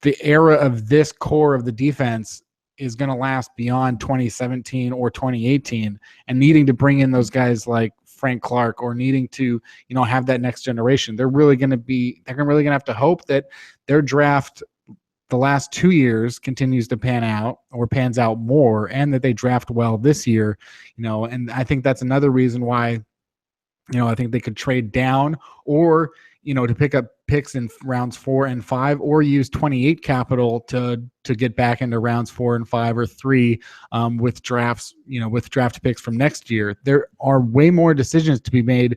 the era of this core of the defense is going to last beyond 2017 or 2018, and needing to bring in those guys like Frank Clark, or needing to, have that next generation. They're really going to have to hope that their draft the last 2 years continues to pan out, or pans out more, and that they draft well this year, and I think that's another reason why, I think they could trade down, or, to pick up picks in rounds 4 and 5, or use 28 capital to get back into rounds 4 and 5 or 3 with drafts, with draft picks from next year. There are way more decisions to be made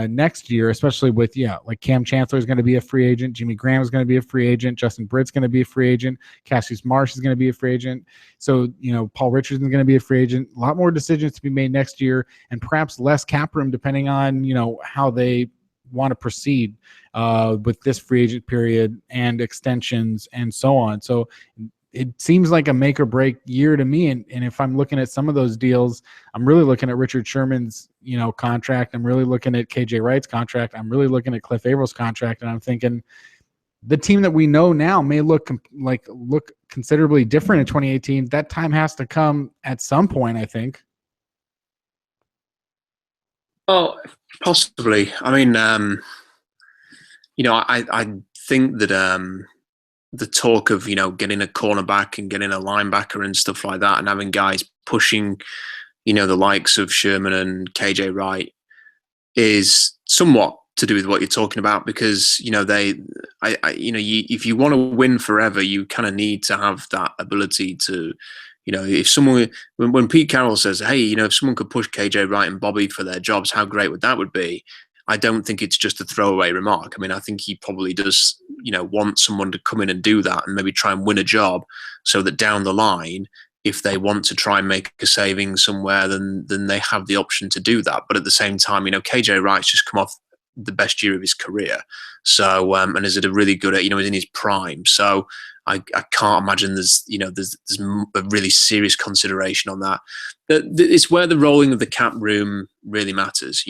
next year, especially with, like Cam Chancellor is going to be a free agent. Jimmy Graham is going to be a free agent. Justin Britt's going to be a free agent. Cassius Marsh is going to be a free agent. So, Paul Richardson's going to be a free agent. A lot more decisions to be made next year, and perhaps less cap room depending on, how they want to proceed with this free agent period and extensions and so on. So it seems like a make or break year to me. And if I'm looking at some of those deals, I'm really looking at Richard Sherman's, contract. I'm really looking at KJ Wright's contract. I'm really looking at Cliff Avrill's contract. And I'm thinking the team that we know now may look considerably different in 2018. That time has to come at some point, I think. Oh, possibly. I mean, I think that the talk of, getting a cornerback and getting a linebacker and stuff like that, and having guys pushing, the likes of Sherman and KJ Wright, is somewhat to do with what you're talking about, because, if you want to win forever, you kind of need to have that ability to, if someone, when Pete Carroll says, hey, if someone could push KJ Wright and Bobby for their jobs, how great would that be? I don't think it's just a throwaway remark. I mean, I think he probably does, want someone to come in and do that and maybe try and win a job, so that down the line, if they want to try and make a saving somewhere, then they have the option to do that. But at the same time, KJ Wright's just come off the best year of his career. So, and is at a really good, he's in his prime. So I can't imagine there's a really serious consideration on that. It's where the rolling of the cap room really matters.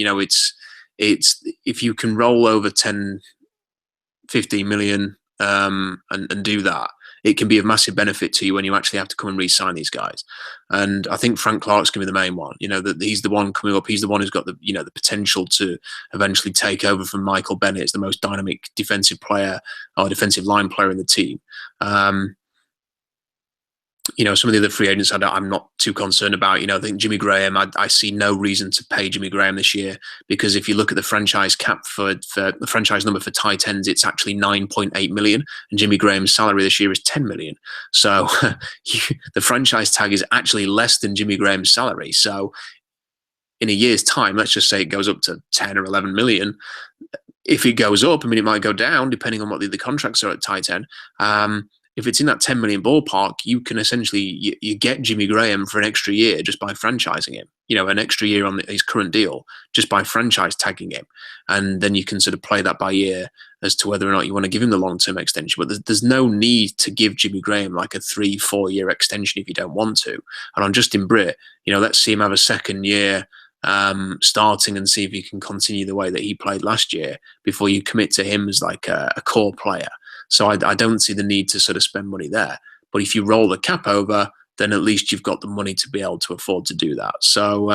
It's if you can roll over 10, 15 million and do that, it can be of massive benefit to you when you actually have to come and re-sign these guys. And I think Frank Clark's going to be the main one. That he's the one coming up. He's the one who's got the the potential to eventually take over from Michael Bennett as the most dynamic defensive player or defensive line player in the team. Some of the other free agents I'm not too concerned about. I think Jimmy Graham, I see no reason to pay Jimmy Graham this year, because if you look at the franchise cap for the franchise number for tight ends, it's actually 9.8 million, and Jimmy Graham's salary this year is 10 million. So the franchise tag is actually less than Jimmy Graham's salary. So in a year's time, let's just say it goes up to 10 or 11 million. If it goes up, it might go down depending on what the contracts are at tight end. If it's in that 10 million ballpark, you can essentially you get Jimmy Graham for an extra year just by franchising him. An extra year on his current deal just by franchise tagging him, and then you can sort of play that by ear as to whether or not you want to give him the long-term extension. But there's no need to give Jimmy Graham like a 3-4 year extension if you don't want to. And on Justin Britt, let's see him have a second year starting and see if he can continue the way that he played last year before you commit to him as like a core player. So I don't see the need to sort of spend money there. But if you roll the cap over, then at least you've got the money to be able to afford to do that. So,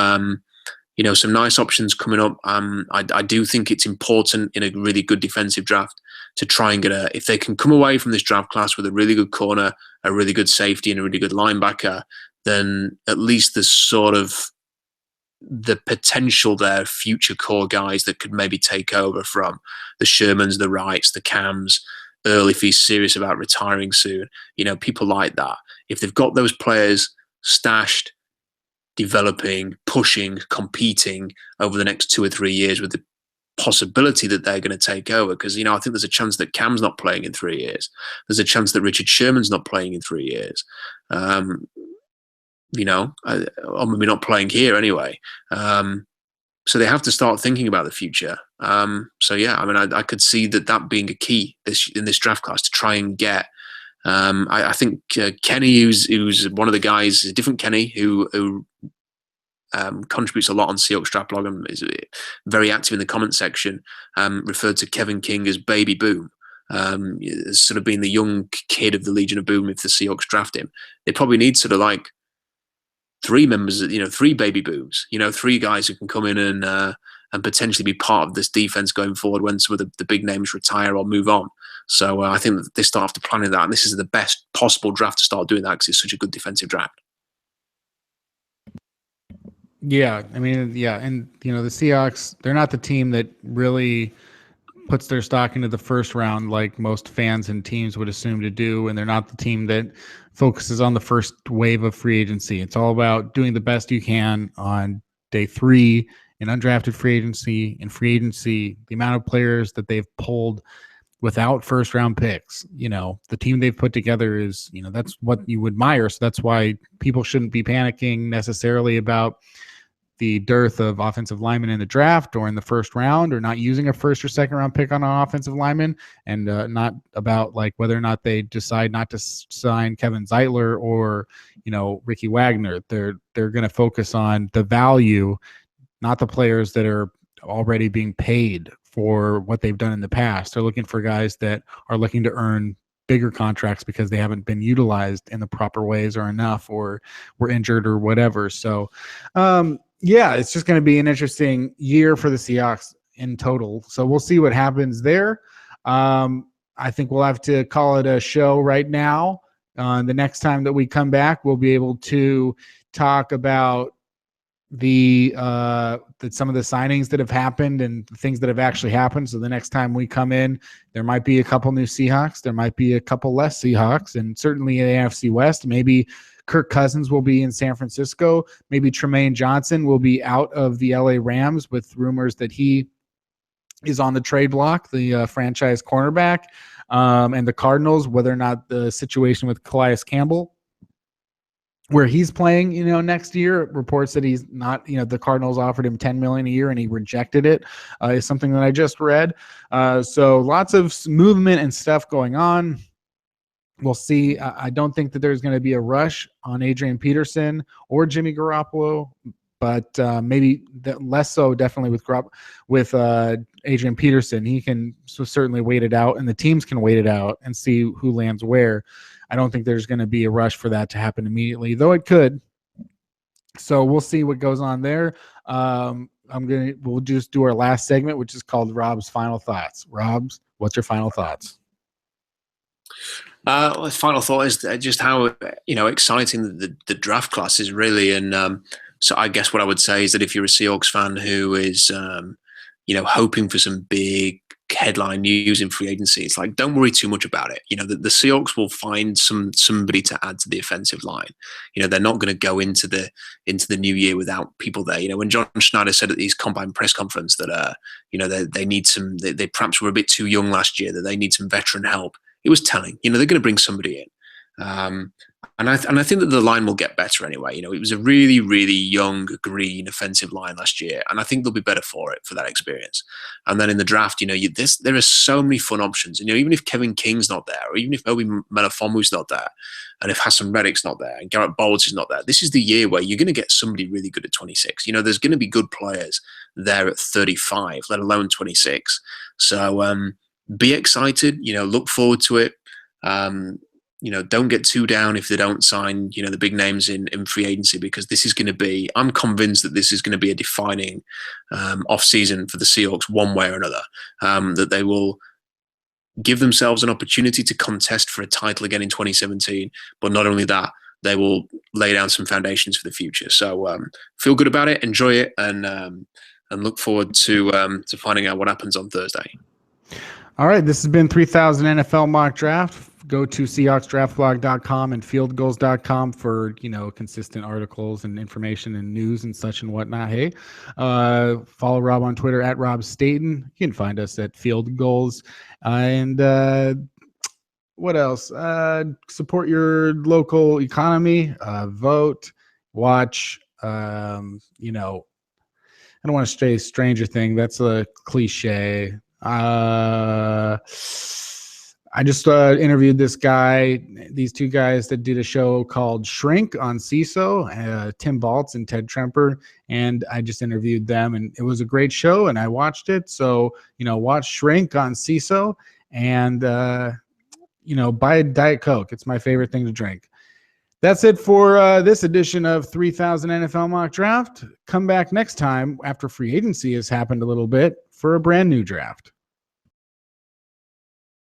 some nice options coming up. I do think it's important in a really good defensive draft to try and if they can come away from this draft class with a really good corner, a really good safety, and a really good linebacker, then at least there's sort of the potential there, future core guys that could maybe take over from the Shermans, the Wrights, the Cams, early if he's serious about retiring soon. People like that. If they've got those players stashed, developing, pushing, competing over the next 2 or 3 years with the possibility that they're going to take over, because, I think there's a chance that Cam's not playing in 3 years. There's a chance that Richard Sherman's not playing in 3 years. Or maybe not playing here anyway. So they have to start thinking about the future. I could see that being a key in this draft class to try and get. I think Kenny, who's one of the guys, a different Kenny, who contributes a lot on Seahawks Draft Blog and is very active in the comment section, referred to Kevin King as Baby Boom. Sort of being the young kid of the Legion of Boom if the Seahawks draft him. They probably need sort of like 3 members, 3 baby booms, 3 guys who can come in and potentially be part of this defense going forward when some of the big names retire or move on. So I think that they start after planning that, and this is the best possible draft to start doing that because it's such a good defensive draft. Yeah, and the Seahawks, they're not the team that really puts their stock into the first round like most fans and teams would assume to do, and they're not the team that focuses on the first wave of free agency. It's all about doing the best you can on day 3 in undrafted free agency. In free agency, the amount of players that they've pulled without first round picks, the team they've put together is, that's what you admire. So that's why people shouldn't be panicking necessarily about the dearth of offensive linemen in the draft or in the first round, or not using a first or second round pick on an offensive lineman, and not about like whether or not they decide not to sign Kevin Zeitler or, Ricky Wagner. They're going to focus on the value, not the players that are already being paid for what they've done in the past. They're looking for guys that are looking to earn bigger contracts because they haven't been utilized in the proper ways or enough, or were injured or whatever. So, it's just going to be an interesting year for the Seahawks in total. So we'll see what happens there. I think we'll have to call it a show right now. The next time that we come back, we'll be able to talk about some of the signings that have happened and things that have actually happened. So the next time we come in, there might be a couple new Seahawks, there might be a couple less Seahawks, and certainly in the NFC West, maybe Kirk Cousins will be in San Francisco. Maybe Tremaine Johnson will be out of the LA Rams, with rumors that he is on the trade block, the franchise cornerback, and the Cardinals, whether or not the situation with Calais Campbell, where he's playing, next year, reports that he's not, the Cardinals offered him $10 million a year and he rejected it, is something that I just read. So lots of movement and stuff going on. We'll see. I don't think that there's going to be a rush on Adrian Peterson or Jimmy Garoppolo, but maybe less so definitely with Adrian Peterson. He can certainly wait it out, and the teams can wait it out and see who lands where. I don't think there's going to be a rush for that to happen immediately, though it could. So we'll see what goes on there. We'll just do our last segment, which is called Rob's Final Thoughts. Rob's, what's your final thoughts? Final thought is just how exciting the draft class is really, and so I guess what I would say is that if you're a Seahawks fan who is hoping for some big headline news in free agency, it's like, don't worry too much about it. The Seahawks will find somebody to add to the offensive line. They're not going to go into the new year without people there. When John Schneider said at his combine press conference that they need some, they perhaps were a bit too young last year, that they need some veteran help. It was telling. They're going to bring somebody in. And I think that the line will get better anyway. It was a really, really young, green offensive line last year, and I think they'll be better for that experience. And then in the draft, there are so many fun options. Even if Kevin King's not there, or even if Obi Melifonwu's not there, and if Hassan Reddick's not there, and Garrett Bowles is not there, this is the year where you're going to get somebody really good at 26. There's going to be good players there at 35, let alone 26. So be excited. Look forward to it. Don't get too down if they don't sign, the big names in free agency, because this is going to be, I'm convinced that this is going to be a defining off season for the Seahawks one way or another, that they will give themselves an opportunity to contest for a title again in 2017. But not only that, they will lay down some foundations for the future. So feel good about it, enjoy it, and look forward to finding out what happens on Thursday. All right, this has been 3000 NFL Mock Draft. Go to SeahawksDraftBlog.com and FieldGoals.com for consistent articles and information and news and such and whatnot. Hey, follow Rob on Twitter at Rob Staten. You can find us at Field Goals. And what else? Support your local economy. Vote. Watch. I don't want to say Stranger Thing. That's a cliche. I just interviewed these two guys that did a show called Shrink on CISO, Tim Baltz and Ted Tremper, and I just interviewed them, and it was a great show, and I watched it. So, watch Shrink on CISO, and, buy a Diet Coke. It's my favorite thing to drink. That's it for this edition of 3000 NFL Mock Draft. Come back next time after free agency has happened a little bit for a brand new draft.